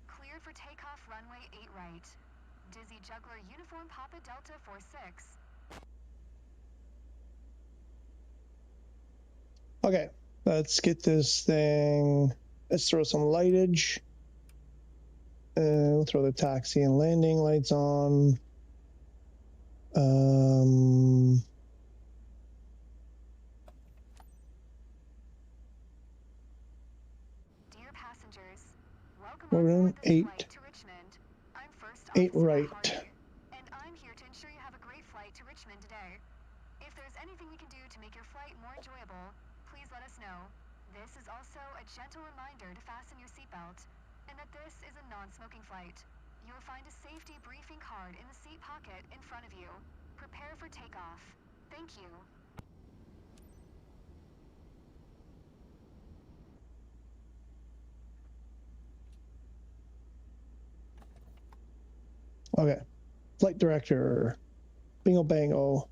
Cleared for takeoff runway 8 right. Dizzy Juggler Uniform Papa Delta 46. Okay, let's get this thing. Let's throw some lightage. We'll throw the taxi and landing lights on. Dear passengers, welcome We're on in board this 8. flight to Richmond. I'm First 8 Officer right. Hardy, and I'm here to ensure you have a great flight to Richmond today. If there's anything we can do to make your flight more enjoyable, please let us know. This is also a gentle reminder to fasten your seatbelt, and that this is a non-smoking flight. You will find a safety briefing card in the seat pocket in front of you. Prepare for takeoff. Thank you. Okay, flight director. Bingo bango.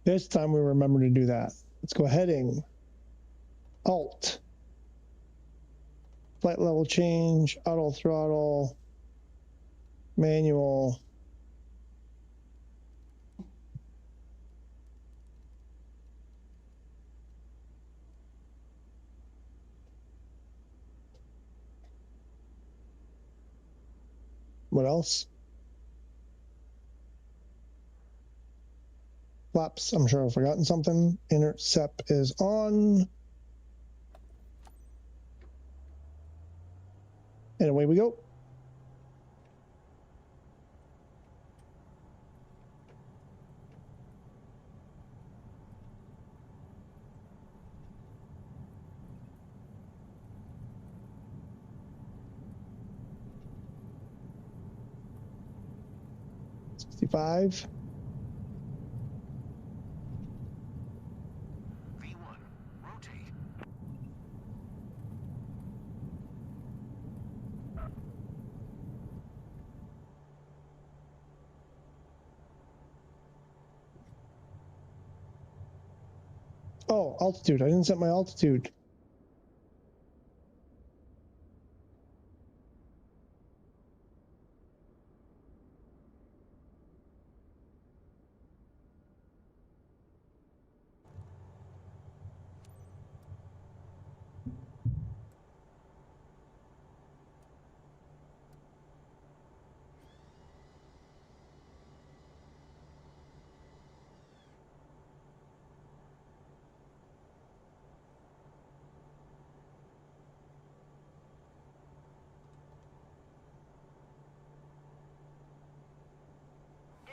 This time we remember to do that. Let's go heading. Alt. Flight level change. Auto throttle. Manual. What else? Flaps. I'm sure I've forgotten something. Intercept is on. And away we go. $65. V1, rotate. Oh, altitude. I didn't set my altitude.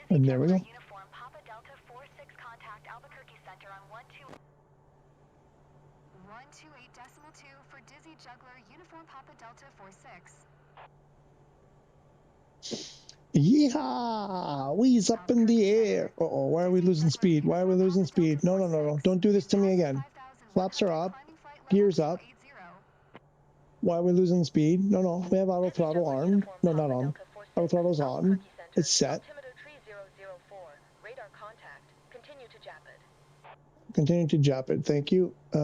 And there we go. Uniform Papa Delta 46, contact Albuquerque Center on 128.2 for Dizzy Juggler Uniform Papa Delta 46. Yeehaw! We's up in the air. Uh-oh, why are we losing speed? Why are we losing speed? No, no, no, no. Don't do this to me again. Flaps are up. Gears up. Why are we losing speed? No, no. We have auto throttle armed. No, not on. Auto throttle's on. It's set. altimeter tree 004. Radar contact. Continue to Japid. Continue to Japid. Thank you. Dizzy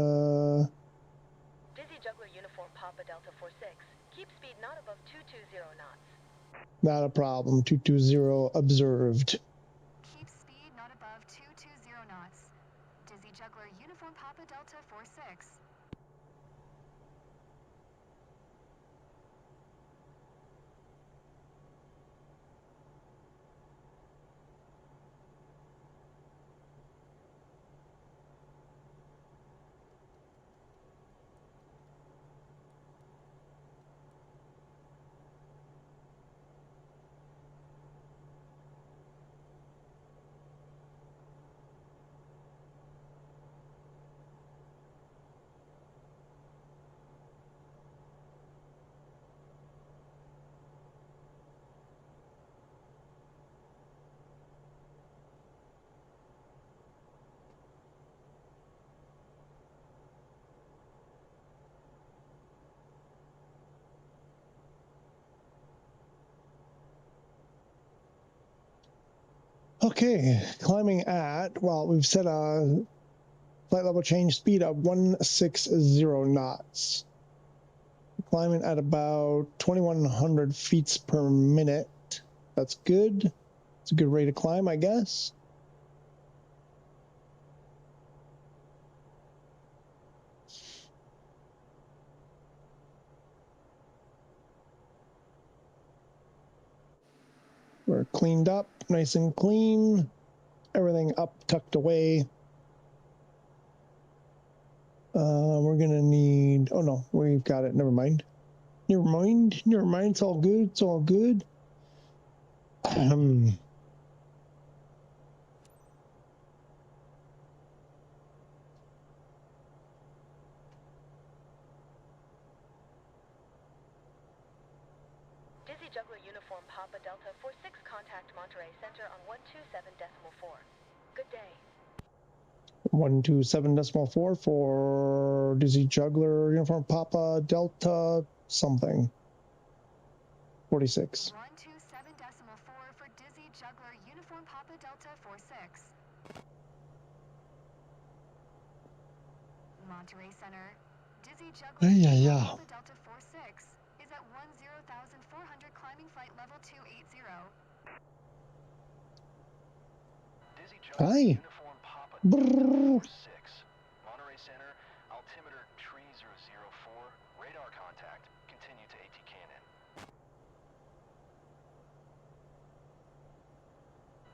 Juggler Uniform Papa Delta 46. Keep speed not above 220 knots. Not a problem. 220 observed. Keep speed not above 220 knots. Dizzy Juggler Uniform Papa Delta 46. Okay, climbing at, well, we've set a flight level change speed of 160 knots. Climbing at about 2,100 feet per minute. That's good. It's a good rate of climb, I guess. We're cleaned up, nice and clean. Everything up, tucked away. We're gonna need, oh no, we've got it, never mind. Never mind, it's all good, it's all good. Dizzy Juggler Uniform Papa Delta 46, contact Monterey Center on 127.4. Good day. 127.4 for Dizzy Juggler Uniform Papa Delta something. 46. 127.4 for Dizzy Juggler Uniform Papa Delta 46. Monterey Center. Dizzy Juggler Uniform Papa Delta 46 is at 10,400 climbing flight level 280. Dizzy Juggler Hi. Uniform Papa Delta 46. Monterey Center, altimeter 3004, radar contact, continue to ATKNN.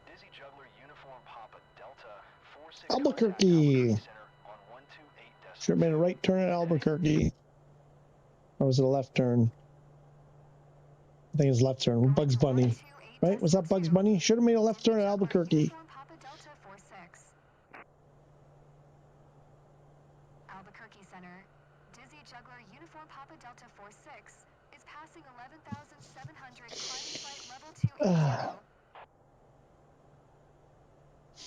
Dizzy Juggler Uniform Papa Delta 46, Albuquerque. contact Albuquerque Center on 128.2. Should have made a right turn at Albuquerque. Or was it a left turn? I think it's left turn. Bugs Bunny. Right? Was that Bugs Bunny? Should have made a left turn at Albuquerque. Uniform Papa Delta 46. Albuquerque Center. Dizzy Juggler Uniform Papa Delta 46 is passing 11,700 climbing flight level 280.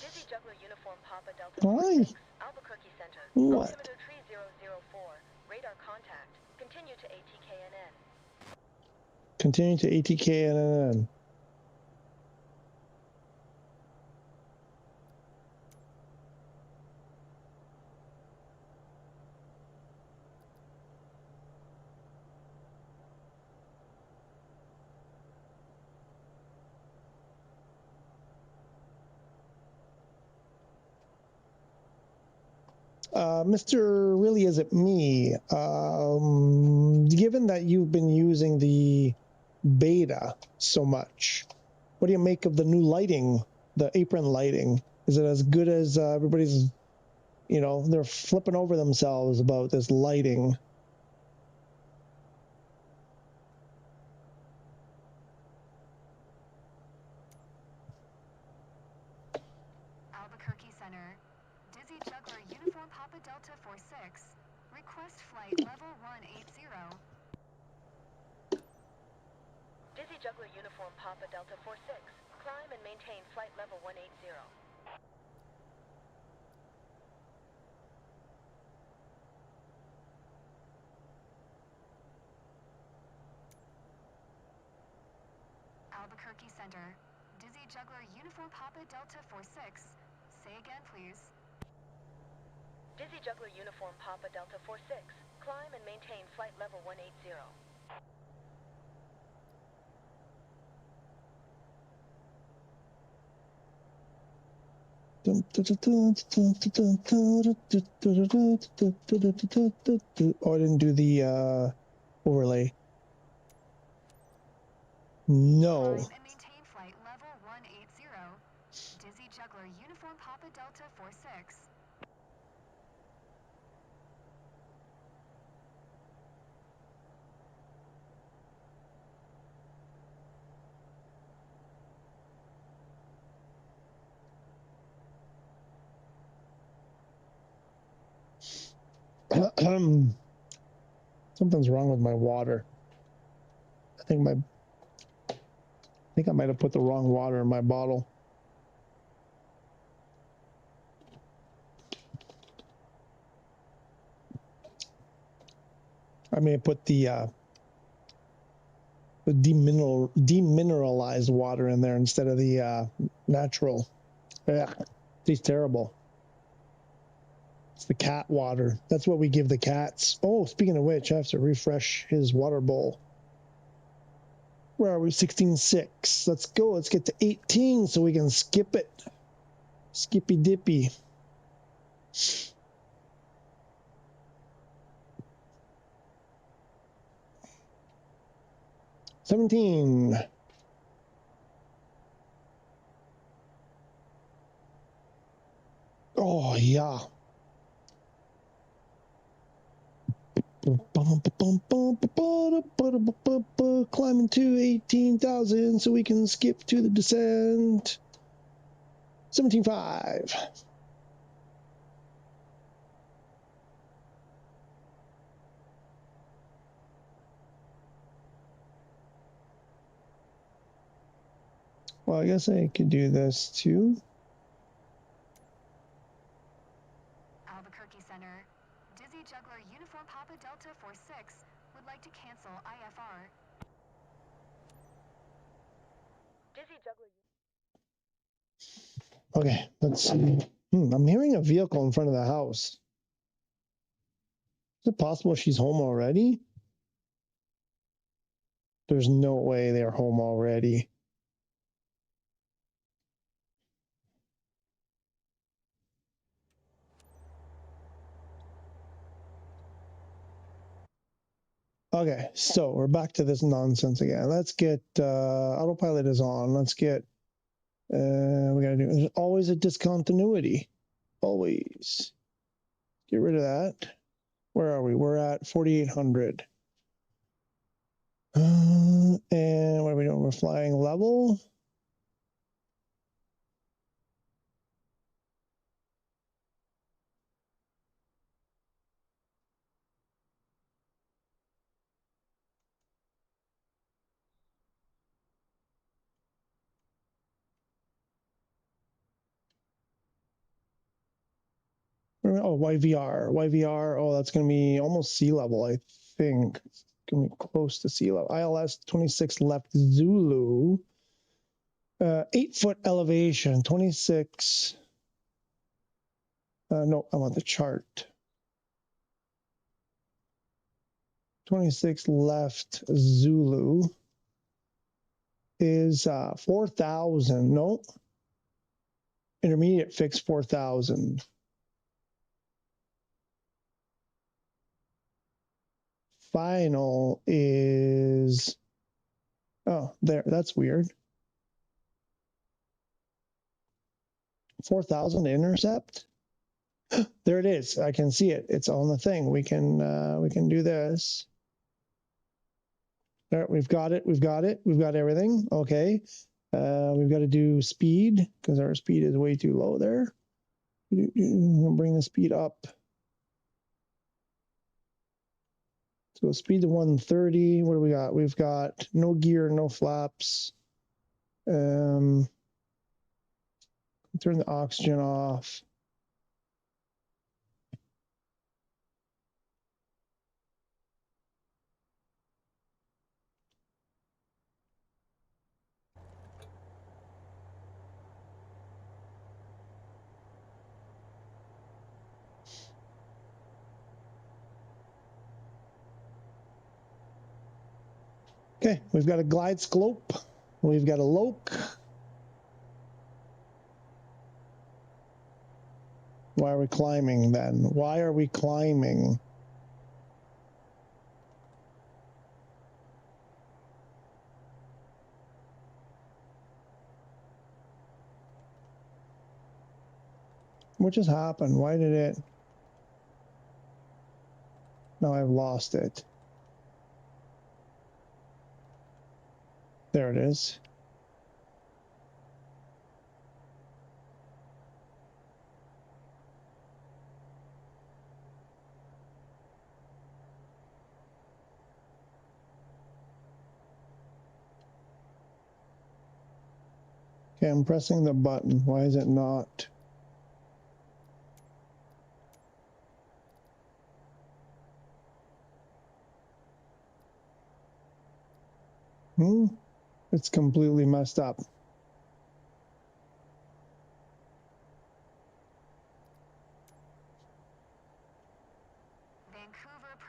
Dizzy Juggler Uniform Papa Delta Why? 46, Albuquerque Center. What? Altimeter 3004, radar contact, continue to ATKNN. Continue to ATKNN. Mr. Really Is It Me? Given that you've been using the beta so much, what do you make of the new lighting, the apron lighting? Is it as good as everybody's, you know, they're flipping over themselves about this lighting? Albuquerque Center. Dizzy Juggler Uniform Papa Delta 46. Request flight level 180. Dizzy Juggler Uniform Papa Delta 46, climb and maintain flight level 180. Albuquerque Center. Dizzy Juggler Uniform Papa Delta 46. Say again, please. Dizzy Juggler Uniform Papa Delta 46, climb and maintain flight level 180. Oh, I didn't do the overlay. No. Climb and maintain flight level 180. Dizzy Juggler Uniform Papa Delta 46. Something's wrong with my water. I think I might have put the wrong water in my bottle. I may have put the demineralized water in there instead of the natural. Yeah, tastes terrible. It's the cat water. That's what we give the cats. Oh, speaking of which, I have to refresh his water bowl. Where are we? 16.6. Let's go. Let's get to 18 so we can skip it. Skippy dippy. $17. Oh, yeah. Climbing to 18,000 so we can skip to the descent. 17.5. Well, I guess I could do this too. Albuquerque Center. Dizzy Juggler Uniform Papa Delta 46 would like to cancel IFR. Dizzy Juggler. Okay, let's see. I'm hearing a vehicle in front of the house. Is it possible she's home already? There's no way they're home already. Okay, so we're back to this nonsense again. Let's get autopilot is on. Let's get we gotta do. There's always a discontinuity. Always. Get rid of that. Where are we? We're at 4,800. And what are we doing? We're flying level. Oh, YVR. YVR. Oh, that's going to be almost sea level, I think. It's going to be close to sea level. ILS 26 left Zulu. 8-foot elevation, 26. No, I want the chart. 26 left Zulu is 4,000. No. Intermediate fix 4,000. Final is, oh, there, that's weird. 4,000 to intercept. There it is. I can see it. It's on the thing. We can do this. All right, we've got it. We've got it. We've got everything. Okay. We've got to do speed because our speed is way too low there. We'll bring the speed up. So speed to 130. What do we got? We've got no gear, no flaps. Turn the oxygen off. Okay, we've got a glide slope. We've got a loc. Why are we climbing then? Why are we climbing? What just happened? Why did it? Now I've lost it. There it is. Okay, I'm pressing the button. Why is it not? It's completely messed up.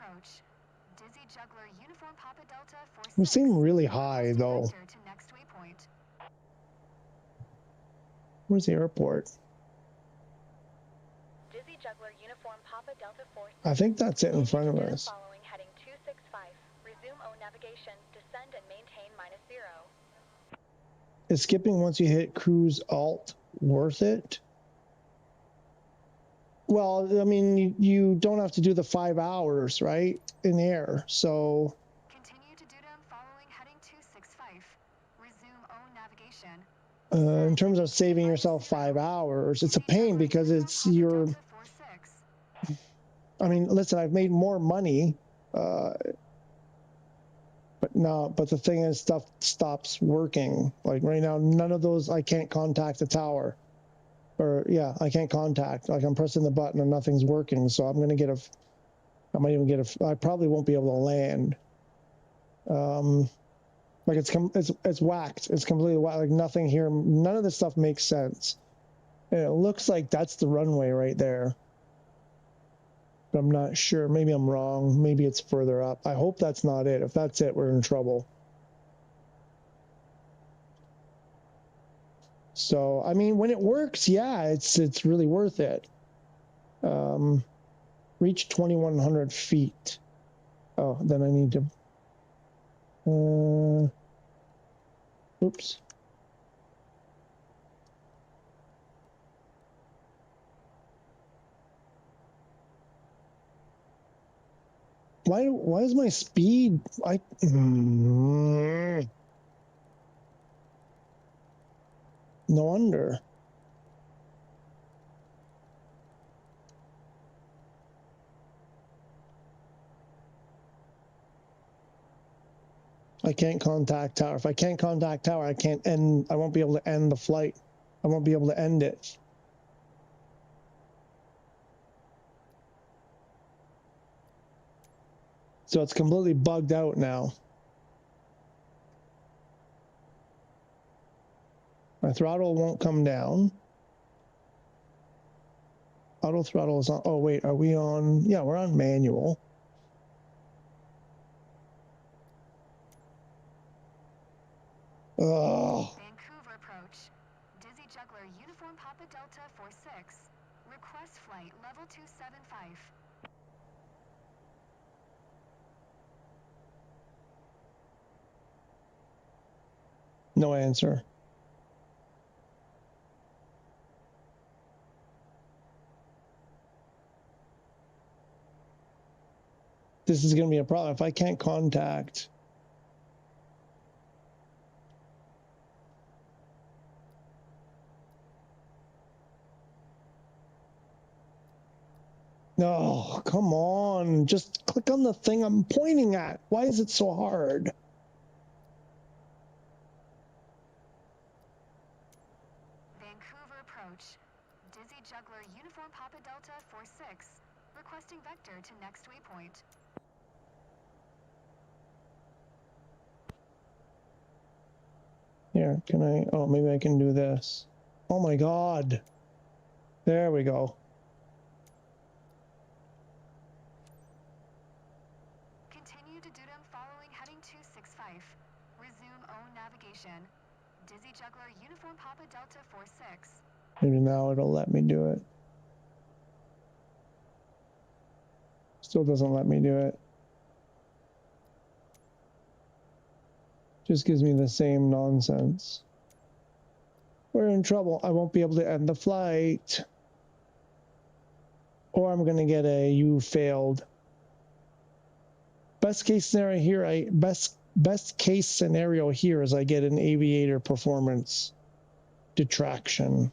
approach. Dizzy Juggler Uniform Papa Delta 46. We seem really high, Requesting though. vector to next waypoint. Where's the airport? Dizzy Juggler Uniform Papa Delta 46. I think that's it in front of Continue to us. following heading 265. Resume O navigation. Descend and maintain -0. Is skipping once you hit cruise alt worth it? Well, I mean, you don't have to do the 5 hours, right? In the air, so... Continue to Dudam following heading 265. Resume O navigation. In terms of saving yourself 5 hours, it's a pain because it's your... I mean, listen, I've made more money, but the thing is, stuff stops working. Like right now, none of those, I can't contact the tower. Or, yeah, I can't contact. Like I'm pressing the button and nothing's working, so I'm going to get a... I might even get a... I probably won't be able to land. Like it's whacked. It's completely whacked. Like nothing here. None of this stuff makes sense. And it looks like that's the runway right there. But I'm not sure. Maybe I'm wrong. Maybe it's further up. I hope that's not it. If that's it, we're in trouble. So, I mean, when it works, yeah, it's really worth it. Reach 2,100 feet. Oh, then I need to... oops. Why is my speed... No wonder. I can't contact tower. If I can't contact tower, I won't be able to end the flight. I won't be able to end it. So it's completely bugged out now. My throttle won't come down. Auto throttle is on. Oh, wait, are we on? Yeah, we're on manual. Oh. Vancouver approach. Dizzy Juggler Uniform Papa Delta 46. Request flight level 275. No answer. This is going to be a problem if I can't contact. No, come on. Just click on the thing I'm pointing at. Why is it so hard? Vancouver approach. Dizzy Juggler Uniform Papa Delta 46. Requesting vector to next waypoint. Here, can I? Oh, maybe I can do this. Oh my God. There we go. Continue to Dudam following heading 265. Resume O navigation. Dizzy Juggler Uniform Papa Delta 46. Maybe now it'll let me do it. Still doesn't let me do it. Just gives me the same nonsense. We're in trouble. I won't be able to end the flight. Or I'm gonna get a you failed. Best case scenario here, best case scenario here is I get an aviator performance detraction.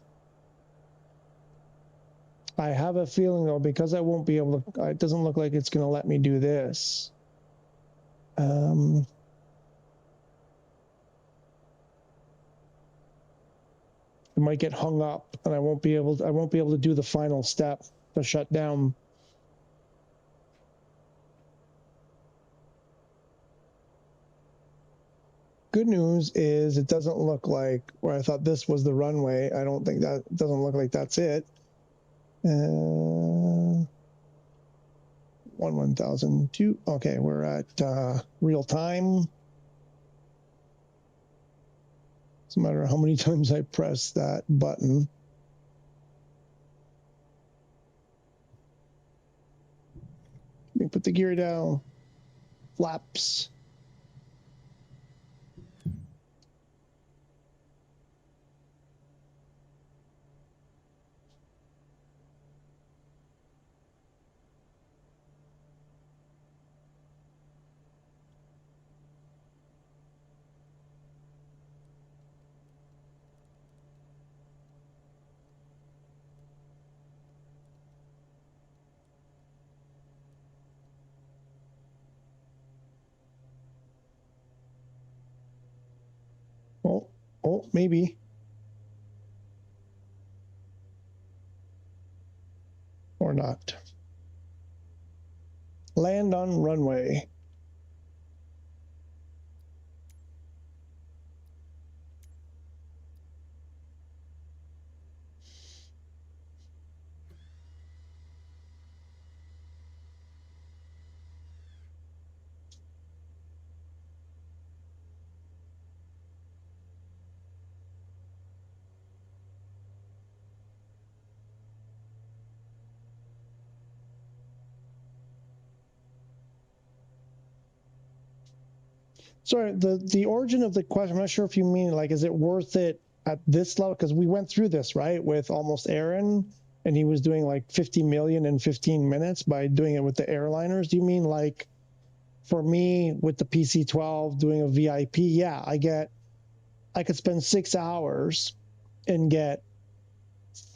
I have a feeling though, because I won't be able to, it doesn't look like it's gonna let me do this. It might get hung up and I won't be able to do the final step, the shutdown. Good news is it doesn't look like where I thought this was the runway. I don't think that, it doesn't look like that's it. 1002. Okay, we're at real time. Doesn't matter how many times I press that button. Let me put the gear down. Flaps. Oh, maybe. Or not. Land on runway. Sorry, the origin of the question, I'm not sure if you mean, like, is it worth it at this level? Because we went through this, right, with Almost Aaron, and he was doing like 50 million in 15 minutes by doing it with the airliners. Do you mean, like, for me with the PC-12 doing a VIP? Yeah, I could spend 6 hours and get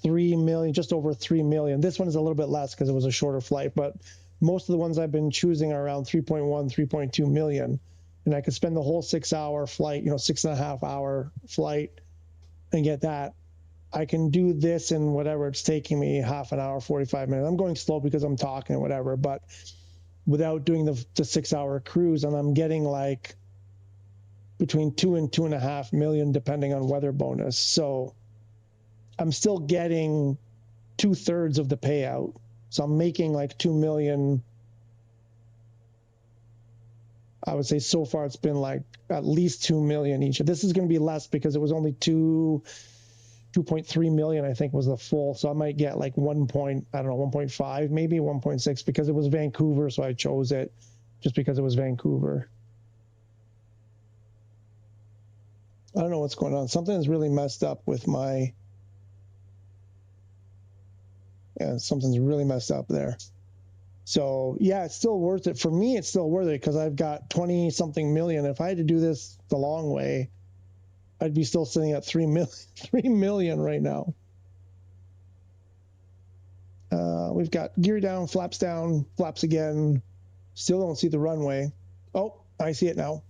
3 million, just over 3 million. This one is a little bit less because it was a shorter flight, but most of the ones I've been choosing are around 3.1, 3.2 million. And I could spend the whole 6 hour flight, 6.5 hour flight and get that. I can do this in whatever it's taking me, half an hour, 45 minutes. I'm going slow because I'm talking or whatever, but without doing the 6 hour cruise, and I'm getting like between 2 and 2.5 million, depending on weather bonus. So I'm still getting 2/3 of the payout. So I'm making like 2 million. I would say so far it's been like at least 2 million each. This is going to be less because it was only 2.3 million, I think, was the full. So I might get like 1.5, maybe 1.6, because it was Vancouver. So I chose it just because it was Vancouver. I don't know what's going on. Something is really messed up with my, something's really messed up there. So yeah, it's still worth it. For me, it's still worth it because I've got 20 something million. If I had to do this the long way, I'd be still sitting at 3 million right now. We've got gear down, flaps again. Still don't see the runway. Oh, I see it now.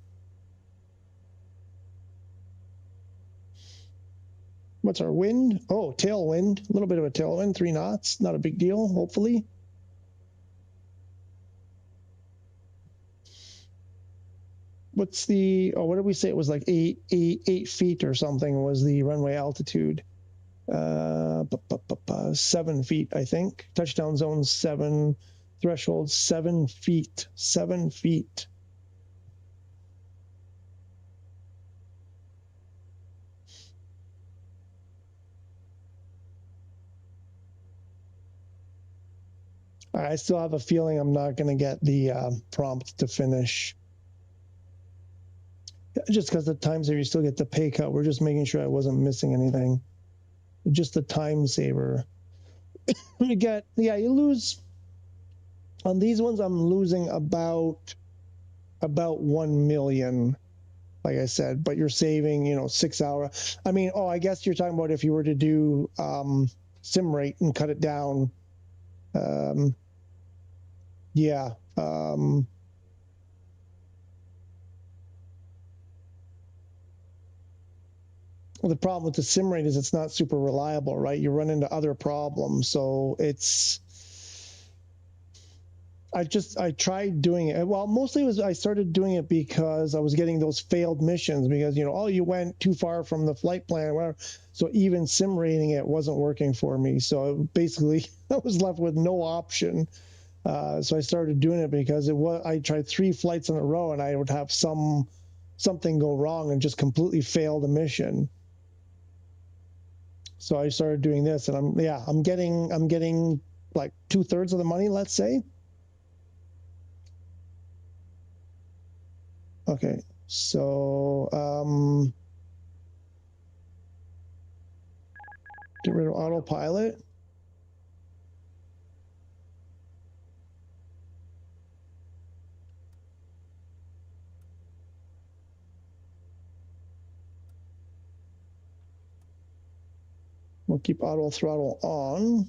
What's our wind? Oh, tailwind. A little bit of a tailwind, 3 knots. Not a big deal, hopefully. What's the, what did we say? It was like 8 feet or something was the runway altitude. 7 feet, I think. Touchdown zone 7, threshold 7 feet. 7 feet. I still have a feeling I'm not going to get the prompt to finish. Just because the times there you still get the pay cut. We're just making sure I wasn't missing anything. Just the time saver. You get, you lose. On these ones, I'm losing about 1 million, like I said, but you're saving, 6 hours. I mean, I guess you're talking about if you were to do sim rate and cut it down. Yeah. The problem with the sim rate is it's not super reliable, right? You run into other problems. So I tried doing it. Well, mostly I started doing it because I was getting those failed missions because, you went too far from the flight plan, whatever. So even sim rating it wasn't working for me. So basically I was left with no option So I started doing it because I tried 3 flights in a row and I would have something go wrong and just completely fail the mission. So I started doing this, and I'm getting like 2/3 of the money, let's say. Okay, so get rid of autopilot. We'll keep auto throttle on.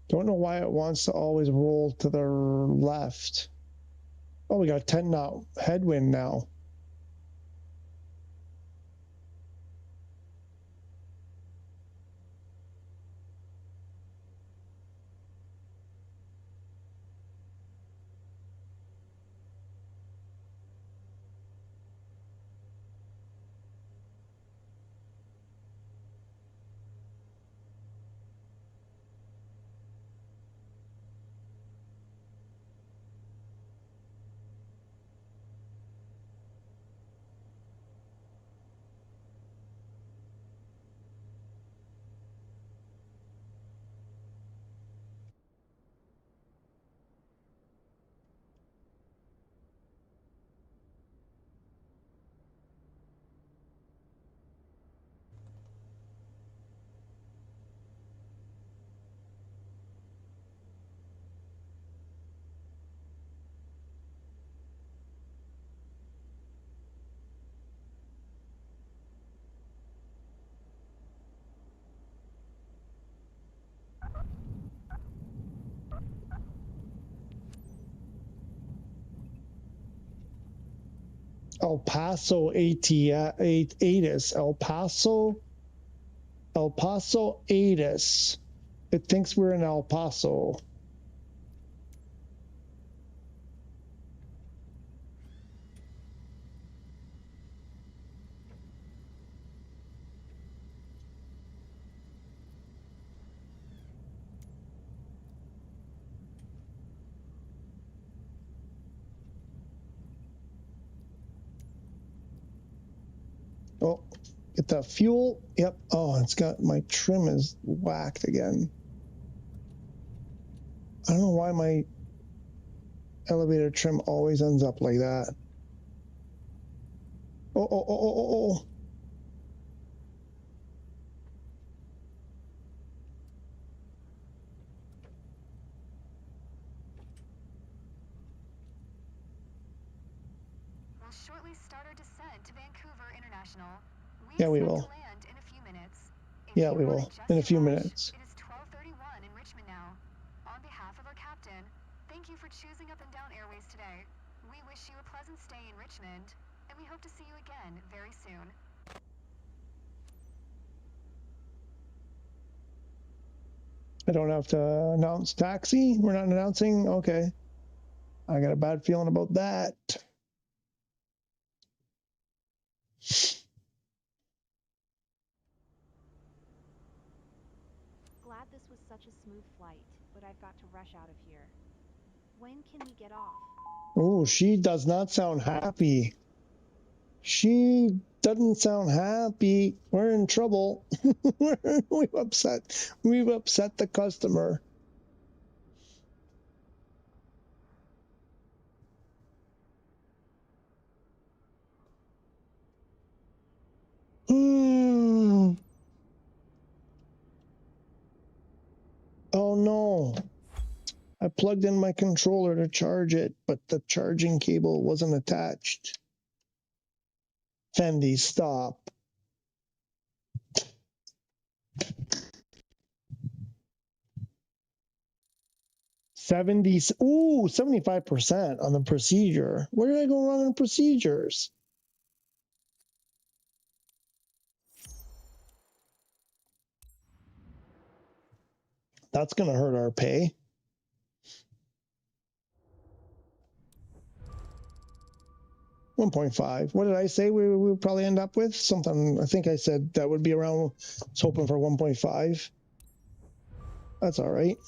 Don't know why it wants to always roll to the left. Oh, we got 10 knot headwind now. El Paso ATIS. El Paso ATIS. It thinks we're in El Paso. Oh, get that fuel. Yep. Oh, it's got my trim is whacked again. I don't know why my elevator trim always ends up like that. Oh. We'll shortly start our descent to Vancouver International. Yeah, we expect will. to land in a few minutes. Yeah, we will. In a few minutes. It is 12:31 in Richmond now. On behalf of our captain, thank you for choosing Up and Down Airways today. We wish you a pleasant stay in Richmond, and we hope to see you again very soon. I don't have to announce taxi. We're not announcing. Okay. I got a bad feeling about that. Glad this was such a smooth flight, but I've got to rush out of here. When can we get off? Oh, she does not sound happy. She doesn't sound happy. We're in trouble. We've upset the customer. Oh no. I plugged in my controller to charge it, but the charging cable wasn't attached. Fendi, stop. Ooh, 75% on the procedure. Where did I go wrong in procedures? That's going to hurt our pay. 1.5. What did I say we would probably end up with? Something, I think I said that would be around, I was hoping for 1.5. That's all right.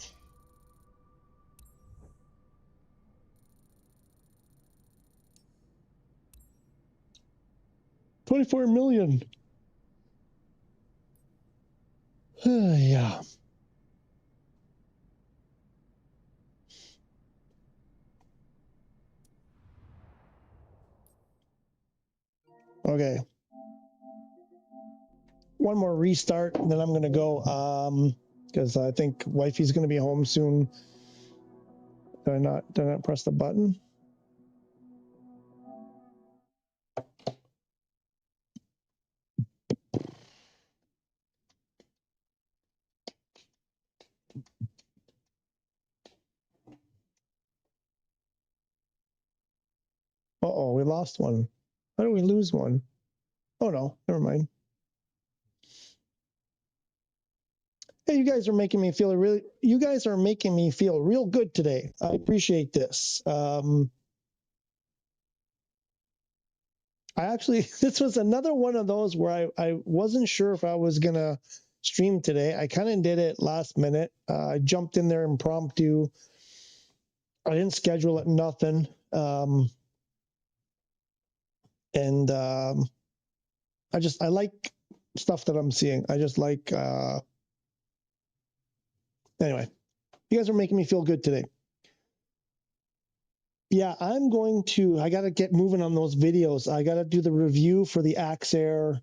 $24 million. Yeah. Okay. One more restart, and then I'm going to go, because I think wifey's going to be home soon. Did I not press the button? Uh-oh, we lost one. How do we lose one? Oh, no, never mind. Hey, you guys are making me feel real good today. I appreciate this. I actually, this was another one of those where I wasn't sure if I was going to stream today. I kind of did it last minute. I jumped in there impromptu. I didn't schedule it, nothing. I like stuff that I'm seeing. I just like, anyway, you guys are making me feel good today. Yeah, I got to get moving on those videos. I got to do the review for the Axe Air,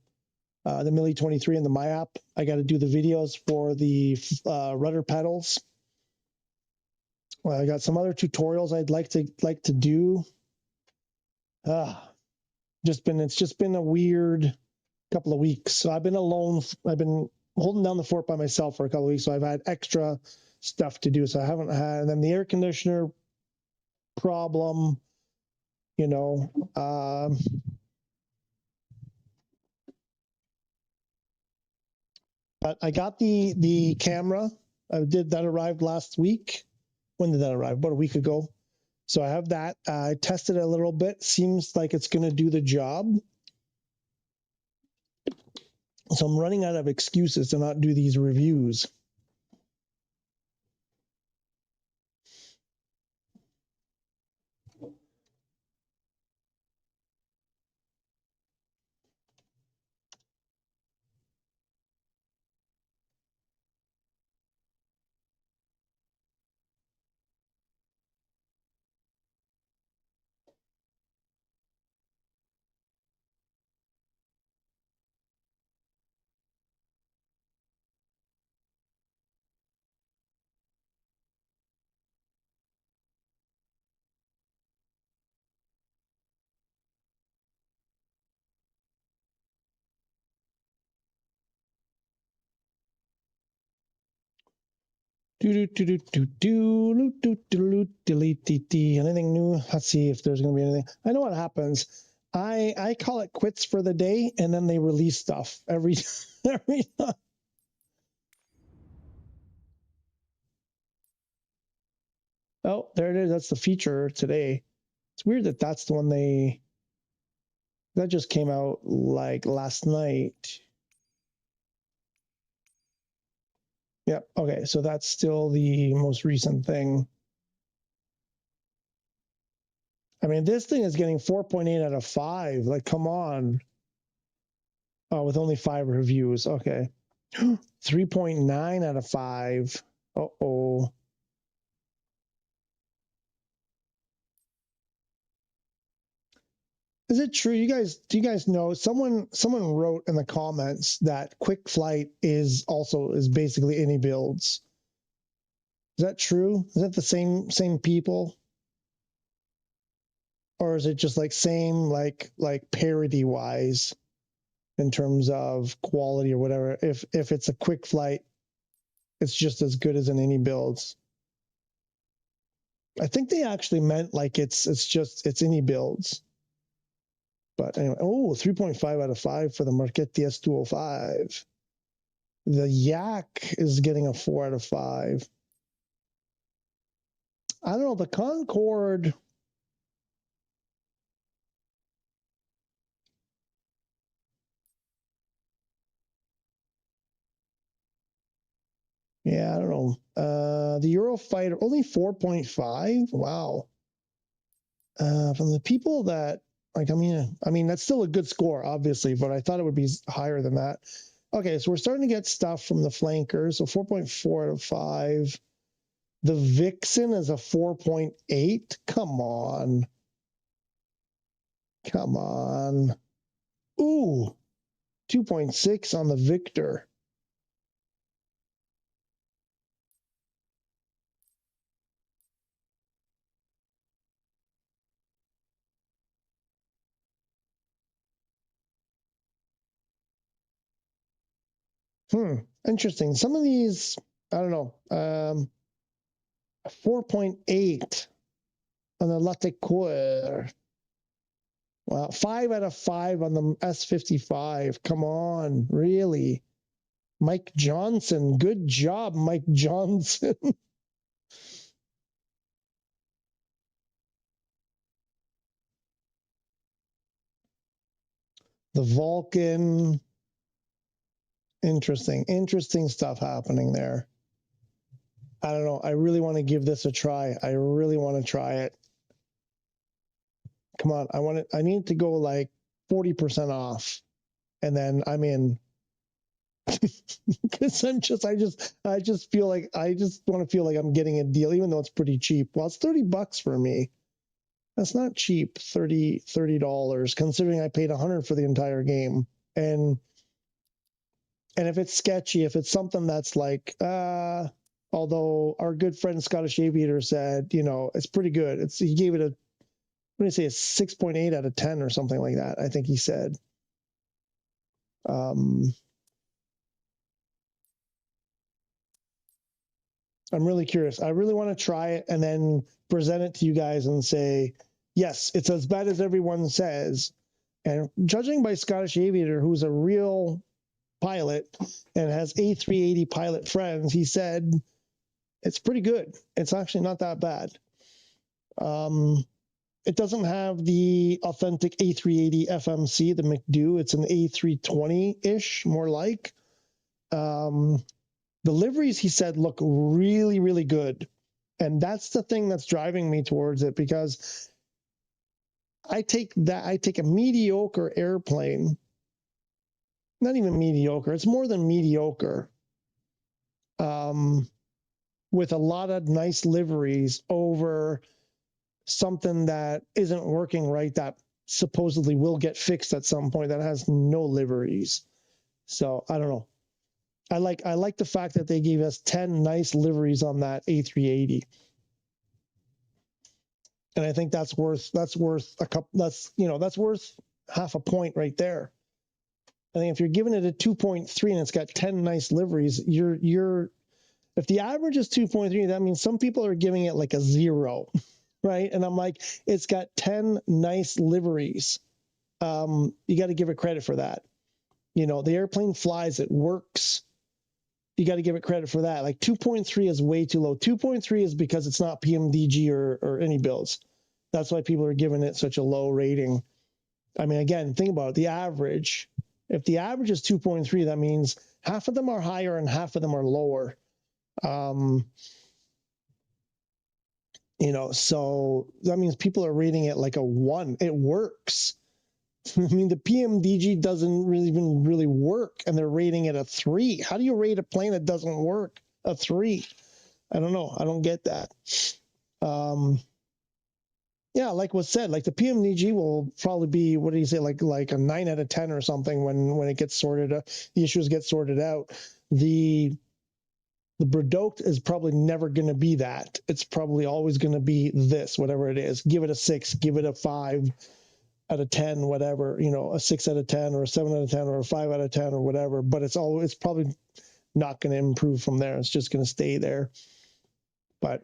the Millie 23 and the MyApp. I got to do the videos for the rudder pedals. Well, I got some other tutorials I'd like to do. It's just been a weird couple of weeks. So I've been alone. I've been holding down the fort by myself for a couple of weeks. So I've had extra stuff to do. So I haven't had, and then the air conditioner problem, but I got the camera. That arrived last week. When did that arrive? About a week ago. So I have that. I tested it a little bit. Seems like it's going to do the job. So I'm running out of excuses to not do these reviews. Anything new? Let's see if there's going to be anything. I know what happens. I call it quits for the day, and then they release stuff every time. Oh, there it is. That's the feature today. It's weird that that's the one that just came out like last night. Yep. Okay. So that's still the most recent thing. I mean, this thing is getting 4.8 out of 5. Like, come on. Oh, with only 5 reviews. Okay. 3.9 out of 5. Uh-oh. Is it true? Do you guys know someone wrote in the comments that Quick Flight is basically any builds. Is that true? Is that the same people? Or is it just like same like parody wise in terms of quality or whatever? If it's a Quick Flight, it's just as good as in any builds. I think they actually meant like it's any builds. But anyway, 3.5 out of 5 for the Marchetti S205. The Yak is getting a 4 out of 5. I don't know, the Concorde. Yeah, I don't know. The Eurofighter, only 4.5? Wow. From the people that, like, I mean, that's still a good score, obviously, but I thought it would be higher than that. Okay, so we're starting to get stuff from the flankers. So 4.4 out of 5. The Vixen is a 4.8. Come on. Come on. Ooh, 2.6 on the Victor. Interesting. Some of these, I don't know. 4.8 on the Latécoeur. Wow, 5 out of 5 on the S55. Come on, really? Mike Johnson. Good job, Mike Johnson. The Vulcan. Interesting stuff happening there. I don't know. I really want to give this a try. I really want to try it. Come on, I need to go like 40% off, and then I'm in. Because I just feel like I just want to feel like I'm getting a deal, even though it's pretty cheap. Well, it's $30 for me. That's not cheap. $30 considering I paid $100 for the entire game. And if it's sketchy, if it's something that's like, although our good friend Scottish Aviator said, it's pretty good. He gave it a, what did he say, a 6.8 out of 10 or something like that. I think he said. I'm really curious. I really want to try it and then present it to you guys and say, yes, it's as bad as everyone says. And judging by Scottish Aviator, who's a real pilot and has A380 pilot friends, he said it's pretty good. It's actually not that bad. It doesn't have the authentic A380 FMC, the McDo. It's an A320-ish, more like. The liveries, he said, look really, really good. And that's the thing that's driving me towards it, because I take a mediocre airplane, not even mediocre, it's more than mediocre, with a lot of nice liveries over something that isn't working right, that supposedly will get fixed at some point, that has no liveries. So I don't know. I like the fact that they gave us 10 nice liveries on that A380. And I think that's worth a couple, that's worth half a point right there. I think if you're giving it a 2.3 and it's got 10 nice liveries, if the average is 2.3, that means some people are giving it like a 0, right? And I'm like, it's got 10 nice liveries. You got to give it credit for that. The airplane flies, it works. You got to give it credit for that. Like 2.3 is way too low. 2.3 is because it's not PMDG or any builds. That's why people are giving it such a low rating. I mean, again, think about it. The average. If the average is 2.3, that means half of them are higher and half of them are lower. So that means people are rating it like a 1. It works. I mean, the PMDG doesn't even really work, and they're rating it a 3. How do you rate a plane that doesn't work a 3? I don't know. I don't get that. Yeah, like was said, like the PMDG will probably be, what do you say, like a 9 out of 10 or something when it gets sorted, the issues get sorted out. The Braddock is probably never going to be that. It's probably always going to be this, whatever it is. Give it a 6, give it a 5 out of 10, whatever, a 6 out of 10 or a 7 out of 10 or a 5 out of 10 or whatever, but it's probably not going to improve from there. It's just going to stay there. But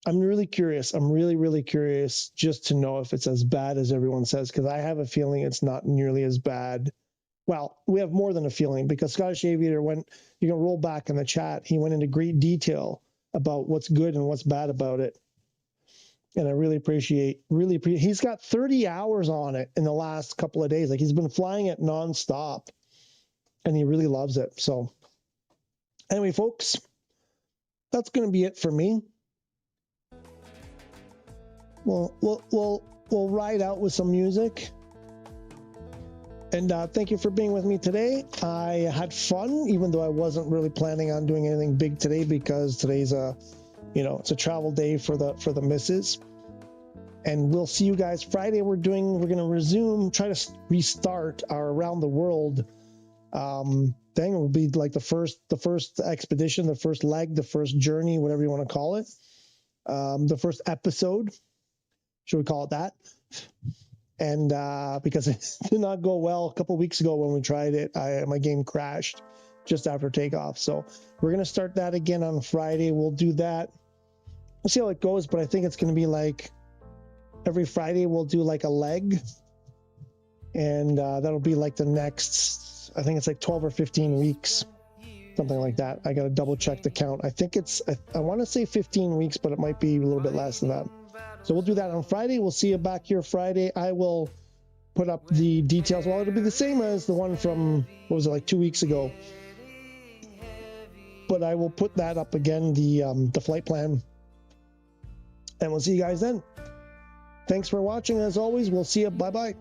I'm really curious. I'm really, really curious just to know if it's as bad as everyone says, because I have a feeling it's not nearly as bad. Well, we have more than a feeling, because Scottish Aviator you can roll back in the chat, he went into great detail about what's good and what's bad about it. And I really appreciate, he's got 30 hours on it in the last couple of days. Like, he's been flying it nonstop and he really loves it. So anyway, folks, that's going to be it for me. We'll ride out with some music. And thank you for being with me today. I had fun, even though I wasn't really planning on doing anything big today, because today's it's a travel day for the missus. And we'll see you guys Friday. We're going to resume, try to restart our around the world thing. It will be like the first expedition, the first leg, the first journey, whatever you want to call it. The first episode, should we call it that? And because it did not go well a couple weeks ago when we tried it, my game crashed just after takeoff. So we're going to start that again on Friday. We'll do that. We'll see how it goes, but I think it's going to be like every Friday we'll do like a leg. And that'll be like the next, I think it's like 12 or 15 weeks, something like that. I got to double check the count. I think I want to say 15 weeks, but it might be a little bit less than that. So we'll do that on Friday. We'll see you back here Friday. I will put up the details. Well, it'll be the same as the one from, what was it, like 2 weeks ago. But I will put that up again, the flight plan. And we'll see you guys then. Thanks for watching. As always, we'll see you. Bye-bye.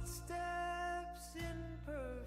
Steps in perfect